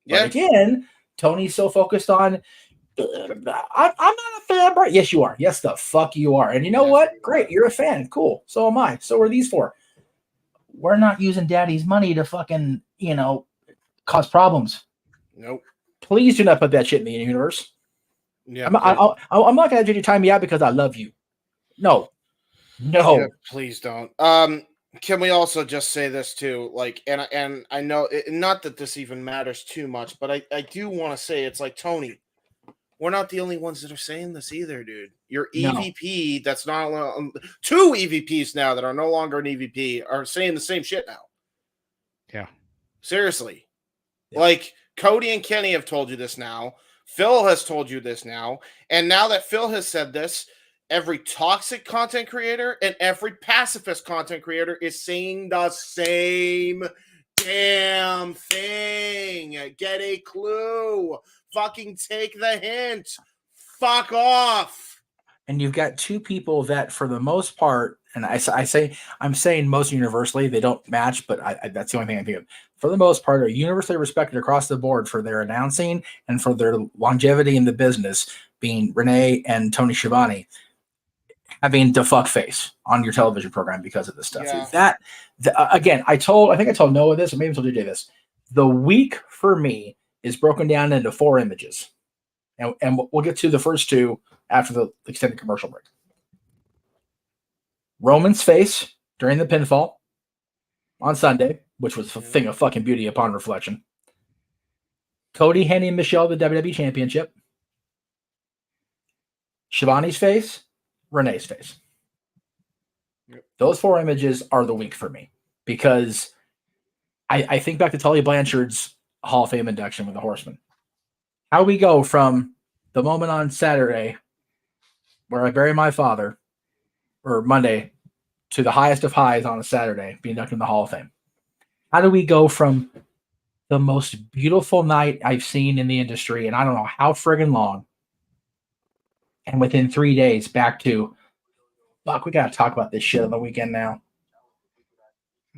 Yeah. But again, Tony's so focused on I'm not a fan, bro. Yes, you are. Yes, the fuck you are. And you know what? Great. You're a fan. Cool. So am I. So are these four. We're not using daddy's money to fucking, cause problems. Nope. Please do not put that shit in the universe. Yeah. I'm not going to you time me out because I love you. No. Yeah, please don't. Can we also just say this too? And I know not that this even matters too much, but I do want to say it's like, Tony, we're not the only ones that are saying this either, dude. Your EVP, that's not two EVPs now that are no longer an EVP are saying the same shit now. Yeah. Seriously. Yeah. Cody and Kenny have told you this now. Phil has told you this now. And now that Phil has said this, every toxic content creator and every pacifist content creator is saying the same damn thing. Get a clue. Fucking take the hint. Fuck off. And you've got two people that, for the most part, and I'm saying most universally, they don't match, but that's the only thing I think of. For the most part, are universally respected across the board for their announcing and for their longevity in the business, being Renee and Tony Schiavone, having the fuck face on your television program because of this stuff. Yeah. Again, I think I told Noah this, or maybe I told DJ this. The week for me is broken down into 4 images. And we'll get to the first 2 after the extended commercial break. Roman's face during the pinfall on Sunday, which was a thing of fucking beauty upon reflection. Cody handing Michelle the WWE Championship. Shivani's face, Renee's face. Yep. Those 4 images are the week for me because I think back to Tully Blanchard's Hall of Fame induction with the Horsemen. How we go from the moment on Saturday where I bury my father, or Monday, to the highest of highs on a Saturday, being inducted in the Hall of Fame. How do we go from the most beautiful night I've seen in the industry, and I don't know how friggin' long, and within 3 days back to, fuck, we got to talk about this shit on the weekend now.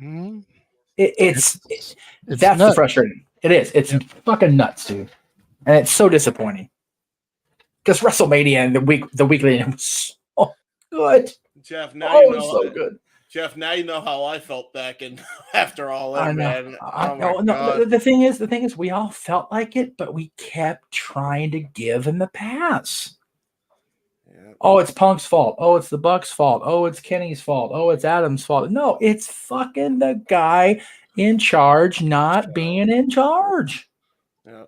Mm-hmm. It's that's the frustrating. It is. It's fucking nuts, dude. And it's so disappointing. because WrestleMania and the weekly was so good. Jeff, now you know. So good. Jeff, now you know how I felt back in after all that, man. The thing is, we all felt like it, but we kept trying to give him the pass. Yeah. Oh, it's Punk's fault. Oh, it's the Bucks' fault. Oh, it's Kenny's fault. Oh, it's Adam's fault. No, it's fucking the guy in charge not being in charge.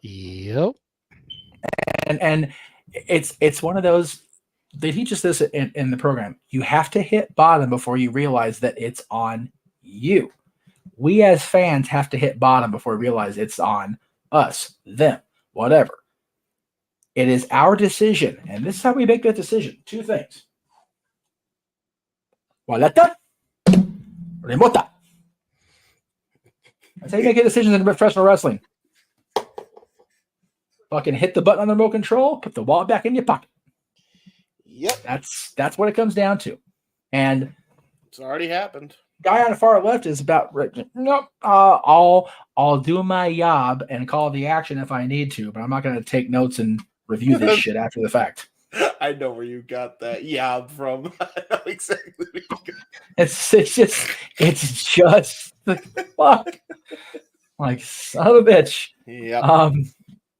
Yep. And it's one of those. They teach us this in the program. You have to hit bottom before you realize that it's on you. We as fans have to hit bottom before we realize it's on us, them, whatever. It is our decision, and this is how we make that decision. Two things. Waleta, remota. That's how you make decisions in professional wrestling. Fucking hit the button on the remote control, put the wallet back in your pocket. Yep. That's what it comes down to. And it's already happened. Guy on the far left is about nope. I'll do my job and call the action if I need to, but I'm not going to take notes and review this shit after the fact. I know where you got that yob from. I know exactly where you got it's just the fuck. Like son of a bitch. Yeah.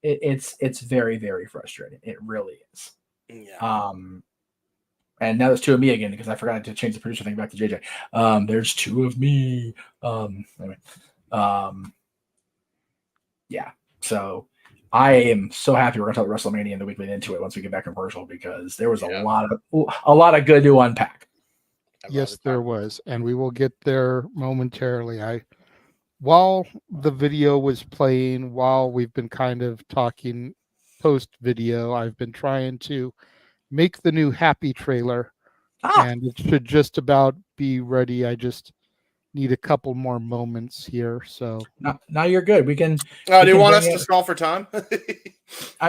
It's very, very frustrating. It really is. Yeah. And now there's two of me again because I forgot to change the producer thing back to JJ. There's two of me. Anyway. Yeah. So I am so happy we're going to talk WrestleMania and the week leading into it once we get back in commercial because there was a lot of good to unpack. Yes, there was, and we will get there momentarily. While the video was playing, while we've been kind of talking post video, I've been trying to make the new Happy trailer, and it should just about be ready. I just need a couple more moments here. So now you're good. We can. Do you want us to stall for time?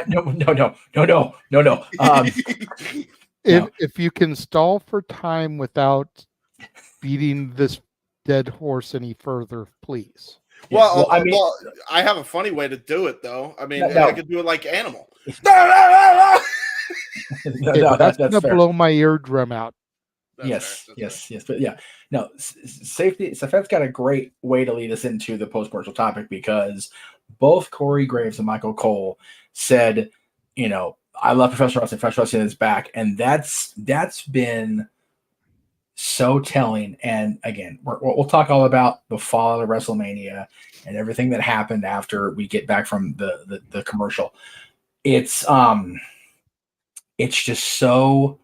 No. If you can stall for time without beating this dead horse any further, please. Well, I have a funny way to do it, though. I mean, I could do it like Animal. That's gonna blow my eardrum out. Yes. But yeah, no, safety. Safet's got a great way to lead us into the post-commercial topic because both Corey Graves and Michael Cole said, I love professional wrestling is back, and that's been so telling. And again, we'll talk all about the fallout of WrestleMania and everything that happened after we get back from the commercial. It's just so,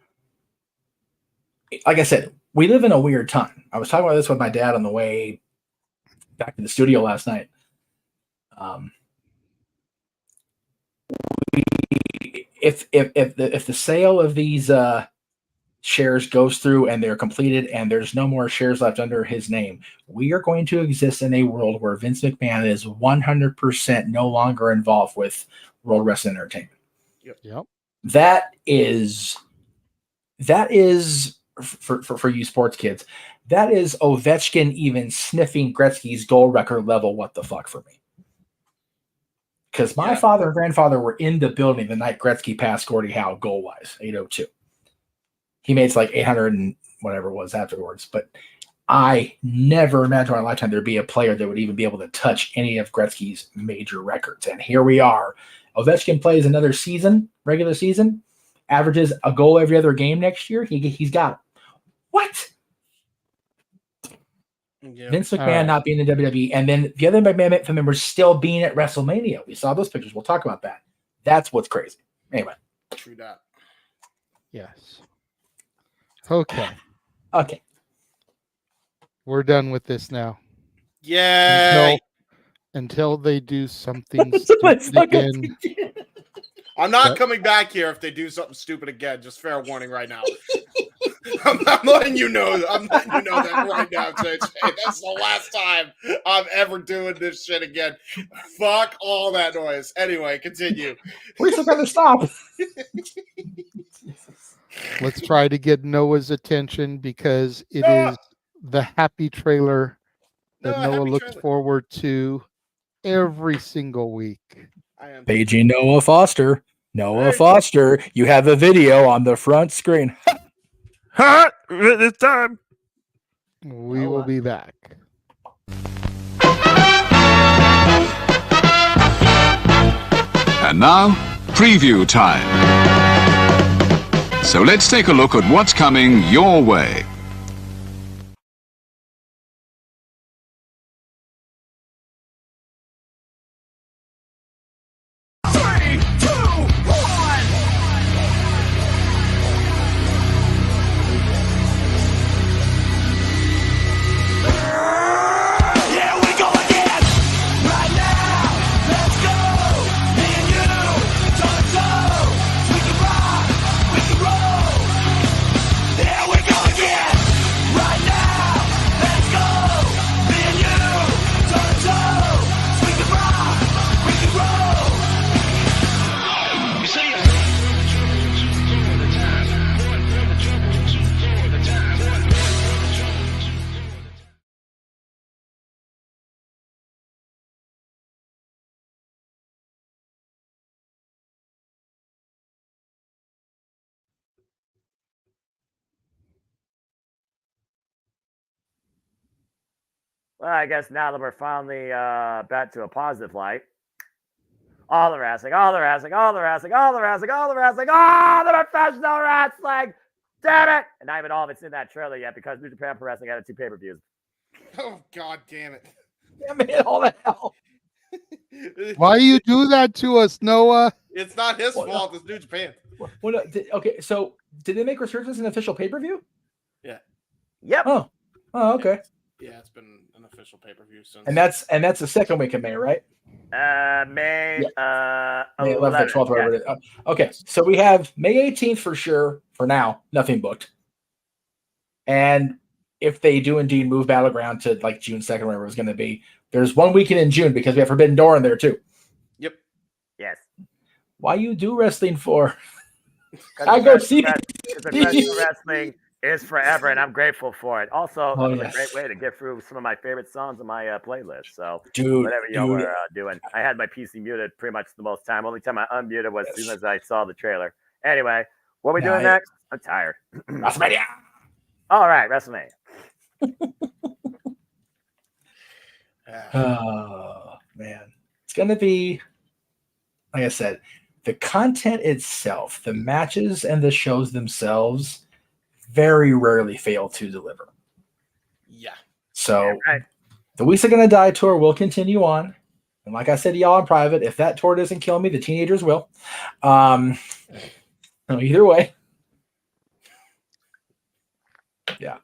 like I said, we live in a weird time. I was talking about this with my dad on the way back to the studio last night. If the sale of these shares goes through and they're completed and there's no more shares left under his name, we are going to exist in a world where Vince McMahon is 100% no longer involved with World Wrestling Entertainment. Yep. That is for you sports kids. That is Ovechkin even sniffing Gretzky's goal record level. What the fuck for me? Because my father and grandfather were in the building the night Gretzky passed Gordie Howe goal-wise, 802. He made like 800 and whatever it was afterwards. But I never imagined in my lifetime there'd be a player that would even be able to touch any of Gretzky's major records. And here we are. Ovechkin plays another season, regular season, averages a goal every other game next year. He's got it. What? Yeah. Vince McMahon not being in the WWE, and then the other McMahon members still being at WrestleMania. We saw those pictures. We'll talk about that. That's what's crazy. Anyway. True that. Yes. Okay. Okay. We're done with this now. Yay! Until they do something stupid again. I'm not coming back here if they do something stupid again. Just fair warning right now. I'm letting you know. I'm letting you know that right now, JJ. That's the last time I'm ever doing this shit again. Fuck all that noise. Anyway, continue. We're still gonna stop. Let's try to get Noah's attention because it is the Happy trailer that Noah looks forward to every single week. Paging Noah Foster. Noah Foster, you have a video on the front screen. Ha! It's time. We will be back. And now, preview time. So let's take a look at what's coming your way. Well, I guess now that we're finally back to a positive light, all the wrestling, all the wrestling, all the wrestling, all the wrestling, all the wrestling, all the professional wrestling. Damn it! And not even all of it's in that trailer yet because New Japan Pro Wrestling had 2 pay-per-views. Oh, God damn it. Damn it, all the hell. Why you do that to us, Noah? It's not his fault. It's New Japan. Well, no, okay, so did they make Resurgence an official pay-per-view? Yeah. Yep. Oh, okay. Yeah, it's been an official pay-per-view since. And that's the second week of May, right? May May 11th, 12th, whatever it is. Okay, so we have May 18th for sure. For now, nothing booked. And if they do indeed move Battleground to like June 2nd, wherever it's going to be, there's one weekend in June because we have Forbidden Door in there too. Yep. Yes. Why you do wrestling for? I go see professional wrestling is forever, and I'm grateful for it. Also, Oh, it was yes. a great way to get through some of my favorite songs on my playlist. So, Dude, whatever y'all were doing, I had my PC muted pretty much the most time. Only time I unmuted was as soon as I saw the trailer. Anyway, what are we doing next? I'm tired. WrestleMania. All right, WrestleMania. Oh man, it's gonna be like I said, the content itself, the matches and the shows themselves, very rarely fail to deliver. Yeah. So the Weeks Are Gonna Die tour will continue on, and like I said to y'all in private, if that tour doesn't kill me, the teenagers will. Either way, yeah.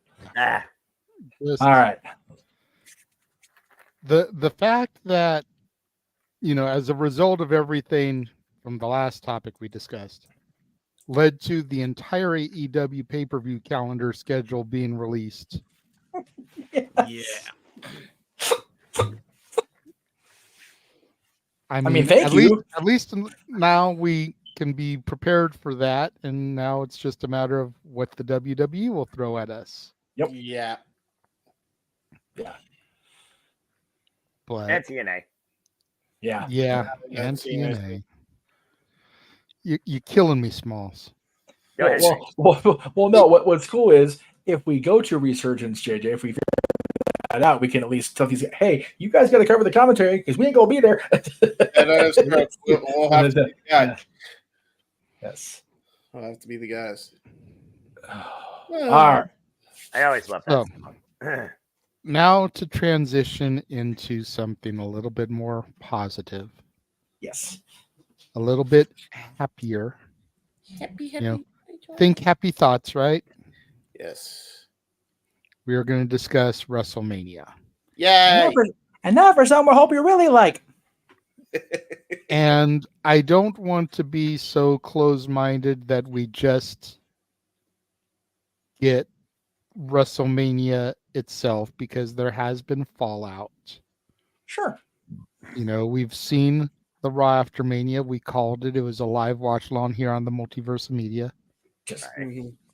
All right. The fact that, as a result of everything from the last topic we discussed, led to the entire AEW pay-per-view calendar schedule being released. Yes. I mean, thank you. At least now we can be prepared for that, and now it's just a matter of what the WWE will throw at us. Yep. Yeah. Yeah. But And TNA. Yeah. Yeah, and TNA. You're killing me, Smalls. Well, no. What's cool is if we go to Resurgence, JJ, if we figure that out, we can at least tell these, hey, you guys got to cover the commentary because we ain't gonna be there. We'll have to be the guys. Yes. We'll have to be the guys. All right. I always love that. So, now to transition into something a little bit more positive. Yes. A little bit happier. Happy. Think happy thoughts, right? Yes. We are going to discuss WrestleMania. Yay! And now for something I hope you really like. And I don't want to be so close-minded that we just get WrestleMania itself, because there has been fallout. Sure. We've seen the Raw after Mania. We called it. It was a live watch along here on the Multiverse of Media.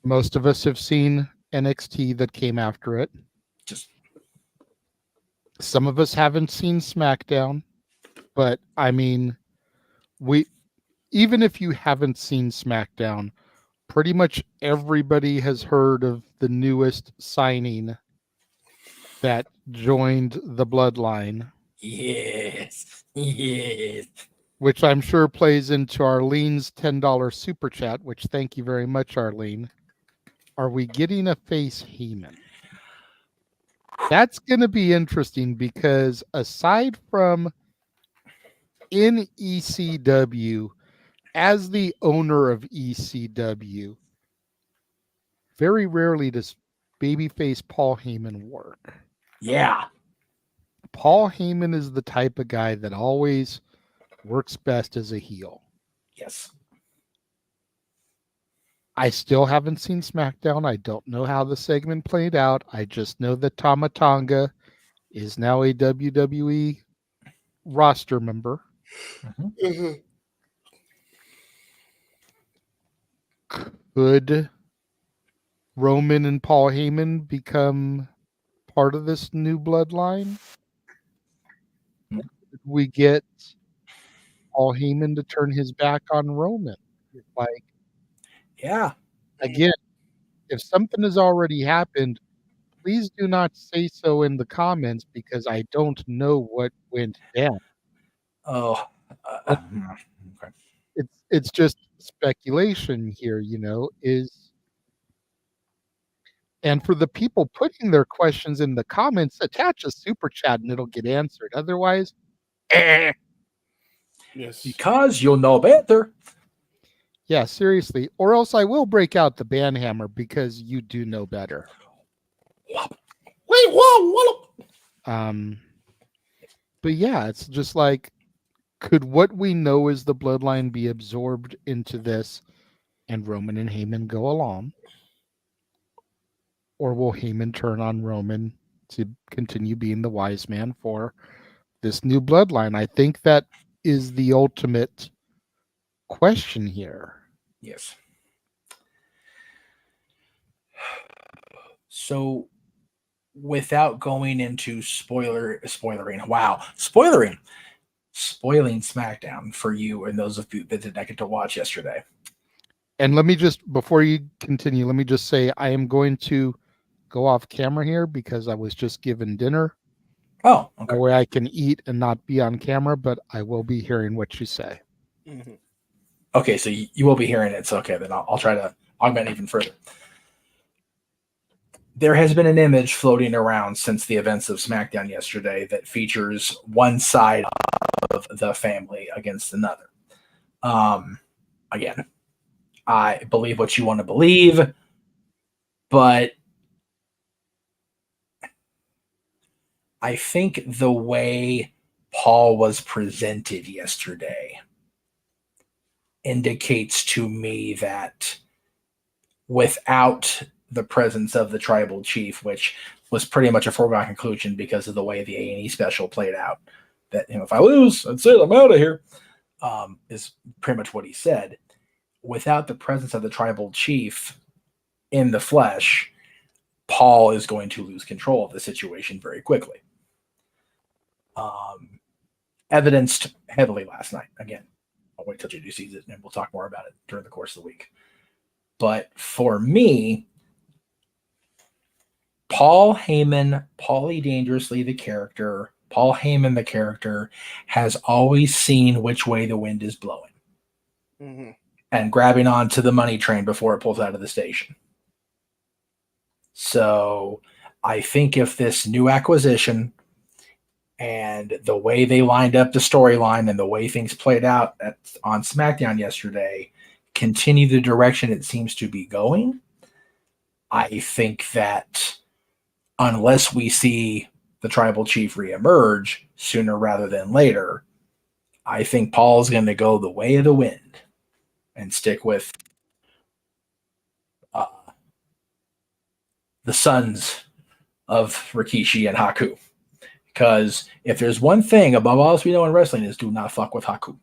Most of us have seen NXT that came after it. Some of us haven't seen SmackDown, but I mean, even if you haven't seen SmackDown, pretty much everybody has heard of the newest signing that joined the bloodline. Yes. Yes. Which I'm sure plays into Arlene's $10 super chat, which thank you very much, Arlene. Are we getting a face Heyman? That's going to be interesting because aside from in ECW, as the owner of ECW, very rarely does babyface Paul Heyman work. Yeah. Paul Heyman is the type of guy that always works best as a heel. Yes. I still haven't seen SmackDown. I don't know how the segment played out. I just know that Tama Tonga is now a WWE roster member. Could Roman and Paul Heyman become part of this new bloodline? Could we get Paul Heyman to turn his back on Roman? Like, yeah. Again, if something has already happened, please do not say so in the comments because I don't know what went down. Oh, okay. It's just speculation here, and for the people putting their questions in the comments, attach a super chat and it'll get answered. Otherwise, Yes. Because you'll know better. Yeah, seriously. Or else I will break out the band hammer because you do know better. Wait, whoa. But yeah, it's just like, could what we know as the bloodline be absorbed into this and Roman and Heyman go along? Or will Heyman turn on Roman to continue being the wise man for this new bloodline? I think that is the ultimate question here. Yes. So, without going into spoiling SmackDown for you and those of you that did not get to watch yesterday. And let me just, before you continue, let me just say I am going to go off camera here because I was just given dinner. Oh, okay. That way I can eat and not be on camera, but I will be hearing what you say. Mm-hmm. Okay, so you will be hearing it. So, okay, then I'll try to augment even further. There has been an image floating around since the events of SmackDown yesterday that features one side of the family against another. Again, I believe what you want to believe, but I think the way Paul was presented yesterday indicates to me that without the presence of the tribal chief, which was pretty much a foregone conclusion because of the way the A&E special played out, that if I lose, that's it, I'm out of here, is pretty much what he said. Without the presence of the tribal chief in the flesh, Paul is going to lose control of the situation very quickly. Evidenced heavily last night. Again, I'll wait till JD sees it and we'll talk more about it during the course of the week. But for me, Paul Heyman, Paulie Dangerously the character, Paul Heyman the character, has always seen which way the wind is blowing. Mm-hmm. And grabbing onto the money train before it pulls out of the station. So I think if this new acquisition and the way they lined up the storyline and the way things played out on SmackDown yesterday continue the direction it seems to be going, I think that unless we see the tribal chief reemerge sooner rather than later, I think Paul's going to go the way of the wind and stick with the sons of Rikishi and Haku. Because if there's one thing above all else we know in wrestling is do not fuck with Haku.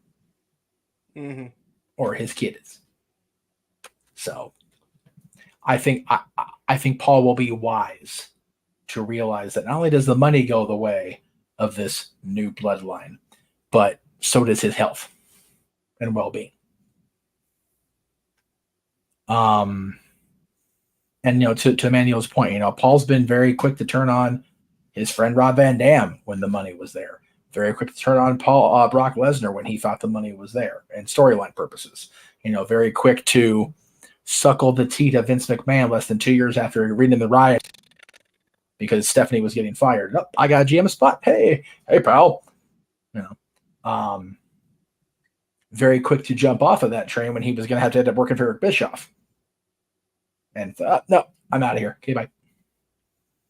Mm-hmm. Or his kids. So I think Paul will be wise to realize that not only does the money go the way of this new bloodline, but so does his health and well-being. And to Emmanuel's point, Paul's been very quick to turn on his friend Rob Van Dam when the money was there. Very quick to turn on Brock Lesnar when he thought the money was there, and storyline purposes. Very quick to suckle the teat of Vince McMahon less than 2 years after reading the riot because Stephanie was getting fired. Oh, I got a GM spot. Hey, pal. Very quick to jump off of that train when he was going to have to end up working for Eric Bischoff. And no, I'm out of here. Okay, bye.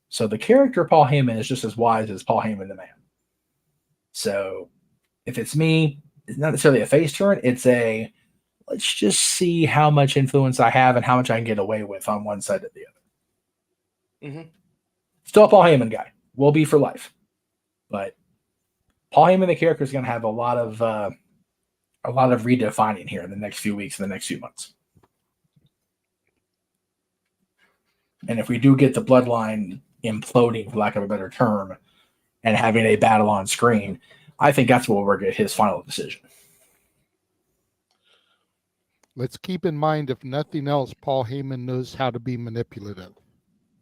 So the character Paul Heyman is just as wise as Paul Heyman the man. So if it's me, it's not necessarily a face turn. It's a let's just see how much influence I have and how much I can get away with on one side or the other. Mm-hmm. Still a Paul Heyman guy. Will be for life. But Paul Heyman, the character, is going to have a lot of redefining here in the next few weeks and the next few months. And if we do get the bloodline imploding, for lack of a better term, and having a battle on screen, I think that's where we'll get his final decision. Let's keep in mind, if nothing else, Paul Heyman knows how to be manipulative.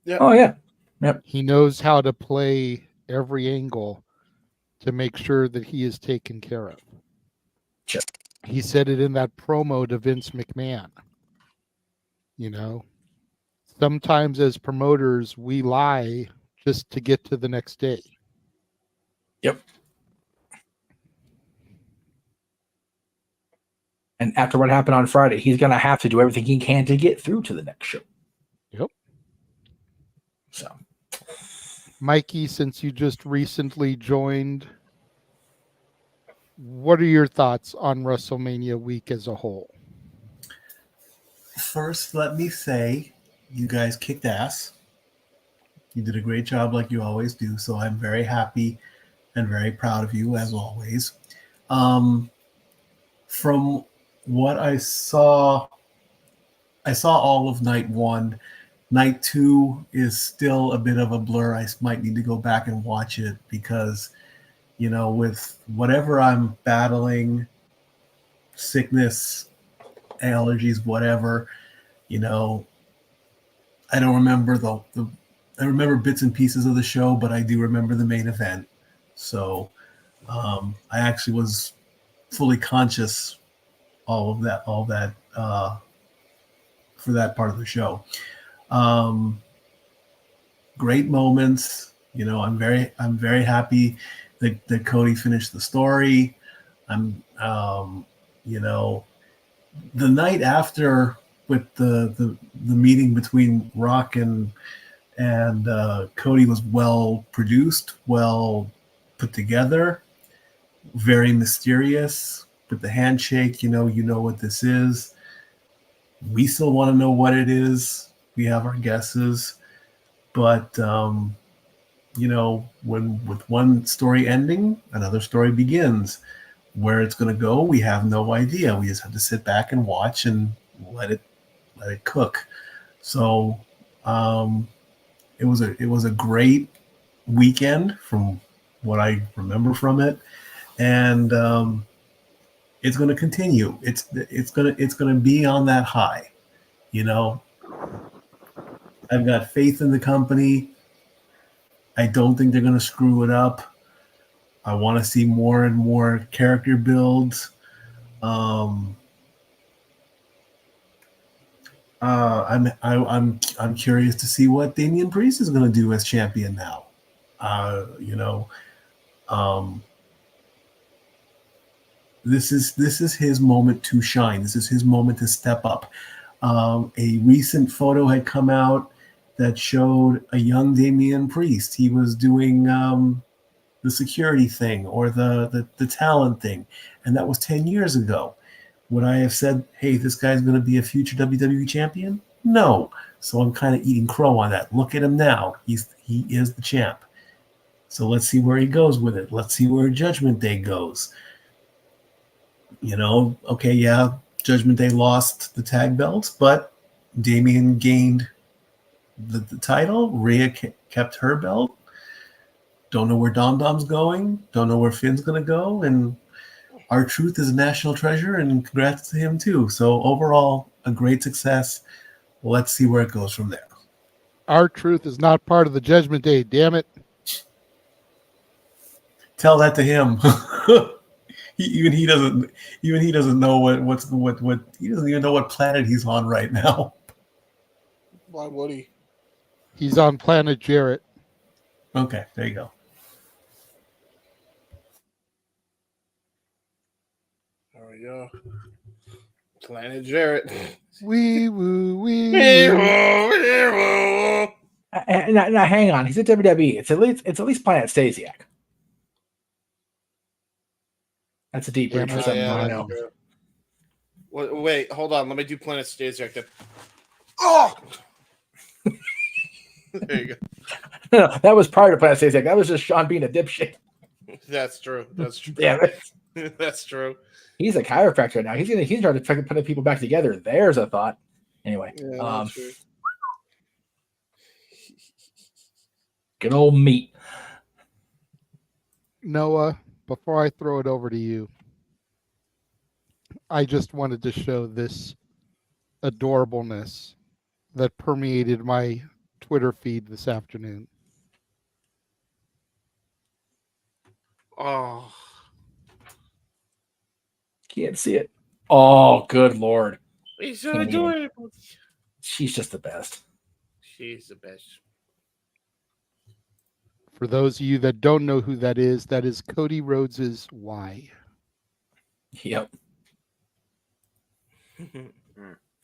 Yep. Oh, yeah. Yep. He knows how to play every angle to make sure that he is taken care of. Sure. He said it in that promo to Vince McMahon. Sometimes as promoters, we lie just to get to the next day. Yep. And after what happened on Friday, he's going to have to do everything he can to get through to the next show. Yep. So, Mikey, since you just recently joined, what are your thoughts on WrestleMania week as a whole? First, let me say, you guys kicked ass. You did a great job like you always do, so I'm very happy and very proud of you, as always. From what I saw all of night one. Night two is still a bit of a blur. I might need to go back and watch it because, with whatever I'm battling, sickness, allergies, whatever, I don't remember I remember bits and pieces of the show, but I do remember the main event. So I actually was fully conscious all of that for that part of the show. Great moments. I'm very happy that Cody finished the story. I'm the night after with the meeting between Rock and Cody was well produced, well put together, very mysterious with the handshake. You know what this is. We still want to know what it is. We have our guesses, but when with one story ending, another story begins. Where it's going to go, we have no idea. We just have to sit back and watch and let it cook. So it was a great weekend from what I remember from it, and it's going to continue. It's going to be on that high. I've got faith in the company. I don't think they're going to screw it up. I want to see more and more character builds. I'm curious to see what Damian Priest is going to do as champion now. This is his moment to shine. This is his moment to step up. A recent photo had come out that showed a young Damian Priest. He was doing the security thing or the talent thing, and that was 10 years ago. Would I have said, hey, this guy's going to be a future WWE champion? No. So I'm kind of eating crow on that. Look at him now. He is the champ. So let's see where he goes with it. Let's see where Judgment Day goes. Okay, yeah, Judgment Day lost the tag belts, but Damian gained the title. Rhea kept her belt. Don't know where Dom Dom's going. Don't know where Finn's going to go. And R-Truth is a national treasure, and congrats to him too. So overall, a great success. Let's see where it goes from there. Our truth is not part of the Judgment Day. Damn it! Tell that to him. He doesn't know what he doesn't even know what planet he's on right now. Why would he? He's on Planet Jarrett. Okay, there you go. There we go. Planet Jarrett. Wee woo, wee Now, hang on. He's at WWE. It's at least Planet Stasiak. That's a deep reach for something I know. Wait, hold on. Let me do Planet Stasiak then. Oh! There you go. No, that was prior to Planet Stasiak. That was just Sean being a dipshit. That's true. That's true. Damn it. That's true. He's a chiropractor now. He's trying to put people back together. There's a thought. Anyway, Yeah, true. Good old meat. Noah, before I throw it over to you, I just wanted to show this adorableness that permeated my Twitter feed this afternoon. Oh. Can't see it. Oh, good Lord. He's so adorable. She's just the best. She's the best. For those of you that don't know who that is Cody Rhodes's Y. Yep.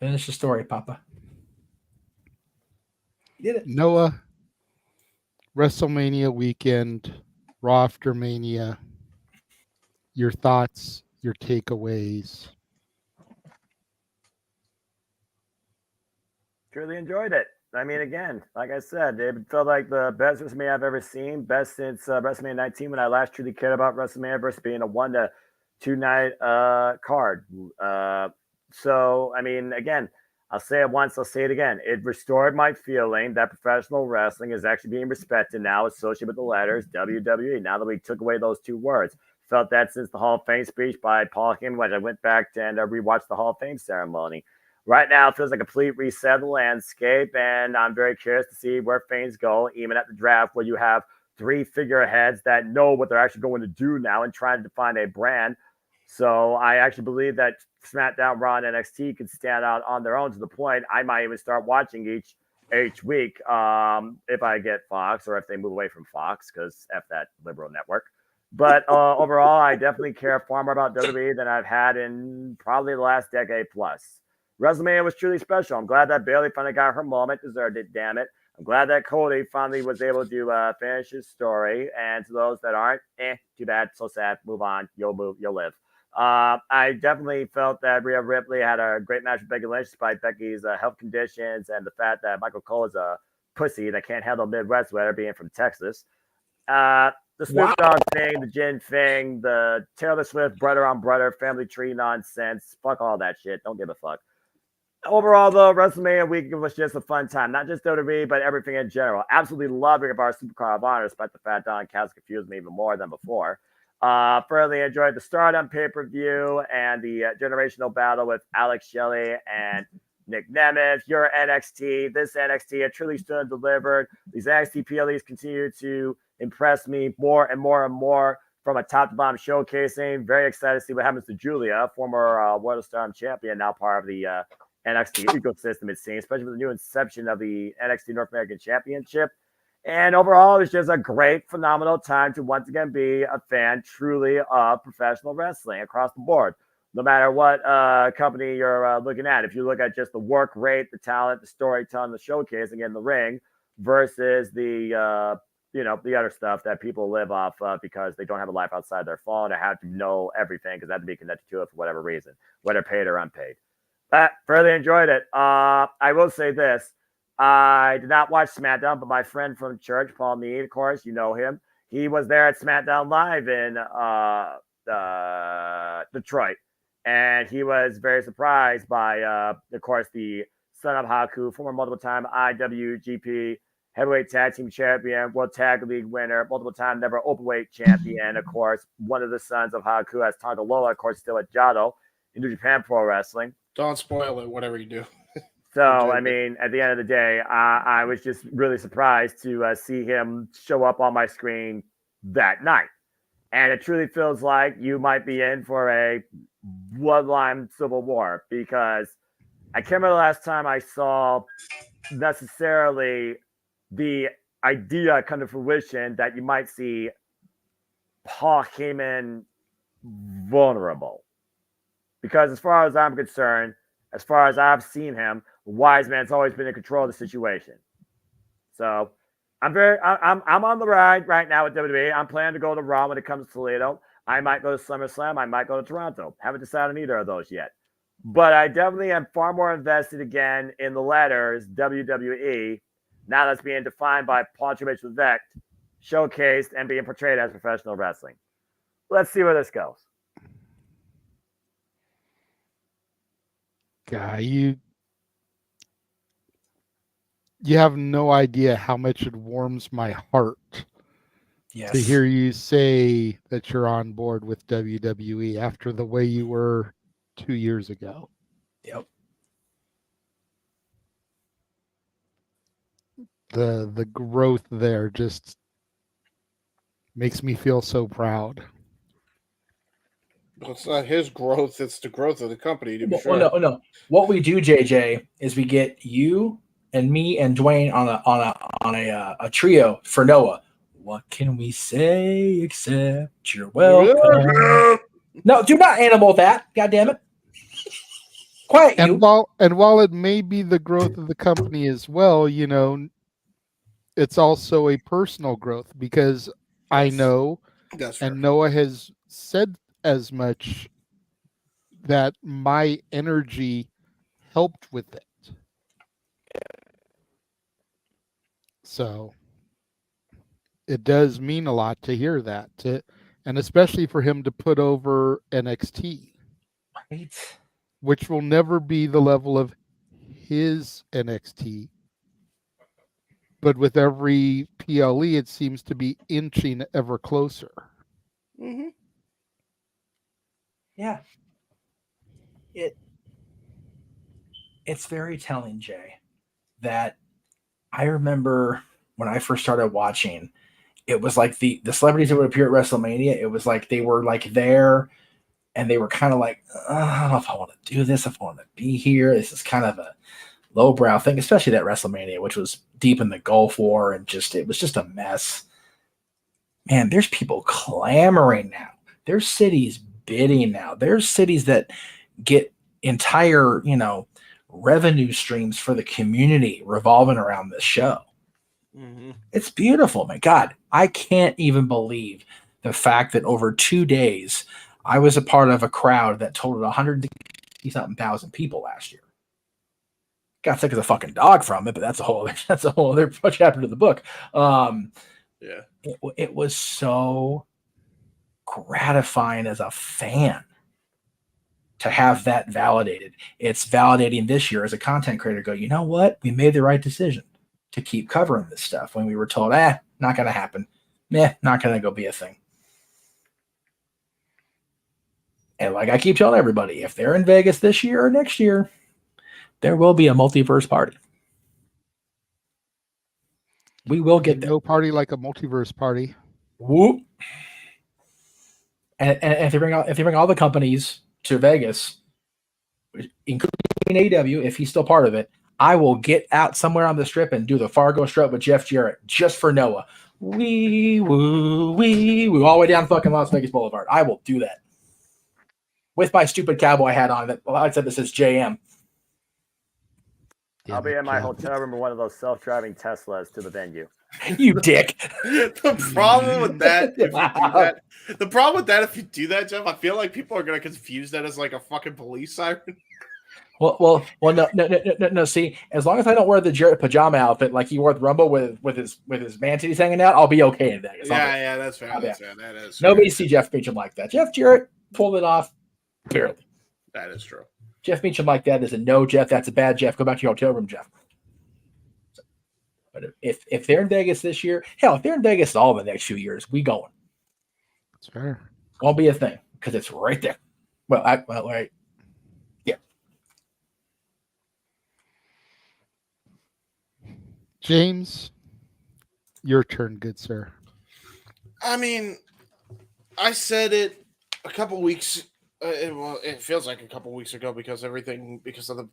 Finish the story, Papa. You did it. Noah, WrestleMania weekend, Raw after Mania. Your thoughts, your takeaways. Truly enjoyed it. I mean, again, like I said, it felt like the best WrestleMania I've ever seen. Best since WrestleMania 19 when I last truly cared about WrestleMania versus being a 1 to 2 night card. So, I mean, again, I'll say it once, I'll say it again. It restored my feeling that professional wrestling is actually being respected now, associated with the letters WWE. Now that we took away those two words. Felt that since the Hall of Fame speech by Paul Heyman, when I went back and rewatched the Hall of Fame ceremony. Right now, it feels like a complete reset of the landscape, and I'm very curious to see where things go, even at the draft, where you have 3 figureheads that know what they're actually going to do now and trying to define a brand. So I actually believe that SmackDown, Raw, and NXT can stand out on their own to the point I might even start watching each week if I get Fox or if they move away from Fox, because F that liberal network. But overall, I definitely care far more about WWE than I've had in probably the last decade plus. WrestleMania was truly special. I'm glad that Bayley finally got her moment. Deserved it, damn it. I'm glad that Cody finally was able to finish his story. And to those that aren't, too bad, so sad. Move on. You'll live. I definitely felt that Rhea Ripley had a great match with Becky Lynch despite Becky's health conditions and the fact that Michael Cole is a pussy that can't handle Midwest weather, being from Texas. The Snoop Dogg thing, the Jin thing, the Taylor Swift brother on brother family tree nonsense. Fuck all that shit. Don't give a fuck. Overall, though, WrestleMania weekend was just a fun time. Not just WWE, but everything in general. Absolutely loved Ring of Honor Supercard of Honor, despite the fact Don Callis confused me even more than before. Further enjoyed the Stardom pay-per-view and the generational battle with Alex Shelley and Nick Nemeth. Your NXT. This NXT had truly stood and delivered. These NXT PLEs continue to impress me more and more and more from a top to bottom showcasing. Very excited to see what happens to Julia, former World of Stardom champion, now part of the NXT ecosystem, it seems, especially with the new inception of the NXT North American Championship. And overall, it was just a great, phenomenal time to once again be a fan truly of professional wrestling across the board. No matter what company you're looking at, if you look at just the work rate, the talent, the storytelling, the showcasing in the ring versus the the other stuff that people live off of because they don't have a life outside their phone or have to know everything because they have to be connected to it for whatever reason, whether paid or unpaid. But further enjoyed it. I will say this. I did not watch SmackDown, but my friend from church, Paul Mead, of course, you know him. He was there at SmackDown Live in Detroit. And he was very surprised by, of course, the son of Haku, former multiple-time IWGP Heavyweight Tag Team Champion, World Tag League winner, multiple-time never openweight champion, of course, one of the sons of Haku as Tonga Lola, of course, still at Jado. in New Japan Pro Wrestling. Don't spoil it, whatever you do. So, I mean, at the end of the day, I was just really surprised to see him show up on my screen that night. And it truly feels like you might be in for a bloodline civil war, because I can't remember the last time I saw necessarily the idea come to fruition that you might see Paul Heyman vulnerable. Because as far as I'm concerned, as far as I've seen him, Wise Man's always been in control of the situation. So I'm on the ride right now with WWE. I'm planning to go to Raw when it comes to Toledo. I might go to SummerSlam. I might go to Toronto. Haven't decided on either of those yet. But I definitely am far more invested again in the letters WWE, now that's being defined by Paul Triple Levesque, showcased and being portrayed as professional wrestling. Let's see where this goes. Guy, you have no idea how much it warms my heart to hear you say that you're on board with WWE after the way you were 2 years ago. Yep. The growth there just makes me feel so proud. It's not his growth; it's the growth of the company. To be sure. No. What we do, JJ, is we get you and me and Dwayne on a trio for Noah. What can we say except you're welcome? No, do not animal that. God damn it. Quiet you. And while it may be the growth of the company as well, you know, it's also a personal growth, because I know, and Noah has said as much, that my energy helped with it. So it does mean a lot to hear that, and especially for him to put over NXT, right? Which will never be the level of his NXT, but with every PLE, it seems to be inching ever closer. Mm-hmm. Yeah. It's very telling, Jay, that I remember when I first started watching, it was like the celebrities that would appear at WrestleMania, it was like they were like there and they were kind of like, I don't know if I want to do this, if I want to be here. This is kind of a lowbrow thing, especially that WrestleMania, which was deep in the Gulf War, and it was just a mess. Man, there's people clamoring now. There's cities bidding now. There's cities that get entire, revenue streams for the community revolving around this show. Mm-hmm. It's beautiful, man. God, I can't even believe the fact that over 2 days, I was a part of a crowd that totaled 160-something thousand people last year. Got sick as a fucking dog from it, but that's a whole other chapter to the book. Yeah, it was so gratifying as a fan to have that validated. It's validating this year as a content creator. Go, you know what? We made the right decision to keep covering this stuff when we were told, not going to happen. Not going to go be a thing. And like I keep telling everybody, if they're in Vegas this year or next year, there will be a multiverse party. We will get there. No party like a multiverse party. Whoop. And if they bring all the companies to Vegas, including AEW, if he's still part of it, I will get out somewhere on the strip and do the Fargo strut with Jeff Jarrett just for Noah. Wee woo, all the way down fucking Las Vegas Boulevard. I will do that with my stupid cowboy hat on. That I said this is JM. I'll be in my hotel room in one of those self-driving Teslas to the venue. You dick. The problem with that, if you do that, Jeff, I feel like people are gonna confuse that as like a fucking police siren. Well, no. See, as long as I don't wear the Jarrett pajama outfit like he wore at Rumble with his man titties hanging out, I'll be okay in Vegas. Yeah, that's fair. That's fair. That is. Nobody see Jeff Meacham like that. Jeff Jarrett pulled it off barely. That is true. Jeff Meacham like that is a no, Jeff. That's a bad Jeff. Go back to your hotel room, Jeff. But if they're in Vegas this year, hell, if they're in Vegas all the next few years, we going. That's fair. Won't be a thing because it's right there. Well, right. James, your turn, good sir. I mean, I said it a couple weeks. It feels like a couple weeks ago because of the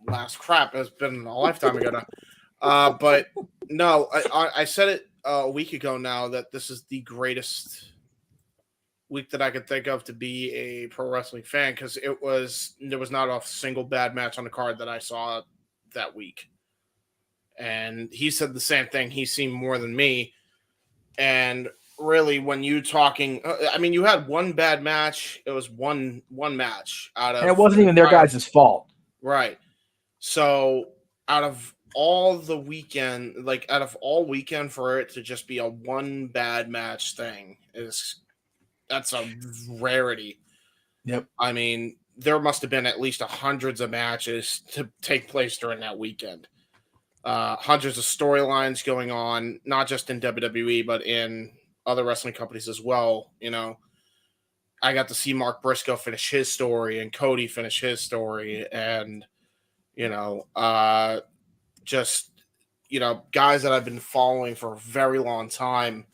last crap has been a lifetime ago now. But no, I said it a week ago now that this is the greatest week that I could think of to be a pro wrestling fan because there was not a single bad match on the card that I saw that week. And he said the same thing. He's seen more than me. And really, when you talking, I mean, you had one bad match. It was one match out of, and it wasn't even their guys' fault, right? So out of all the weekend, out of all weekend, for it to just be a one bad match thing that's a rarity. Yep. I mean, there must have been at least hundreds of matches to take place during that weekend. Hundreds of storylines going on, not just in WWE, but in other wrestling companies as well. You know, I got to see Mark Briscoe finish his story and Cody finish his story. And, guys that I've been following for a very long time,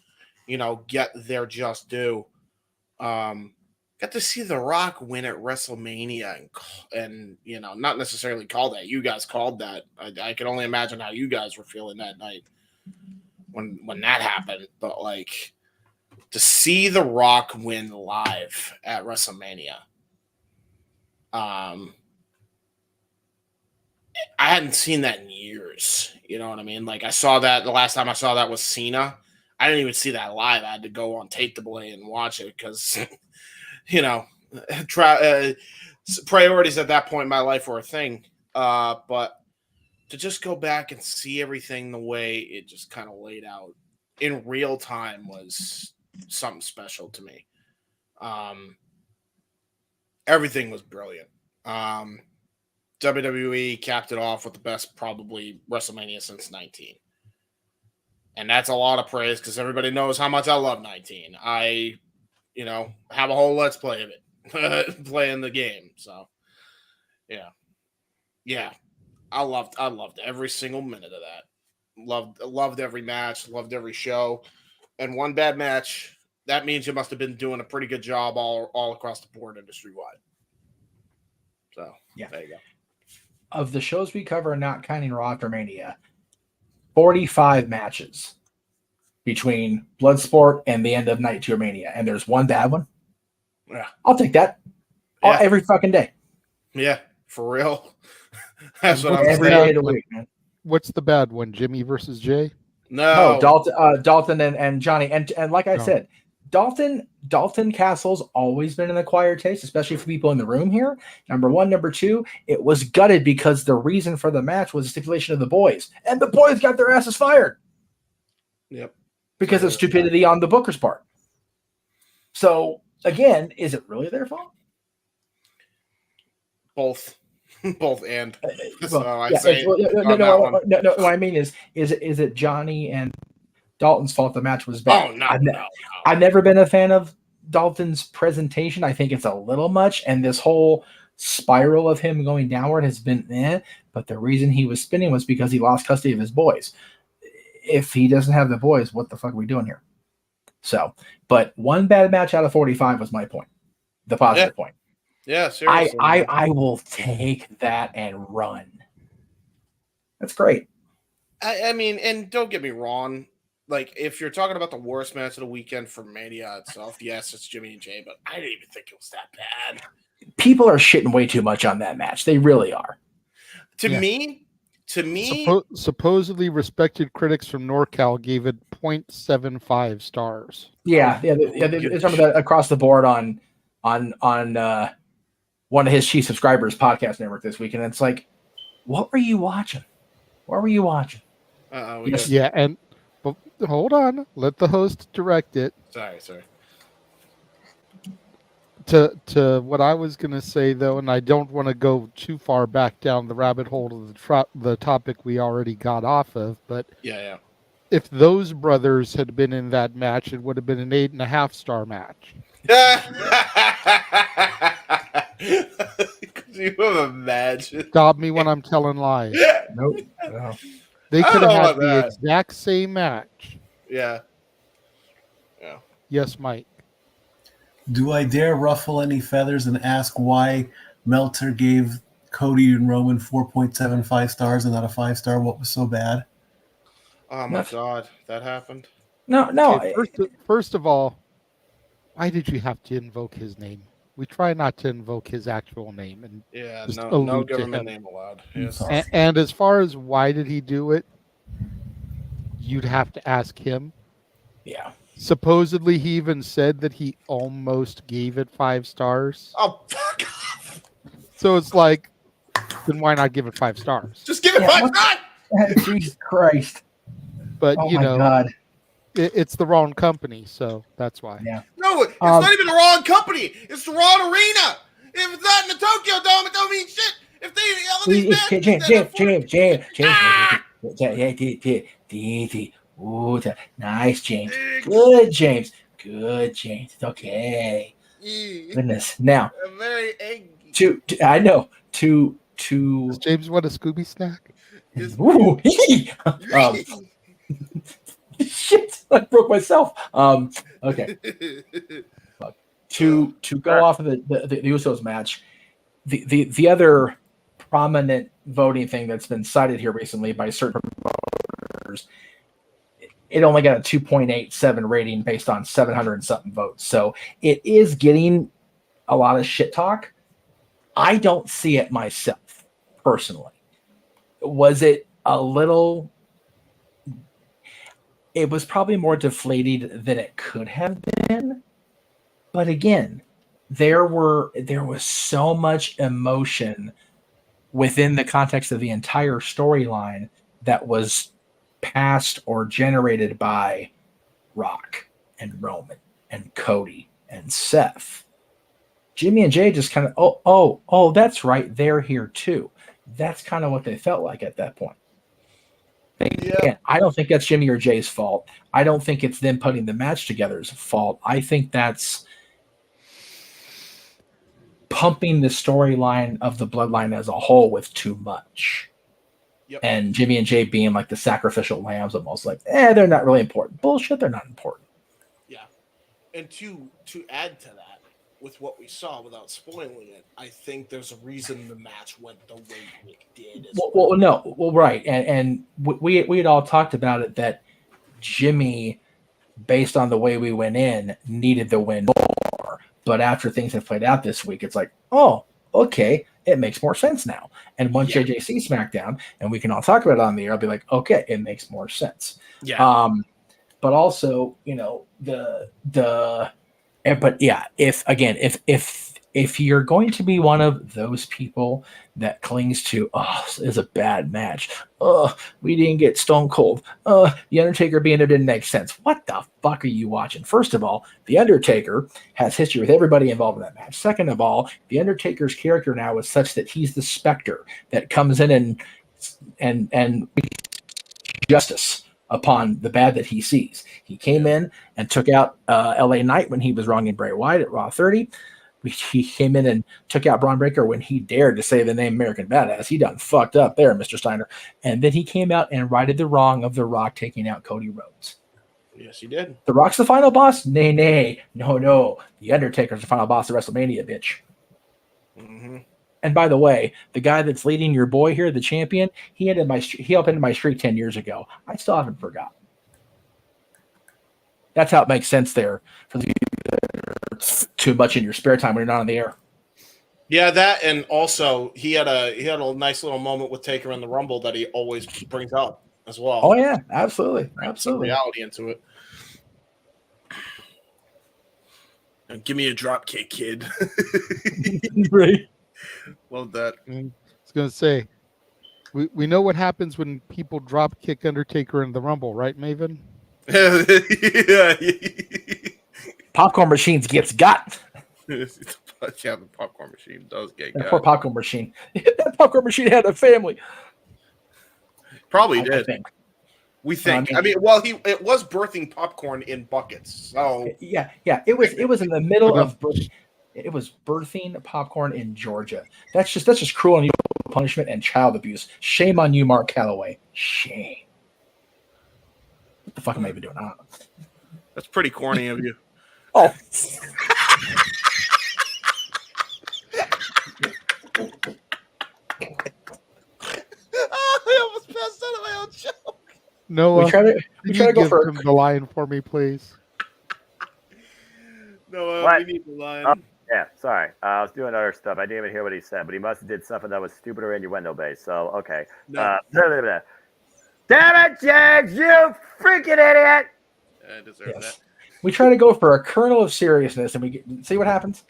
get their just due. Got to see The Rock win at WrestleMania and not necessarily call that. You guys called that. I can only imagine how you guys were feeling that night when that happened. But to see The Rock win live at WrestleMania, I hadn't seen that in years. You know what I mean? I saw that the last time I saw that was Cena. I didn't even see that live. I had to go on tape delay and watch it because. Priorities at that point in my life were a thing. But to just go back and see everything the way it just kind of laid out in real time was something special to me. Everything was brilliant. WWE capped it off with the best, probably, WrestleMania since 19. And that's a lot of praise because everybody knows how much I love 19. I have a whole let's play of it, playing the game. So, yeah, I loved every single minute of that. Loved every match, loved every show, and one bad match. That means you must have been doing a pretty good job all across the board, industry wide. So, yeah, there you go. Of the shows we cover, not counting Raw after Mania, 45 matches between Bloodsport and the end of Night 2 Mania, and there's one bad one. Yeah, I'll take that every fucking day. Yeah, for real. That's what I'm every saying. day of the week, man. What's the bad one? Jimmy versus Jay? No, Dalton and Johnny, and like I said, Dalton Castle's always been an acquired taste, especially for people in the room here. Number one, number two, it was gutted because the reason for the match was a stipulation of the boys, and the boys got their asses fired. Yep. Because of stupidity on the Booker's part. So, again, is it really their fault? Both and. What I mean is it Johnny and Dalton's fault the match was bad? Oh, no, I've never been a fan of Dalton's presentation. I think it's a little much, and this whole spiral of him going downward has been but the reason he was spinning was because he lost custody of his boys. If he doesn't have the boys, what the fuck are we doing here? So, but one bad match out of 45 was my point. The positive point. Yeah, seriously. I will take that and run. That's great. I mean, and don't get me wrong. If you're talking about the worst match of the weekend for Mania itself, yes, it's Jimmy and Jay, but I didn't even think it was that bad. People are shitting way too much on that match. They really are. To me, supposedly respected critics from NorCal gave it 0.75 stars. Yeah. There's some of that across the board on one of his chief subscribers podcast network this week, and it's like, what were you watching? What were you watching? But hold on, let the host direct it. Sorry. To what I was going to say, though, and I don't want to go too far back down the rabbit hole of the topic we already got off of, but if those brothers had been in that match, it would have been an 8.5 star match. Could you imagine? Stop me when I'm telling lies. Nope. No. They I could don't have know had about the that. exact same match. Yeah. Yes, Mike. Do I dare ruffle any feathers and ask why Meltzer gave Cody and Roman 4.75 stars and not a 5-star? What was so bad? Oh my God, that happened. No. Okay, first of all, why did you have to invoke his name? We try not to invoke his actual name and Yeah, just no allude to government him. name allowed. I'm Yes. sorry. And as far as why did he do it, you'd have to ask him. Yeah. Supposedly, he even said that he almost gave it 5 stars. Oh, fuck off. So it's like, then why not give it 5 stars? Just give it 5 stars. Jesus Christ. But Oh you my know, God. it's the wrong company, so that's why. Yeah. No, it's not even the wrong company. It's the wrong arena. If it's not in the Tokyo Dome, it don't mean shit. If they all these James. Ooh, nice, James. Good, James. Good, James. It's okay. Goodness. Now, I'm very angry. I know. To Does James want a Scooby snack? Ooh, shit! I broke myself. Okay. To go off of the Usos match, the other prominent voting thing that's been cited here recently by certain voters, it only got a 2.87 rating based on 700 and something votes. So it is getting a lot of shit talk. I don't see it myself personally. Was it a little? It was probably more deflated than it could have been. But again, there was so much emotion within the context of the entire storyline that was passed or generated by Rock and Roman and Cody and Seth. Jimmy and Jay just kind of, oh, that's right, they're here too. That's kind of what they felt like at that point. Again, I don't think that's Jimmy or Jay's fault. I don't think it's them putting the match together's fault. I think that's pumping the storyline of the bloodline as a whole with too much. Yep. And Jimmy and Jay being like the sacrificial lambs, almost like, they're not really important. Bullshit, they're not important. Yeah. And to add to that, with what we saw without spoiling it, I think there's a reason the match went the way it did. Right. And we had all talked about it that Jimmy, based on the way we went in, needed the win more. But after things have played out this week, it's like, oh, okay, it makes more sense now. And once JJ sees SmackDown, and we can all talk about it on the air, I'll be like, okay, it makes more sense. Yeah. But also, you know, if you're going to be one of those people that clings to, this is a bad match. We didn't get Stone Cold. The Undertaker being there didn't make sense. What the fuck are you watching? First of all, The Undertaker has history with everybody involved in that match. Second of all, The Undertaker's character now is such that he's the specter that comes in and justice upon the bad that he sees. He came in and took out LA Knight when he was wronging Bray Wyatt at Raw 30. He came in and took out Braun Breaker when he dared to say the name American Badass. He done fucked up there, Mr. Steiner. And then he came out and righted the wrong of The Rock taking out Cody Rhodes. Yes, he did. The Rock's the final boss? Nay. No. The Undertaker's the final boss of WrestleMania, bitch. Mm-hmm. And by the way, the guy that's leading your boy here, the champion, he helped into my streak 10 years ago. I still haven't forgotten. That's how it makes sense there for you too much in your spare time when you're not on the air. Yeah, that, and also he had a nice little moment with Taker in the Rumble that he always brings up as well. Oh yeah, absolutely. Some reality into it. And give me a drop kick, kid. Right. Love that. I was gonna say, we know what happens when people drop kick Undertaker in the Rumble, right, Maven? Yeah. Popcorn machines gets got. Yeah, the popcorn machine does get That got. poor popcorn machine. That popcorn machine had a family. Probably I did. think. We think. It was birthing popcorn in buckets. So yeah. It was in the middle of. It was birthing popcorn in Georgia. That's just cruel and punishment and child abuse. Shame on you, Mark Calloway. Shame. What the fuck am I even doing? I don't know. That's pretty corny of you. Oh. I almost passed out of my own joke. Noah, We try to go give for him the line for me, please. No, What? we need the line. Oh, yeah, sorry. I was doing other stuff. I didn't even hear what he said, but he must have did something that was stupid or innuendo based. So, okay. No. Damn it, Jags, you freaking idiot! I deserve that. We try to go for a kernel of seriousness, and we see what happens.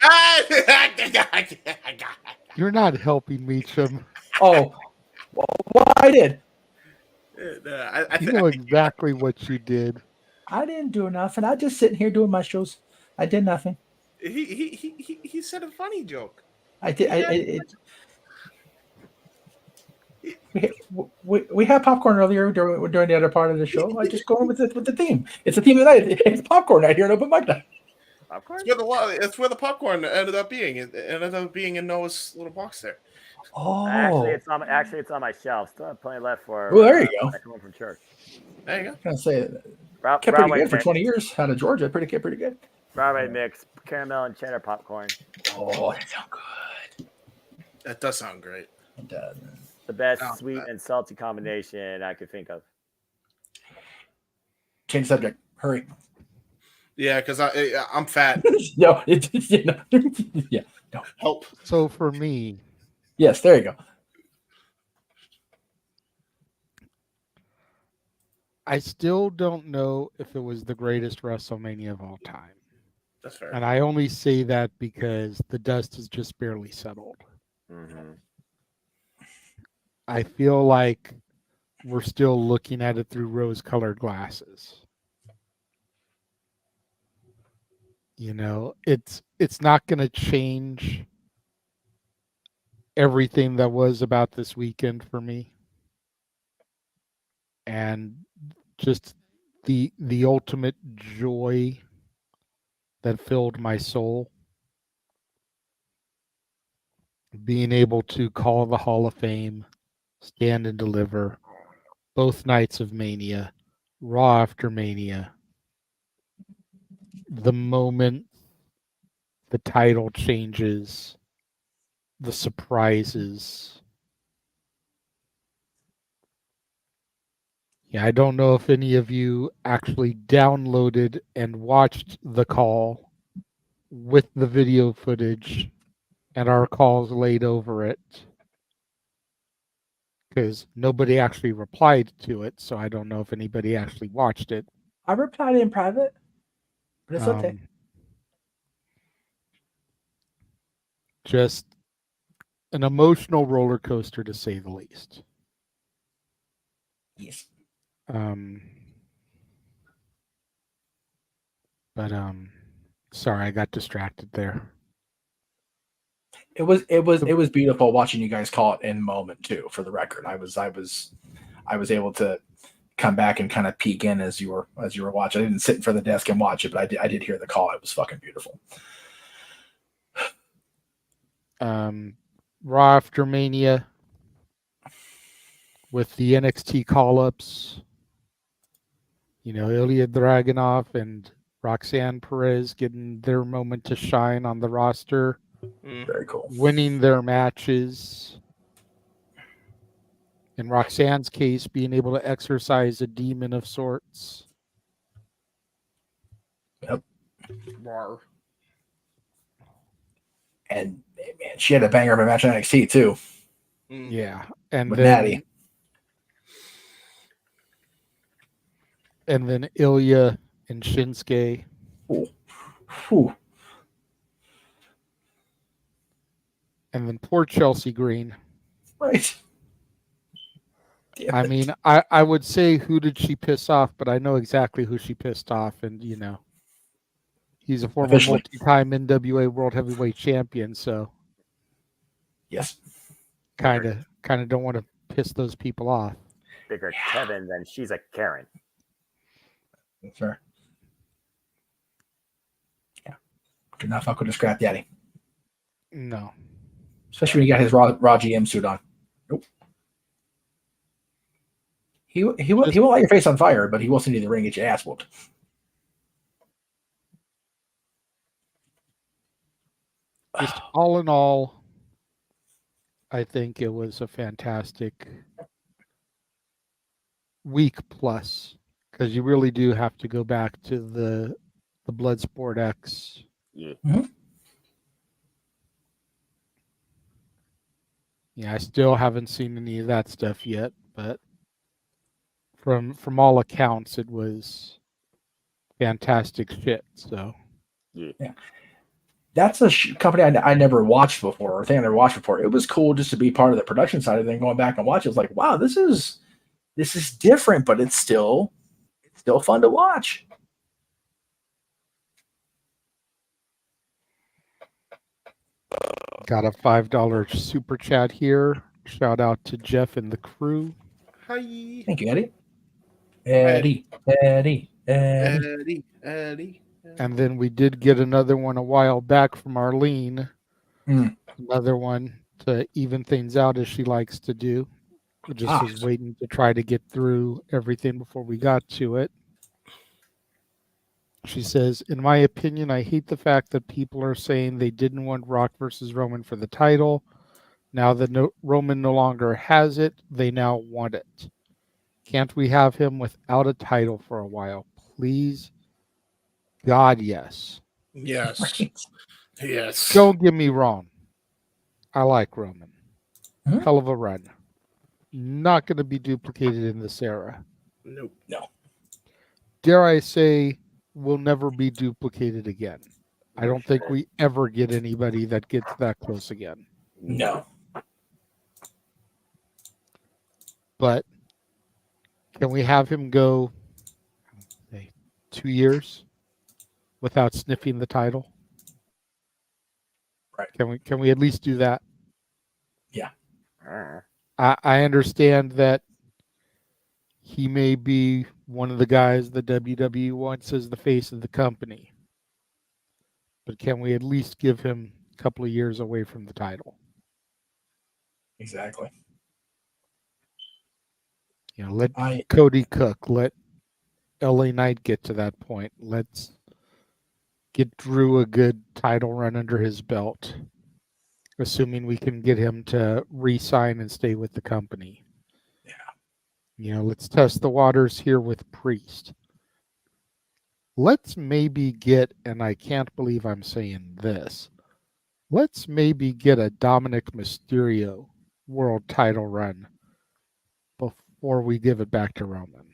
You're not helping me, Chim. Oh, well, I did. You know exactly what you did. I didn't do nothing. I just sitting here doing my shows. I did nothing. He said a funny joke. I did. We had popcorn earlier during the other part of the show. I just go with the theme. It's the theme of the night. It's popcorn night here in Open Mic Night. Popcorn? It's where the popcorn ended up being. It ended up being in Noah's little box there. Oh, actually, it's on my shelf. Still have plenty left for. Well, there you go. I come home from church. There you go. I'm gonna say Kept pretty good for 20 years out of Georgia. Pretty good. Broadway mix, caramel and cheddar popcorn. Oh, that sounds good. That does sound great. It does. The best sweet and salty combination I could think of. Change subject. Hurry. Yeah, because I'm fat. No, yeah, no. Help. So for me, yes, there you go. I still don't know if it was the greatest WrestleMania of all time. That's fair. And I only say that because the dust has just barely settled. Mm-hmm. I feel like we're still looking at it through rose-colored glasses. You know, it's not going to change everything that was about this weekend for me. And just the ultimate joy that filled my soul. Being able to call the Hall of Fame, stand and deliver both nights of Mania, Raw after Mania. The moment the title changes, the surprises. Yeah, I don't know if any of you actually downloaded and watched the call with the video footage and our calls laid over it, because nobody actually replied to it, so I don't know if anybody actually watched it. I replied in private, but it's okay. Just an emotional roller coaster, to say the least. Yes. Sorry, I got distracted there. It was beautiful watching you guys call it in moment too. For the record, I was able to come back and kind of peek in as you were watching. I didn't sit in front of the desk and watch it, but I did hear the call. It was fucking beautiful. Raw after Mania with the NXT call-ups. You know, Ilya Dragunov and Roxanne Perez getting their moment to shine on the roster. Very cool. Winning their matches. In Roxanne's case, being able to exercise a demon of sorts. Yep. Bar. And man, she had a banger of a match in NXT too. Yeah. And with then Natty. And then Ilya and Shinsuke. Ooh. And then poor Chelsea Green. Right. I mean, I would say who did she piss off, but I know exactly who she pissed off. And, you know, he's a former multi-time NWA World Heavyweight Champion, so. Yes. Kind of don't want to piss those people off. Bigger Kevin than she's a Karen. That's fair. Yeah. Do not fuck with a scrap daddy. No. Especially when he got his raw GM suit on. He won't light your face on fire, but he will send you to the ring and get your ass whooped. Just all in all, I think it was a fantastic week plus, because you really do have to go back to the Bloodsport X. Yeah. Mm-hmm. Yeah, I still haven't seen any of that stuff yet, but from all accounts, it was fantastic shit. So yeah. That's a company I never watched before, or thing I never watched before. It was cool just to be part of the production side of it. Going back and watch it was like, wow, this is different, but it's still fun to watch. got a $5 super chat here. Shout out to Jeff and the crew. Hi. Thank you, Eddie. Eddie. And then we did get another one a while back from Arlene. Another one to even things out as she likes to do. I just was waiting to try to get through everything before we got to it. She says, in my opinion, I hate the fact that people are saying they didn't want Rock versus Roman for the title. Now that Roman no longer has it, they now want it. Can't we have him without a title for a while, please? God, yes. Yes. Yes. Don't get me wrong. I like Roman. Hell of a run. Not going to be duplicated in this era. Nope. No. Dare I say, will never be duplicated again. I don't think we ever get anybody that gets that close again. No. But can we have him go, say, 2 years without sniffing the title? Right. Can we at least do that? Yeah. I understand that he may be one of the guys the WWE wants as the face of the company. But can we at least give him a couple of years away from the title? Exactly. You know, let Cody cook. Let LA Knight get to that point. Let's get Drew a good title run under his belt, assuming we can get him to re-sign and stay with the company. Yeah. You know, let's test the waters here with Priest. Let's maybe get, and I can't believe I'm saying this, let's maybe get a Dominic Mysterio world title run before we give it back to Roman.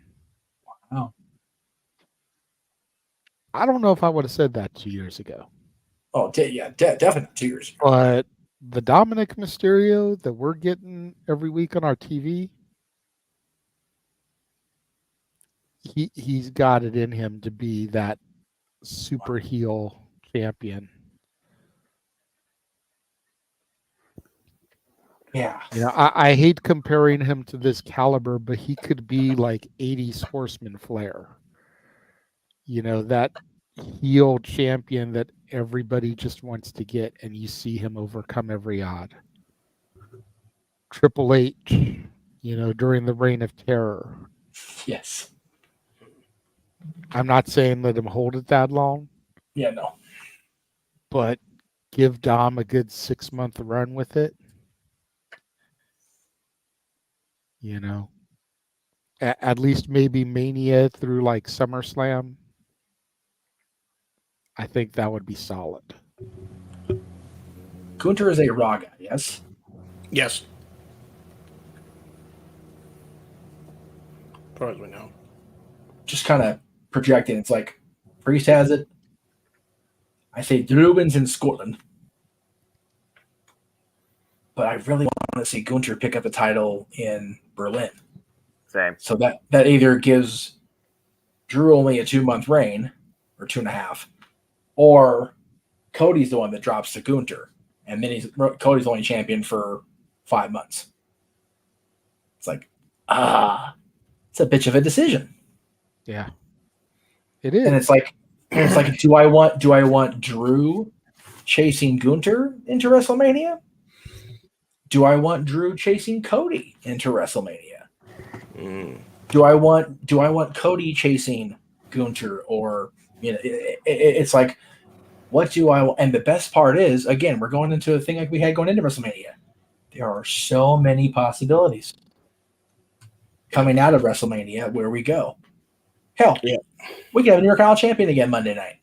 Wow. I don't know if I would have said that 2 years ago. Oh, definitely 2 years ago. But the Dominic Mysterio that we're getting every week on our TV, he's got it in him to be that super heel champion. Yeah. You know, I hate comparing him to this caliber, but he could be like 80s Horseman Flair. You know, that heel champion that everybody just wants to get, and you see him overcome every odd. Triple H, you know, during the Reign of Terror. Yes. I'm not saying let him hold it that long. Yeah, no. But give Dom a good 6-month run with it. You know, at least maybe Mania through like SummerSlam. I think that would be solid. Gunther is a Raw guy, yes? Yes. As far as we know. Just kind of projecting. It's like Priest has it. I say Drew wins in Scotland. But I really want to see Gunther pick up the title in Berlin. Same. So that either gives Drew only a 2-month reign, or 2.5, or Cody's the one that drops to Gunther, and then Cody's only champion for 5 months. It's like, it's a bitch of a decision. Yeah, it is. And it's like, do I want Drew chasing Gunther into WrestleMania? Do I want Drew chasing Cody into WrestleMania? Do I want Cody chasing Gunter, or it's like, what do I want? And the best part is, again, we're going into a thing like we had going into WrestleMania. There are so many possibilities coming out of WrestleMania where we go. Hell, we could have a Intercontinental champion again Monday night.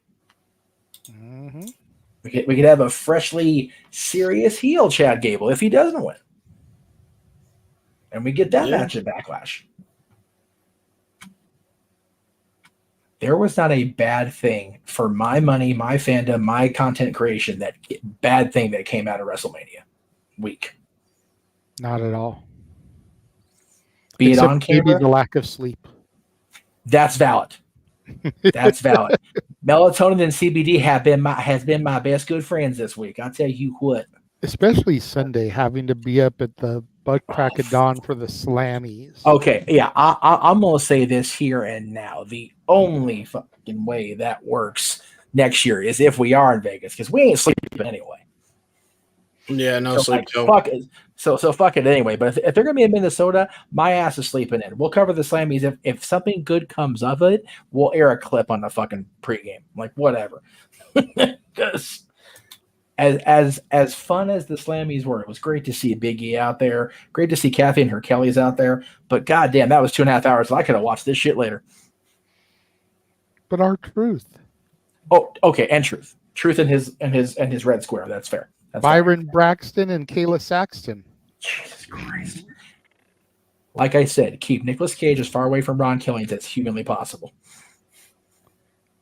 Mm-hmm. We could have a freshly serious heel Chad Gable if he doesn't win. And we get that match at Backlash. There was not a bad thing for my money, my fandom, my content creation, that bad thing that came out of WrestleMania week. Not at all. Be Except it on camera. maybe the lack of sleep. That's valid. That's valid. Melatonin and CBD has been my best good friends this week. I'll tell you what. Especially Sunday, having to be up at the butt crack of dawn for the Slammies. Okay, yeah, I'm gonna say this here and now. The only fucking way that works next year is if we are in Vegas, because we ain't sleeping anyway. Yeah, no So, sleep. fuck it. So fuck it anyway. But if they're gonna be in Minnesota, my ass is sleeping in. We'll cover the Slammies. If something good comes of it, we'll air a clip on the fucking pregame. Like, whatever. Because as fun as the Slammies were, it was great to see Big E out there. Great to see Kathy and her Kellys out there. But goddamn, that was 2.5 hours. I could have watched this shit later. But our truth. Oh, okay, and truth in his red square. That's fair. That's Byron Braxton and Kayla Saxton. Jesus Christ. Like I said, keep Nicolas Cage as far away from Ron Killings as humanly possible.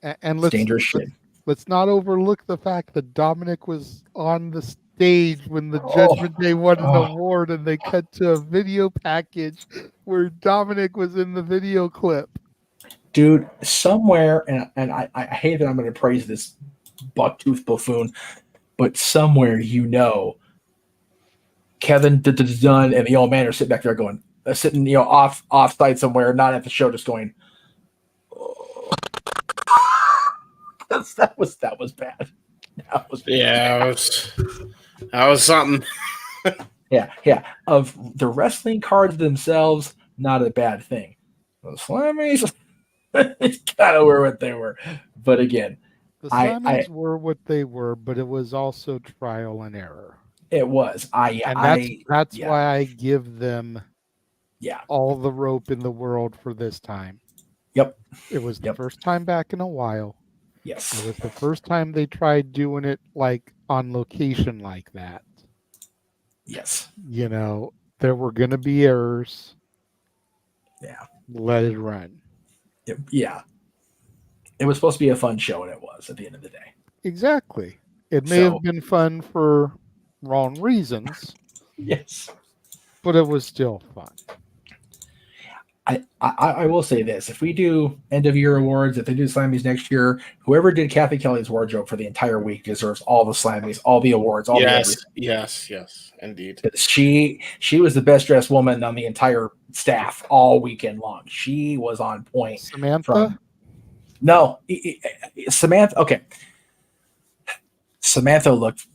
And dangerous shit. Let's not overlook the fact that Dominic was on the stage when the Judgment Day won an award, and they cut to a video package where Dominic was in the video clip. Dude, somewhere, and I hate that I'm going to praise this bucktooth buffoon, but somewhere, Kevin Dunn and the old man are sitting back there going, sitting, off site somewhere, not at the show, just going, that was bad. That was bad. Yeah, that was something. Yeah. Of the wrestling cards themselves, not a bad thing. The Slammies, it's kind of were what they were. But again, the Slammies were what they were, but it was also trial and error. It was. That's why I give them all the rope in the world for this time. Yep. It was the first time back in a while. Yes. It was the first time they tried doing it like on location like that. Yes. There were going to be errors. Yeah. Let it run. Yeah. It was supposed to be a fun show, and it was at the end of the day. Exactly. It may have been fun for wrong reasons. Yes. But it was still fun. I will say this. If we do end of year awards, if they do Slammies next year, whoever did Kathy Kelly's wardrobe for the entire week deserves all the Slammies, all the awards, all the everything. Yes, indeed. She was the best dressed woman on the entire staff all weekend long. She was on point. Samantha? Samantha. Okay. Samantha looked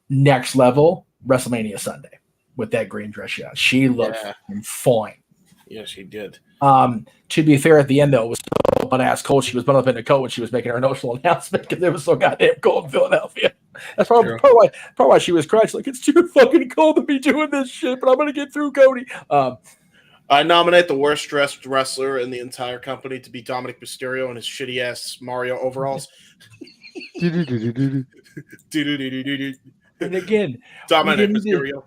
next level WrestleMania Sunday with that green dress she had. She looked fine. Yeah, she did. To be fair, at the end though, it was so butt-ass cold. She was bundled up in a coat when she was making her emotional announcement because it was so goddamn cold in Philadelphia. That's probably why she was crying. She's like, it's too fucking cold to be doing this shit, but I'm gonna get through, Cody. I nominate the worst dressed wrestler in the entire company to be Dominic Mysterio in his shitty ass Mario overalls. And again, Dominic Mysterio.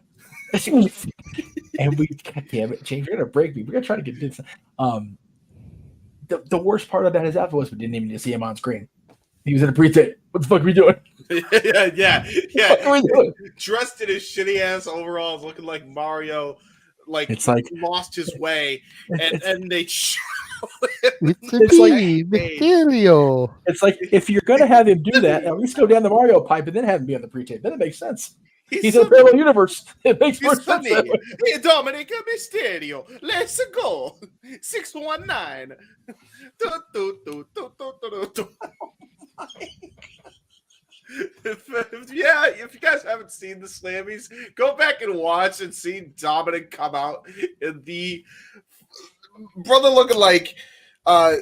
And God damn it, James, you're gonna break me. We're gonna try to get this. The worst part about his outfit was we didn't even get to see him on screen. He was in a pre-tape. What the fuck are we doing? yeah. What are we doing? Dressed in his shitty ass overalls, looking like Mario, it's like lost his way, and they show it's like Mysterio. It's like if you're gonna have him do that, at least go down the Mario pipe and then have him be on the pre-tape. Then it makes sense. He's in a parallel universe. It makes more sense. Hey, Dominic Mysterio, let's go. 619. If you guys haven't seen the Slammies, go back and watch and see Dominic come out in the brother looking like a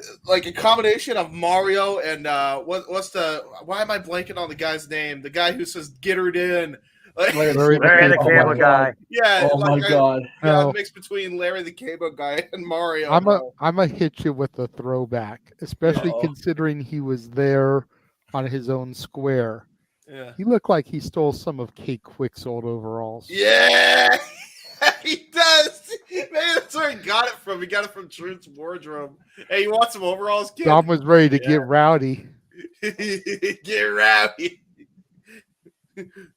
combination of Mario and what's the? Why am I blanking on the guy's name? The guy who says "Get her in." Larry the Cable Guy. Yeah. Oh my God. Yeah, No. a mix between Larry the Cable Guy and Mario. I'm a hit you with a throwback, especially considering he was there on his own square. Yeah. He looked like he stole some of Kate Quick's old overalls. Yeah, he does. Maybe that's where he got it from. He got it from Truth's wardrobe. Hey, you want some overalls, kid? Dom was ready to get rowdy. Get rowdy.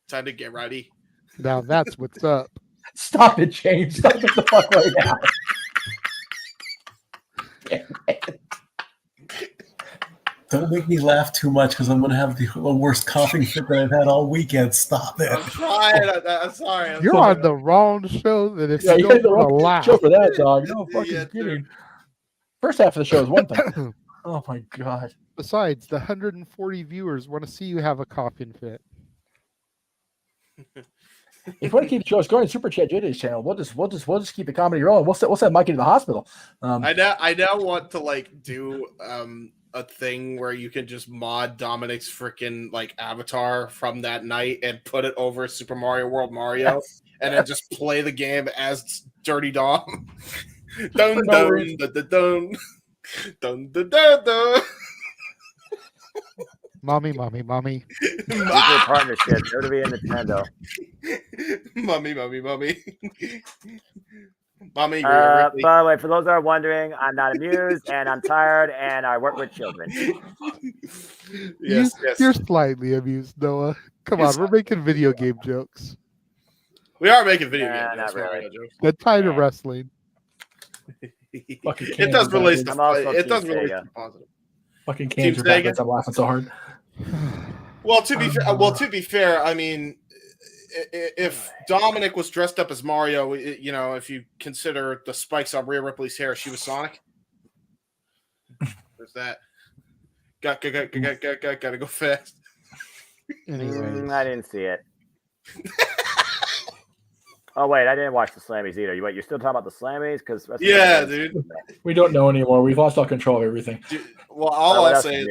Time to get rowdy. Now that's what's up. Stop it, James. Stop it the fuck right now. Don't make me laugh too much because I'm going to have the worst coughing fit that I've had all weekend. Stop it. I'm trying. I'm sorry. You're on the wrong show. That if you had don't the want to wrong laugh, show for that, dog. No fucking kidding. First half of the show is one thing. Oh my God. Besides, the 140 viewers want to see you have a coughing fit. If you want to keep the show going, Super Chat JJ's channel. We'll just keep the comedy rolling. We'll send Mikey to the hospital. I now want to do a thing where you can just mod Dominic's freaking avatar from that night and put it over Super Mario World Mario, and then just play the game as Dirty Dom. Dun dun dun dun dun dun dun dun dun. Mommy. Partnership. There to be a Nintendo. Mommy. Mommy. By the way, for those that are wondering, I'm not amused and I'm tired and I work with children. Yes. You're slightly amused, Noah. Come on, we're making video game jokes. We are making video game not jokes. really. They're tied to wrestling. It does relate to positive. Fucking cans are backwards. I'm laughing so hard. Well, to be fair, I mean, if Dominic was dressed up as Mario, if you consider the spikes on Rhea Ripley's hair, she was Sonic. There's that. Gotta go fast. Anyways. I didn't see it. Oh wait, I didn't watch the Slammies either. You're still talking about the Slammies? Because dude, we don't know anymore. We've lost all control of everything. Well, all I'll say is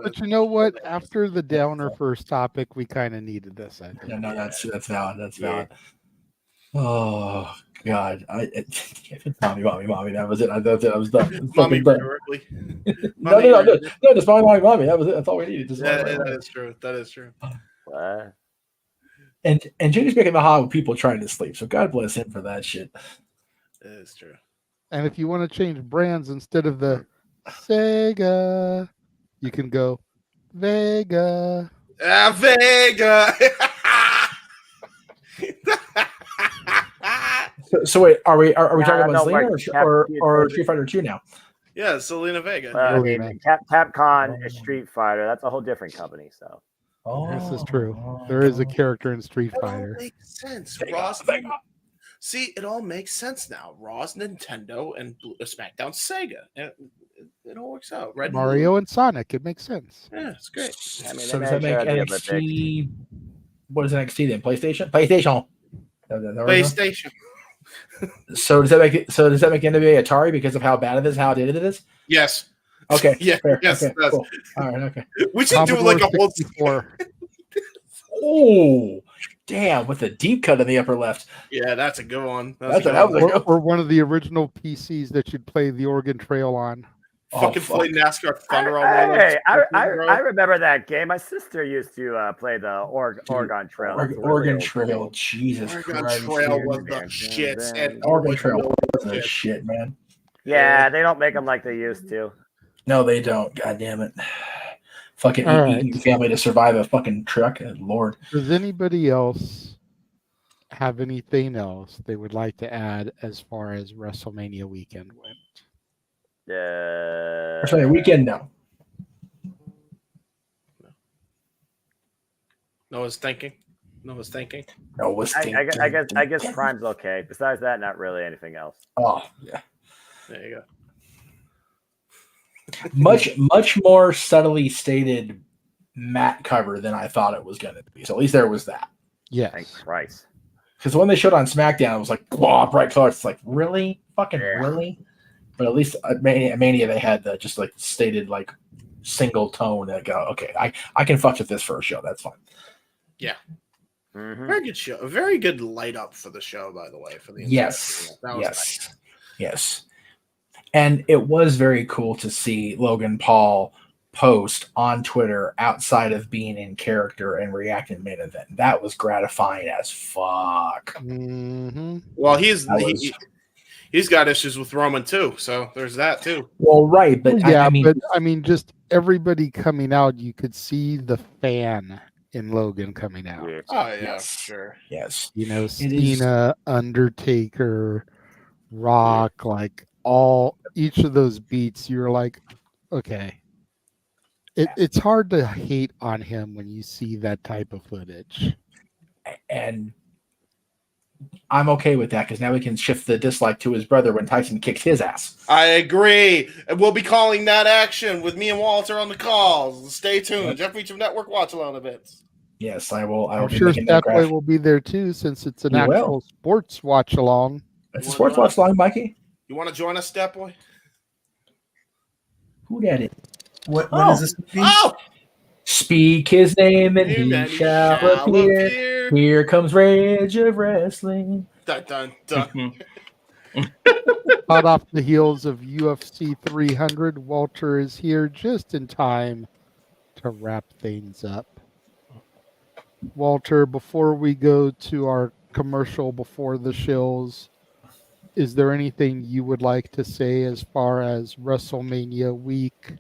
but you know what? After the downer first topic, we kind of needed this. I think. No, that's valid. That's valid. Oh God, mommy. That was it. I was done. Mommy, done. No, just mommy. That was it. That's all we needed. That is true. And James making the hot with people trying to sleep. So God bless him for that shit. It is true. And if you want to change brands instead of the Sega, you can go Vega. Vega. So wait, are we talking about Zelina or Street Fighter 2 now? Yeah, Selena Vega. Capcom is Street Fighter. That's a whole different company. So. This is true. There is a character in Street Fighter. It makes sense. See, it all makes sense now. Raw's Nintendo and SmackDown Sega. It all works out. Red Mario and Sonic. It makes sense. Yeah, it's great. I mean, So does that make NXT? What is NXT then? PlayStation. PlayStation. So does that make NWA Atari because of how bad it is? How dated it is? Yes. Okay. Yeah. Fair. Yes. Okay, cool. All right. Okay. We should do like a whole. Oh, damn! With a deep cut in the upper left. Yeah, that's a good one. Or one of the original PCs that you'd play the Oregon Trail on. Fucking play NASCAR Thunder on Hey, I remember that game. My sister used to play the Oregon Trail. Oregon Trail, Jesus Christ. Trail was the shit. And Oregon Trail was the shit, man. Yeah, they don't make them like they used to. No, they don't. God damn it. Fucking eating family to survive a fucking truck. Good Lord. Does anybody else have anything else they would like to add as far as WrestleMania weekend went? WrestleMania weekend, no. Noah's thinking. I guess Prime's okay. Besides that, not really anything else. Oh, yeah. There you go. much more subtly stated mat cover than I thought it was going to be. So at least there was that. Yeah. Thank Christ. Because when they showed on SmackDown, it was like, wow, bright colors. It's like, really? Fucking really? But at least at Mania they had just like stated like single tone that go, okay, I can fuck with this for a show. That's fine. Yeah. Very good show. A very good light up for the show, by the way. For the Yes. that was nice. Yes. And it was very cool to see Logan Paul post on Twitter outside of being in character and reacting to main event. That was gratifying as fuck. Mm-hmm. Well, he's got issues with Roman too, so there's that too. Well, right, but yeah, I mean, just everybody coming out, you could see the fan in Logan coming out. Oh yeah, sure. Yes. You know, Cena, Undertaker, Rock, like each of those beats, you're like, okay. It's hard to hate on him when you see that type of footage. And I'm okay with that because now we can shift the dislike to his brother when Tyson kicks his ass. I agree. And we'll be calling that action with me and Walter on the calls. Stay tuned. Jeff Reach of Network Watch Alone events. Yes, I will. I'm sure Statboy will be there too, since it's an actual sports watch along. It's a sports watch along, Mikey. You want to join us, Statboy? Who that is? What is this? Oh! Speak his name and he shall appear. Here comes Rage of Wrestling. Dun, dun, dun. Hot off the heels of UFC 300, Walter is here just in time to wrap things up. Walter, before we go to our commercial before the shills, is there anything you would like to say as far as WrestleMania week,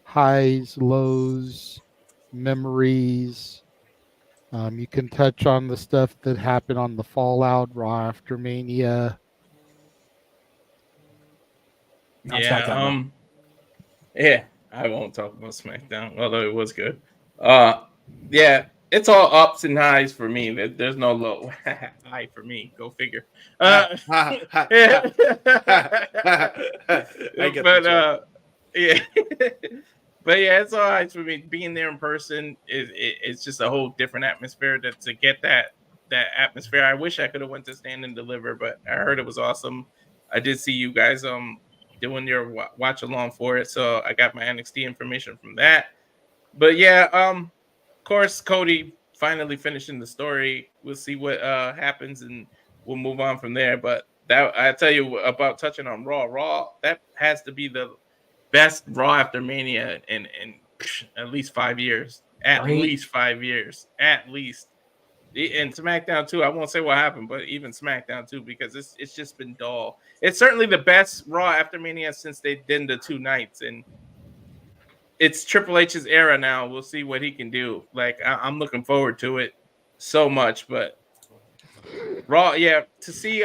highs, lows, memories? You can touch on the stuff that happened on the Fallout, Raw after Mania. Yeah, I won't talk about SmackDown, although it was good. Yeah, it's all ups and highs for me. There's no low high for me. Go figure. Yeah. But yeah, it's all right for me. Being there in person it's just a whole different atmosphere. To get that atmosphere, I wish I could have went to Stand and Deliver, but I heard it was awesome. I did see you guys doing your watch along for it, so I got my NXT information from that. But yeah, of course, Cody finally finishing the story. We'll see what happens, and we'll move on from there. But that I tell you about touching on Raw, that has to be the best Raw after Mania in at least 5 years. At least 5 years. At least. And SmackDown too. I won't say what happened, but even SmackDown too, because it's just been dull. It's certainly the best Raw after Mania since they did the 2 nights, and it's Triple H's era now. We'll see what he can do. Like I'm looking forward to it so much. But Raw, yeah, to see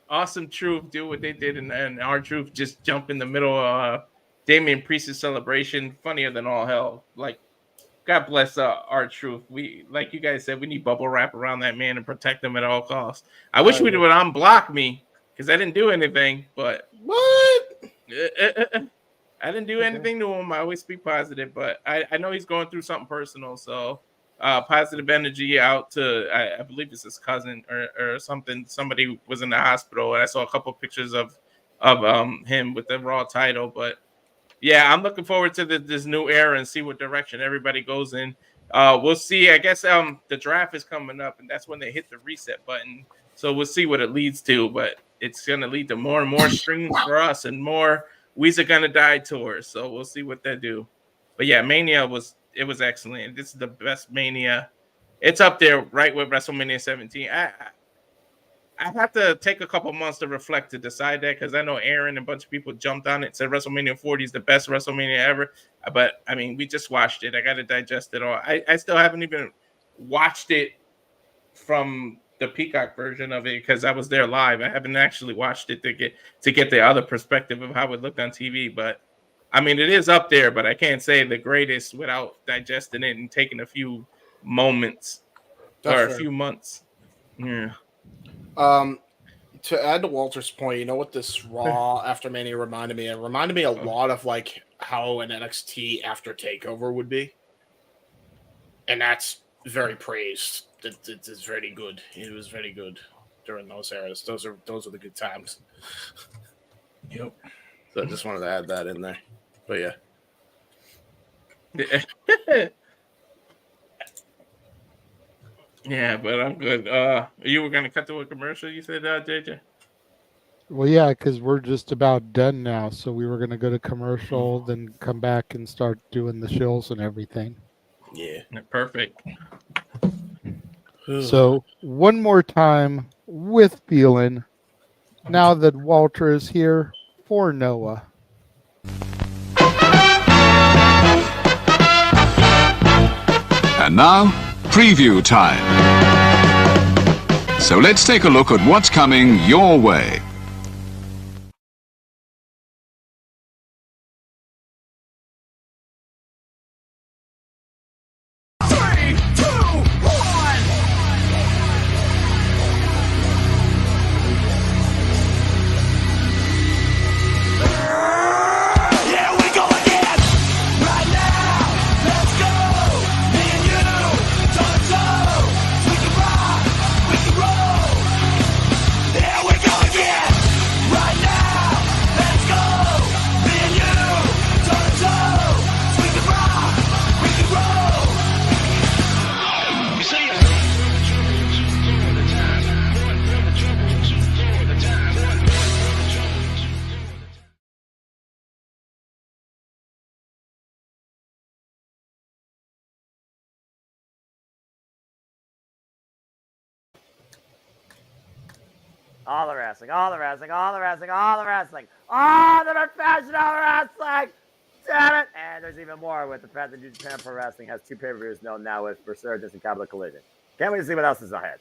Awesome Truth do what they did, and R-Truth just jump in the middle of Damian Priest's celebration, funnier than all hell. Like, God bless R-Truth. We, like you guys said, we need bubble wrap around that man and protect him at all costs. I wish we would unblock me because I didn't do anything. But what? I didn't do anything to him. I always speak positive, but I know he's going through something personal. So positive energy out to I believe it's his cousin or something. Somebody was in the hospital, and I saw a couple pictures of him with the Raw title. But yeah, I'm looking forward to this new era and see what direction everybody goes in. We'll see. I guess the draft is coming up, and that's when they hit the reset button. So we'll see what it leads to. But it's going to lead to more and more streams for us and more We's Are Gonna Die tours. So we'll see what they do. But yeah, Mania was excellent. This is the best Mania. It's up there right with WrestleMania 17. I have to take a couple months to reflect to decide that, because I know Aaron and a bunch of people jumped on it, said WrestleMania 40 is the best WrestleMania ever. But I mean, we just watched it. I got to digest it all. I still haven't even watched it from the Peacock version of it because I was there live. I haven't actually watched it to get the other perspective of how it looked on TV. But I mean, it is up there, but I can't say the greatest without digesting it and taking a few moments or a few months. Yeah. To add to Walter's point, you know what this Raw after Mania reminded me of? It reminded me a lot of like how an NXT after TakeOver would be. And that's very praised. It's very good. It was very good during those eras. Those are the good times. Yep. So I just wanted to add that in there. But yeah. Yeah, but I'm good. You were gonna cut to a commercial, you said, JJ? Well, yeah, because we're just about done now. So we were going to go to commercial, then come back and start doing the shills and everything. Yeah. Perfect. So one more time with feeling, now that Walter is here for Noah. And now, preview time. So let's take a look at what's coming your way. All the wrestling, all the wrestling, all the wrestling, all the wrestling, all the professional wrestling. Damn it! And there's even more with the fact that New Japan Pro Wrestling has 2 pay-per-views known now with Resurgence and Capital Collision. Can't wait to see what else is ahead.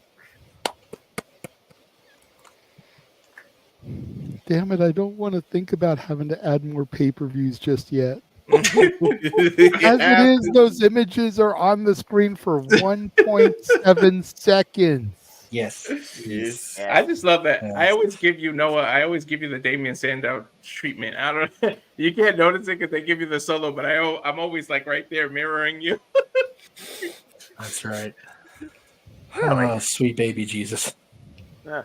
Damn it, I don't want to think about having to add more pay-per-views just yet. As it is, those images are on the screen for 1.7 seconds. Yes. I just love that. I always give you Noah. I always give you the Damian Sandow treatment. I don't. You can't notice it because they give you the solo, but I'm always like right there mirroring you. That's right. Oh, sweet baby Jesus. Yeah.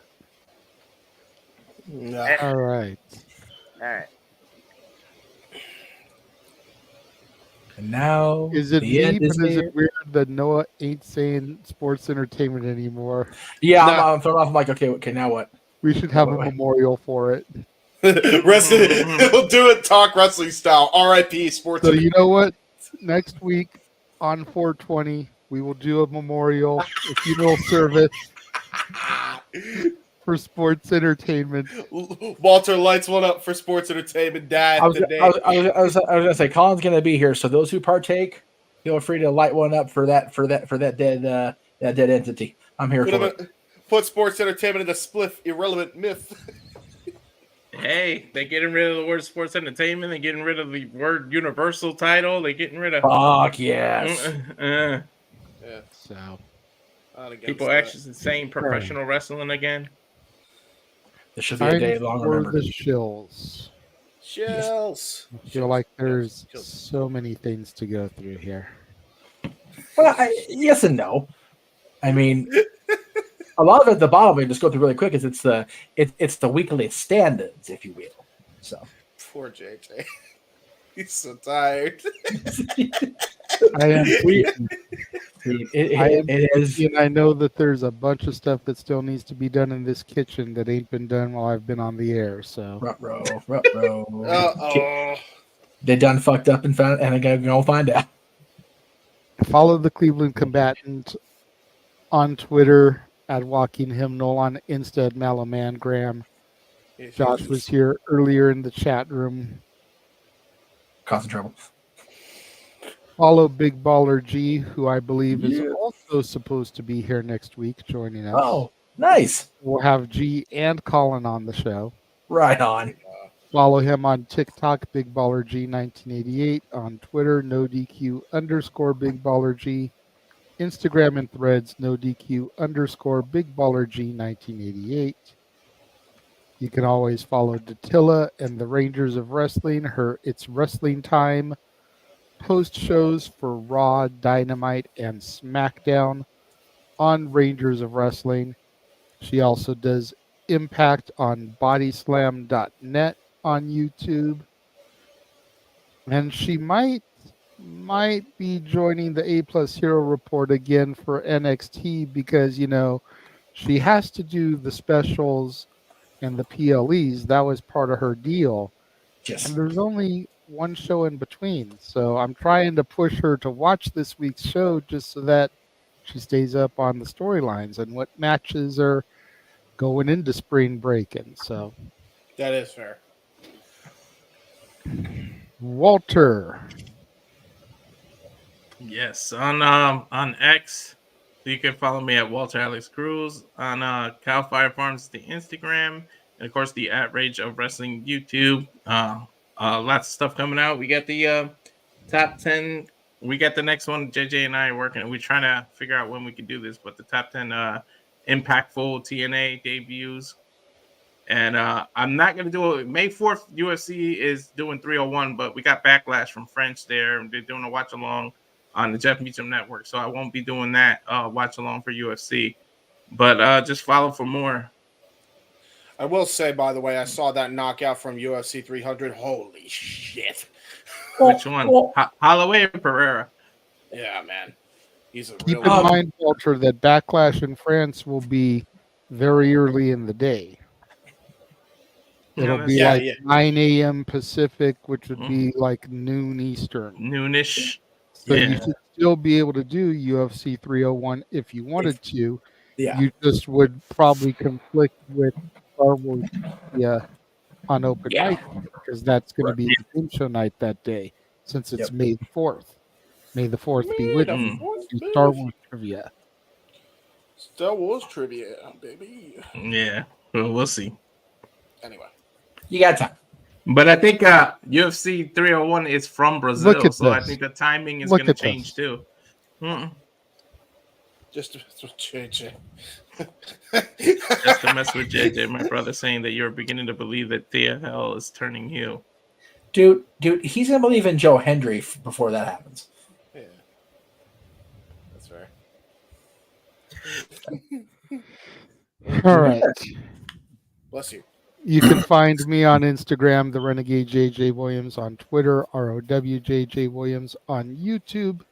All right. All right. And now is it me, but is it weird that Noah ain't saying sports entertainment anymore? Yeah, I'm thrown off. I'm like, okay, now what? We should have a memorial for it. Wrestling, we'll do it talk wrestling style. R.I.P. sports. So you know what? Next week on 420, we will do a memorial, a funeral service for sports entertainment. Walter lights one up for sports entertainment. Dad, I was gonna say Colin's gonna be here, so those who partake, feel free to light one up for that dead entity. I'm here for it. Put sports entertainment in a spliff irrelevant myth. Hey, they're getting rid of the word sports entertainment. They're getting rid of the word universal title. They're getting rid of. Fuck yes. Yeah. So people actually saying professional wrestling again. This should be a day long remembered. The shills. Shills. I feel like there's so many things to go through here. Well, yes and no. I mean, a lot of it at the bottom, we just go through really quick, is it's the weekly standards, if you will. So poor JJ. He's so tired. I am tweeting. Dude, it is. And I know that there's a bunch of stuff that still needs to be done in this kitchen that ain't been done while I've been on the air. So they done fucked up and found, and I'm gonna find out. Follow the Cleveland Combatant on Twitter at Walking Hymnal, on Insta at Malamangram. Josh was here earlier in the chat room. Causing trouble. Follow Big Baller G, who I believe is also supposed to be here next week, joining us. Oh, nice. We'll have G and Colin on the show. Right on. Follow him on TikTok, Big Baller G 1988. On Twitter, NoDQ_Big Baller G. Instagram and Threads, NoDQ_Big Baller G 1988. You can always follow Datilla and the Rangers of Wrestling. It's Wrestling Time post shows for Raw, Dynamite, and SmackDown on Rangers of Wrestling. She also does Impact on bodyslam.net on YouTube, and she might be joining the A Plus Hero Report again for NXT because she has to do the specials and the PLEs. That was part of her deal. Yes. And there's only one show in between. So I'm trying to push her to watch this week's show just so that she stays up on the storylines and what matches are going into spring break. And so That is fair. Walter. Yes, on X, you can follow me at Walter Alex Cruz. On Cal Fire Farms, the Instagram, and of course the At Rage of Wrestling YouTube. Lots of stuff coming out. We got the top 10. We got the next one. JJ and I are working. We're trying to figure out when we can do this, but the top 10 impactful TNA debuts. And I'm not going to do it. May 4th, UFC is doing 301, but we got backlash from French there. They're doing a watch along on the Jeff Meacham Network. So I won't be doing that watch along for UFC. But just follow for more. I will say, by the way, I saw that knockout from UFC 300. Holy shit. Which one? Holloway or Pereira? Yeah, man. He's a Keep real in mind, Walter, that Backlash in France will be very early in the day. It'll be 9 a.m. Pacific, which would be like noon Eastern. Noonish. So you should still be able to do UFC 301 if you wanted to. Yeah. You just would probably conflict with Star Wars on open mic because that's going to be the game show night that day since it's May the 4th. May the 4th be with you. Star Wars trivia. Star Wars trivia, baby. Yeah. Well, we'll see. Anyway. You got time. But I think UFC 301 is from Brazil, Look at so I this. think the timing is Look going to at change this. too. Just to JJ. Just to mess with JJ, my brother saying that you're beginning to believe that Thea Hell is turning heel. Dude, he's going to believe in Joe Hendry before that happens. Yeah. That's fair. All right. Bless you. You can find me on Instagram, the Renegade JJ Williams, on Twitter, ROWJJ Williams, on YouTube,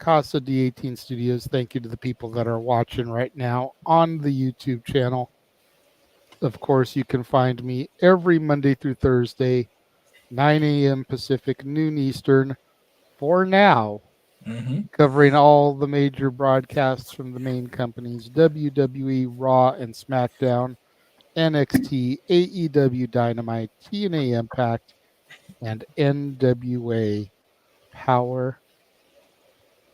Casa D18 Studios. Thank you to the people that are watching right now on the YouTube channel. Of course, you can find me every Monday through Thursday, 9 a.m. Pacific, noon Eastern, for now, covering all the major broadcasts from the main companies, WWE, Raw, and SmackDown, NXT, AEW Dynamite, TNA Impact, and NWA Power.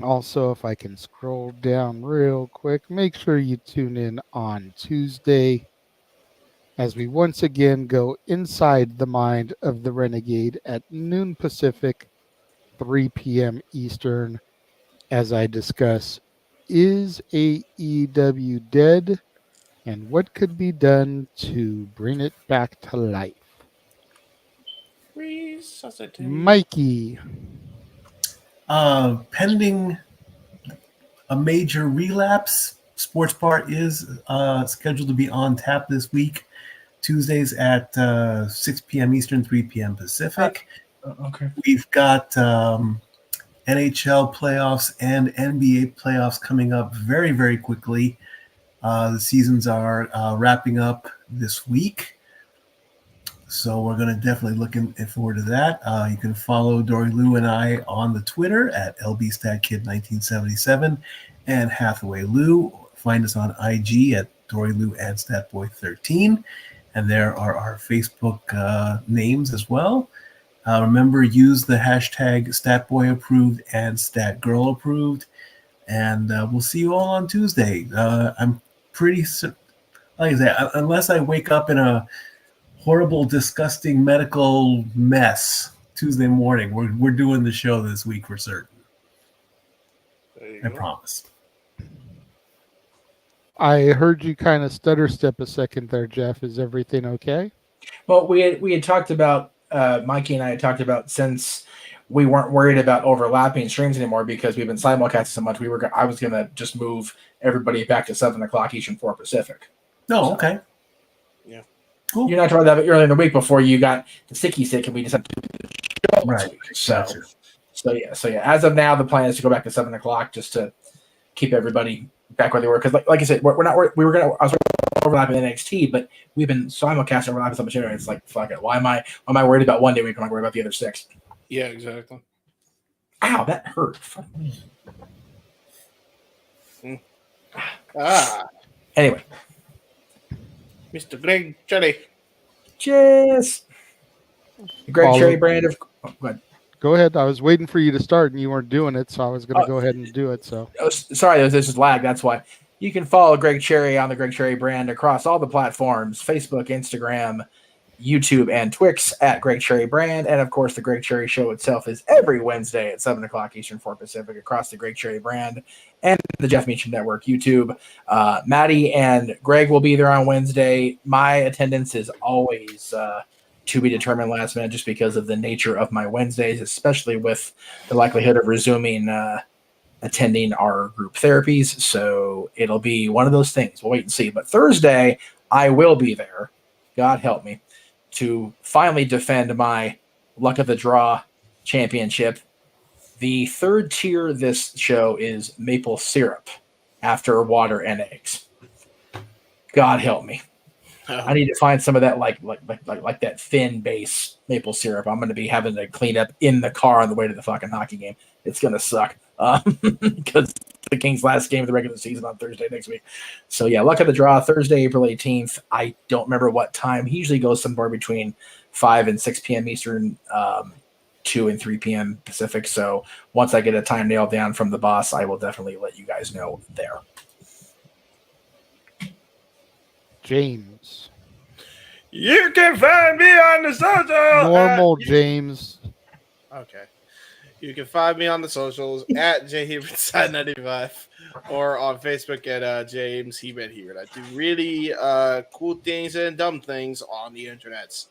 Also, if I can scroll down real quick, make sure you tune in on Tuesday as we once again go inside the mind of the Renegade at noon Pacific, 3 p.m. Eastern, as I discuss, is AEW dead? And what could be done to bring it back to life? Resuscitate. Mikey. Pending a major relapse, Sports Bar is scheduled to be on tap this week, Tuesdays at 6 p.m. Eastern, 3 p.m. Pacific. Okay. We've got NHL playoffs and NBA playoffs coming up very, very quickly. The seasons are wrapping up this week. So we're going to definitely look forward to that. You can follow Dory Lou and I on the Twitter at LBStatKid1977 and Hathaway Lou. Find us on IG at Dory Lou and Statboy13. And there are our Facebook names as well. Remember, use the hashtag StatBoyApproved and StatGirlApproved. And we'll see you all on Tuesday. I'm pretty, like I say, unless I wake up in a horrible, disgusting medical mess Tuesday morning, we're doing the show this week for certain. I promise. I heard you kind of stutter step a second there, Jeff. Is everything okay? Well, we had talked about, Mikey and I had talked about, since we weren't worried about overlapping streams anymore because we've been simulcasting so much, I was going to just move everybody back to 7 o'clock Eastern 4 Pacific. Oh, okay. Yeah. Cool. You're not talking about that earlier in the week before you got the sicky sick, and we just have to do the show next week. So yeah. As of now, the plan is to go back to 7:00 just to keep everybody back where they were. Because like I said, I was overlapping NXT, but we've been simulcast overlapping so much. It's like, fuck it. Why am I worried about one day week? Am I worried about the other 6? Yeah, exactly. Ow, that hurt. Fuck me. Anyway, Mr. Greg Cherry. Cheers. Greg Cherry brand of. Oh, go ahead. Go ahead. I was waiting for you to start, and you weren't doing it, so I was going to go ahead and do it. So sorry, this is lag. That's why. You can follow Greg Cherry on the Greg Cherry brand across all the platforms: Facebook, Instagram, YouTube, and Twix at Greg Cherry brand. And of course, the Greg Cherry show itself is every Wednesday at 7:00 Eastern, 4 Pacific across the Greg Cherry brand and the Jeff Meacham Network YouTube. Maddie and Greg will be there on Wednesday. My attendance is always to be determined last minute, just because of the nature of my Wednesdays, especially with the likelihood of resuming attending our group therapies. So it'll be one of those things. We'll wait and see. But Thursday, I will be there, God help me, to finally defend my Luck of the Draw championship. The third tier this show is maple syrup after water and eggs. God help me. I need to find some of that like that thin base maple syrup. I'm going to be having to clean up in the car on the way to the fucking hockey game. It's going to suck because the Kings' last game of the regular season on Thursday next week. So yeah, Luck of the Draw, Thursday, April 18th. I don't remember what time. He usually goes somewhere between 5 and 6 p.m. Eastern, 2 and 3 p.m. Pacific. So once I get a time nailed down from the boss, I will definitely let you guys know there. James. You can find me on the social. Normal James. Okay. You can find me on the socials at JHebert95 or on Facebook at James Hebert Hebert. I do really cool things and dumb things on the internets.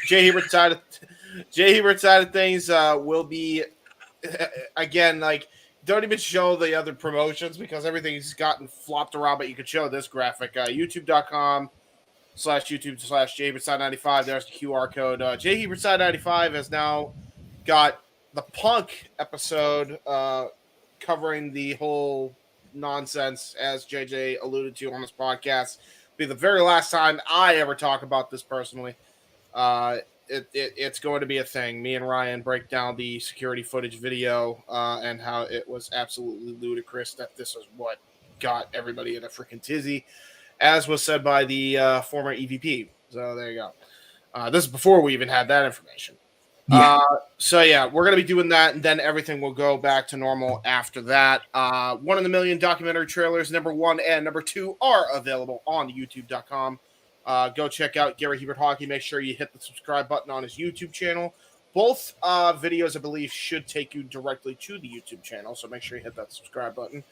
J Hebert side of things will be again like. Don't even show the other promotions because everything's gotten flopped around, but you can show this graphic. YouTube.com/YouTube/JHebertside95. There's the QR code. JHebertside95 has now got the Punk episode covering the whole nonsense, as JJ alluded to on this podcast. Be the very last time I ever talk about this personally. It's going to be a thing. Me and Ryan break down the security footage video and how it was absolutely ludicrous that this is what got everybody in a freaking tizzy, as was said by the former EVP. So there you go. This is before we even had that information. Yeah. So yeah, we're going to be doing that, and then everything will go back to normal after that. 1 in a Million documentary trailers, number 1 and number 2 are available on YouTube.com. Go check out Gary Hebert Hockey. Make sure you hit the subscribe button on his YouTube channel. Both videos, I believe, should take you directly to the YouTube channel, so make sure you hit that subscribe button.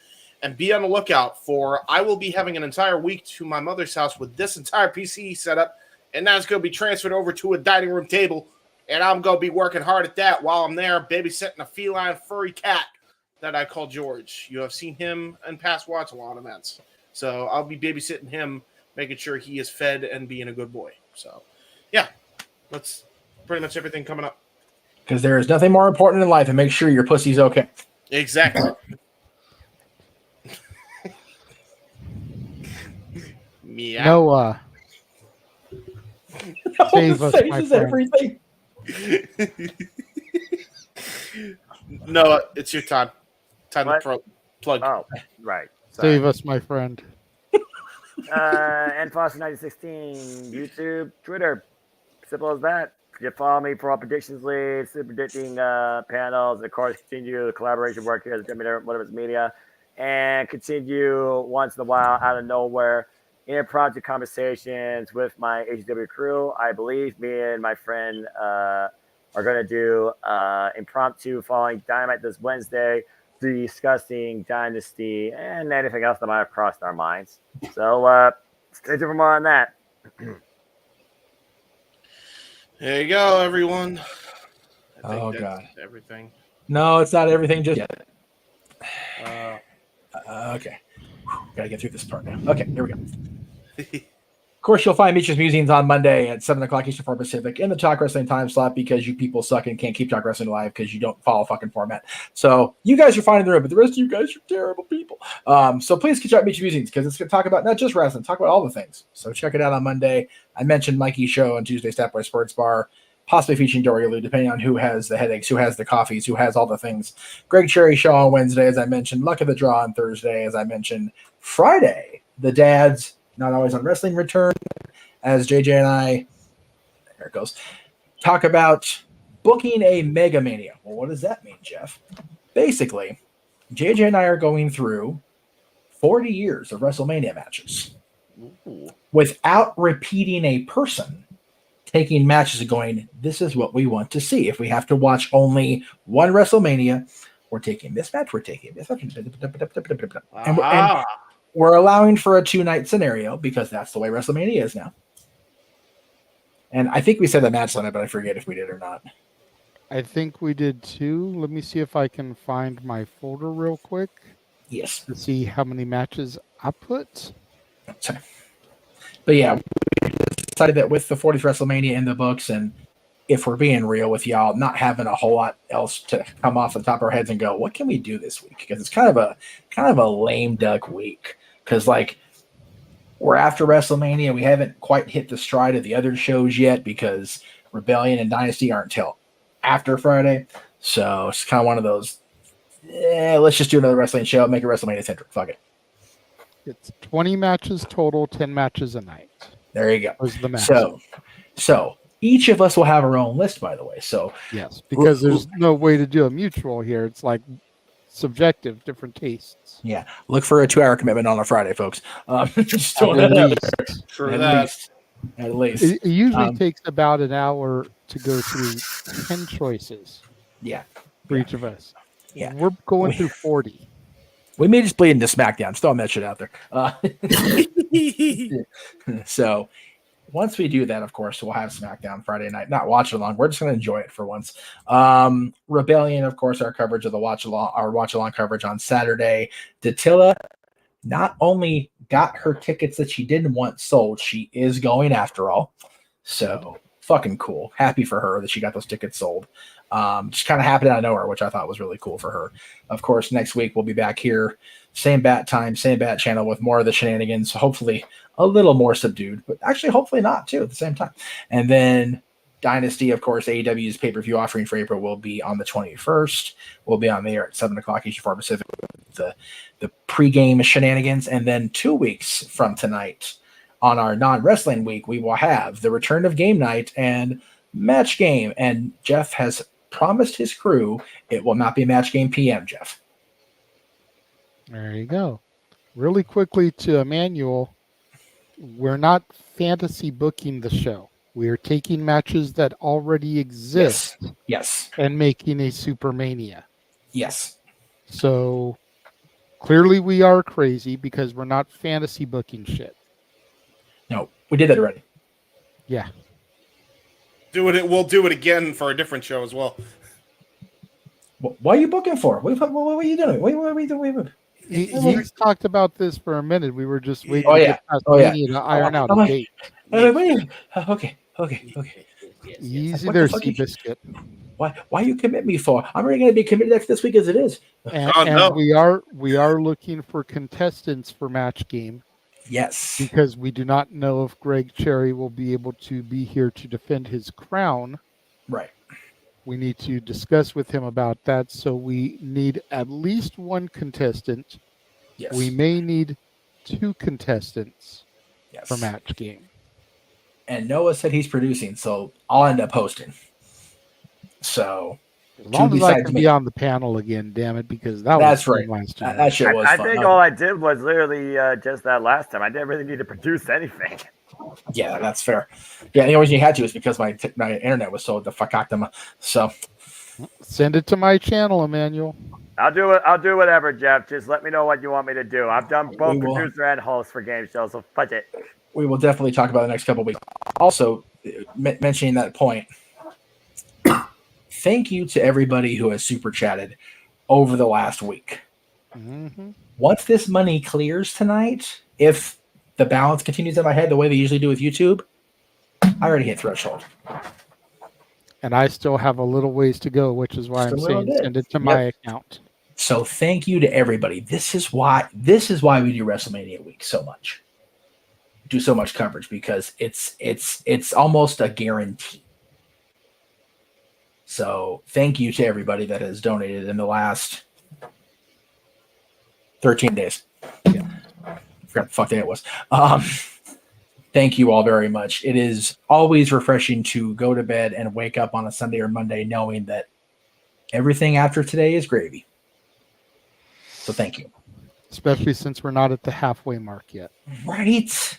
And be on the lookout for, I will be having an entire week to my mother's house with this entire PC setup, and that's going to be transferred over to a dining room table, and I'm going to be working hard at that while I'm there babysitting a feline furry cat that I call George. You have seen him in past watch-along events. So I'll be babysitting him, making sure he is fed and being a good boy. So, yeah, that's pretty much everything coming up. Because there is nothing more important in life than make sure your pussy's okay. Exactly. Meow. No, save us, my friend. Everything. No, it's your time. Time to plug. Oh, right. Save us, my friend. And Foster 1916, YouTube, Twitter. Simple as that. You follow me for all predictions leads, predicting panels, and of course continue the collaboration work here at Multiverse Media, and continue once in a while out of nowhere impromptu conversations with my HW crew. I believe me and my friend are going to do impromptu following Dynamite this Wednesday, discussing Dynasty and anything else that might have crossed our minds. So stay tuned for more on that. There you go, everyone. I think that's God. Everything. No, it's not everything just yet. Okay. Gotta get through this part now. Okay, here we go. course, you'll find Mitch's Musings on Monday at 7 o'clock Eastern 4 Pacific in the Talk Wrestling time slot because you people suck and can't keep Talk Wrestling alive because you don't follow fucking format. So you guys are fine in the room, but the rest of you guys are terrible people. So please check out Mitch's Musings because it's going to talk about not just wrestling, talk about all the things. So check it out on Monday. I mentioned Mikey's show on Tuesday, Stat Boy Sports Bar, possibly featuring Dory Lou, depending on who has the headaches, who has the coffees, who has all the things. Greg Cherry show on Wednesday, as I mentioned. Luck of the Draw on Thursday, as I mentioned. Friday, the dads, not always on wrestling, return as JJ and I, there it goes, talk about booking a Mega Mania. Well, what does that mean, Jeff? Basically, JJ and I are going through 40 years of WrestleMania matches without repeating a person, taking matches and going, this is what we want to see. If we have to watch only one WrestleMania, we're taking this match, we're taking this match. And we're allowing for a 2-night scenario because that's the way WrestleMania is now. And I think we said the match limit, but I forget if we did or not. I think we did too. Let me see if I can find my folder real quick. Yes. To see how many matches I put. Sorry. But yeah, we decided that with the 40th WrestleMania in the books, and if we're being real with y'all, not having a whole lot else to come off the top of our heads and go, what can we do this week? Because it's kind of a lame duck week. Because like we're after WrestleMania, we haven't quite hit the stride of the other shows yet because Rebellion and Dynasty aren't till after Friday. So it's kind of one of those, let's just do another wrestling show, make it WrestleMania centric. Fuck it. It's 20 matches total, 10 matches a night. There you go. Those are the matches. So each of us will have our own list, by the way. So yes, because there's no way to do a mutual here. It's like subjective, different tastes. Yeah, look for a 2-hour commitment on a Friday, folks. Just at least. It usually takes about an hour to go through 10 choices. Yeah, for each of us. Yeah, we're going through 40. We may just bleed into SmackDown. Just throwing that shit out there. So once we do that, of course, we'll have SmackDown Friday night. Not watch along. We're just going to enjoy it for once. Rebellion, of course, our coverage of the watch along coverage on Saturday. Datilla not only got her tickets that she didn't want sold, she is going after all. So fucking cool. Happy for her that she got those tickets sold. Just kind of happened out of nowhere, which I thought was really cool for her. Of course, next week we'll be back here, same bat time, same bat channel with more of the shenanigans. Hopefully a little more subdued, but actually hopefully not too at the same time. And then Dynasty, of course, AEW's pay-per-view offering for April will be on the 21st. We'll be on there at 7 o'clock Eastern 4 Pacific with the pregame shenanigans. And then 2 weeks from tonight on our non-wrestling week, we will have the return of Game Night and Match Game. And Jeff has promised his crew it will not be Match Game PM, Jeff. There you go. Really quickly to Emmanuel, we're not fantasy booking the show. We are taking matches that already exist. Yes. And making a Supermania. Yes. So clearly we are crazy because we're not fantasy booking shit. No, we did that already. Yeah. We'll do it again for a different show as well. What are you booking for? What are you doing? What are we doing? He's talked about this for a minute. We were just waiting to iron out a date. Okay. Easy there, Seabiscuit. Why you commit me for? I'm already going to be committed after this week as it is. And we are looking for contestants for Match Game. Yes. Because we do not know if Greg Cherry will be able to be here to defend his crown. Right. We need to discuss with him about that. So we need at least one contestant. Yes. We may need 2 contestants for Match Game. And Noah said he's producing, so I'll end up hosting. So as long as I can be on the panel again, damn it, because that's right. Last year. That shit was I fun. think all I did was literally just that last time. I didn't really need to produce anything. Yeah, that's fair. Yeah, the only reason you had to is because my internet was so the fuck out them. So send it to my channel, Emmanuel. I'll do it. I'll do whatever, Jeff. Just let me know what you want me to do. I've done both producer and host for game shows, so fudge it. We will definitely talk about the next couple of weeks. Also, mentioning that point, thank you to everybody who has super chatted over the last week. Mm-hmm. Once this money clears tonight, if the balance continues in my head the way they usually do with YouTube, I already hit threshold. And I still have a little ways to go, which is why I'm saying send it to my account. So thank you to everybody. This is why we do WrestleMania week so much. Do so much coverage because it's almost a guarantee. So thank you to everybody that has donated in the last 13 days. Yeah. I forgot the fuck day it was. Thank you all very much. It is always refreshing to go to bed and wake up on a Sunday or Monday knowing that everything after today is gravy. So thank you. Especially since we're not at the halfway mark yet. Right?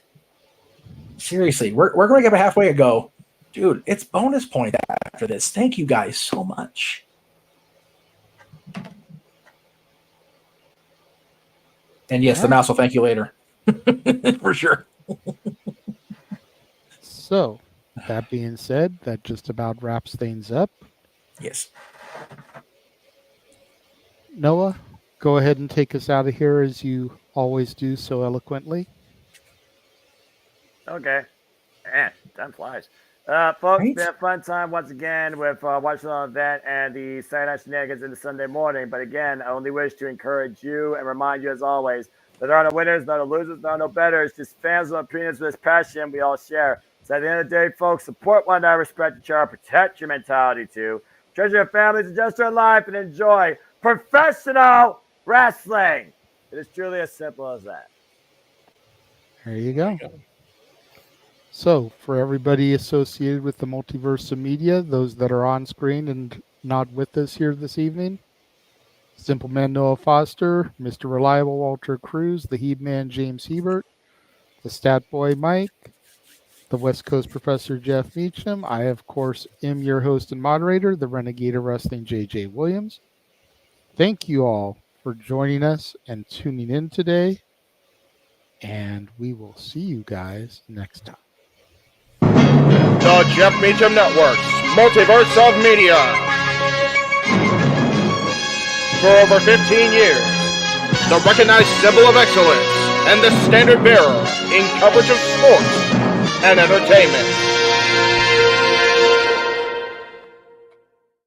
Seriously, we're going to get halfway and go, dude, it's bonus point after this. Thank you guys so much. And yes, the mouse will thank you later. For sure. So, that being said, that just about wraps things up. Yes. Noah, go ahead and take us out of here as you always do so eloquently. Okay. Man, time flies. Folks, it's been a fun time once again with watching the event and the Saturday Night Shenanigans into Sunday morning. But again, I only wish to encourage you and remind you as always that there are no winners, there are no losers, there are no betters, just fans of opinions with this passion we all share. So at the end of the day, folks, support one another, respect each other, protect your mentality too. Treasure your families, adjust your life, and enjoy professional wrestling. It is truly as simple as that. There you go. So, for everybody associated with the multiverse of media, those that are on screen and not with us here this evening, Simple Man Noah Foster, Mr. Reliable Walter Cruz, the Heat Man James Hebert, the Stat Boy Mike, the West Coast Professor Jeff Meacham. I, of course, am your host and moderator, the Renegade of Wrestling JJ Williams. Thank you all for joining us and tuning in today, and we will see you guys next time. The Jeff Meacham Network's Multiverse of Media. For over 15 years, the recognized symbol of excellence and the standard bearer in coverage of sports and entertainment.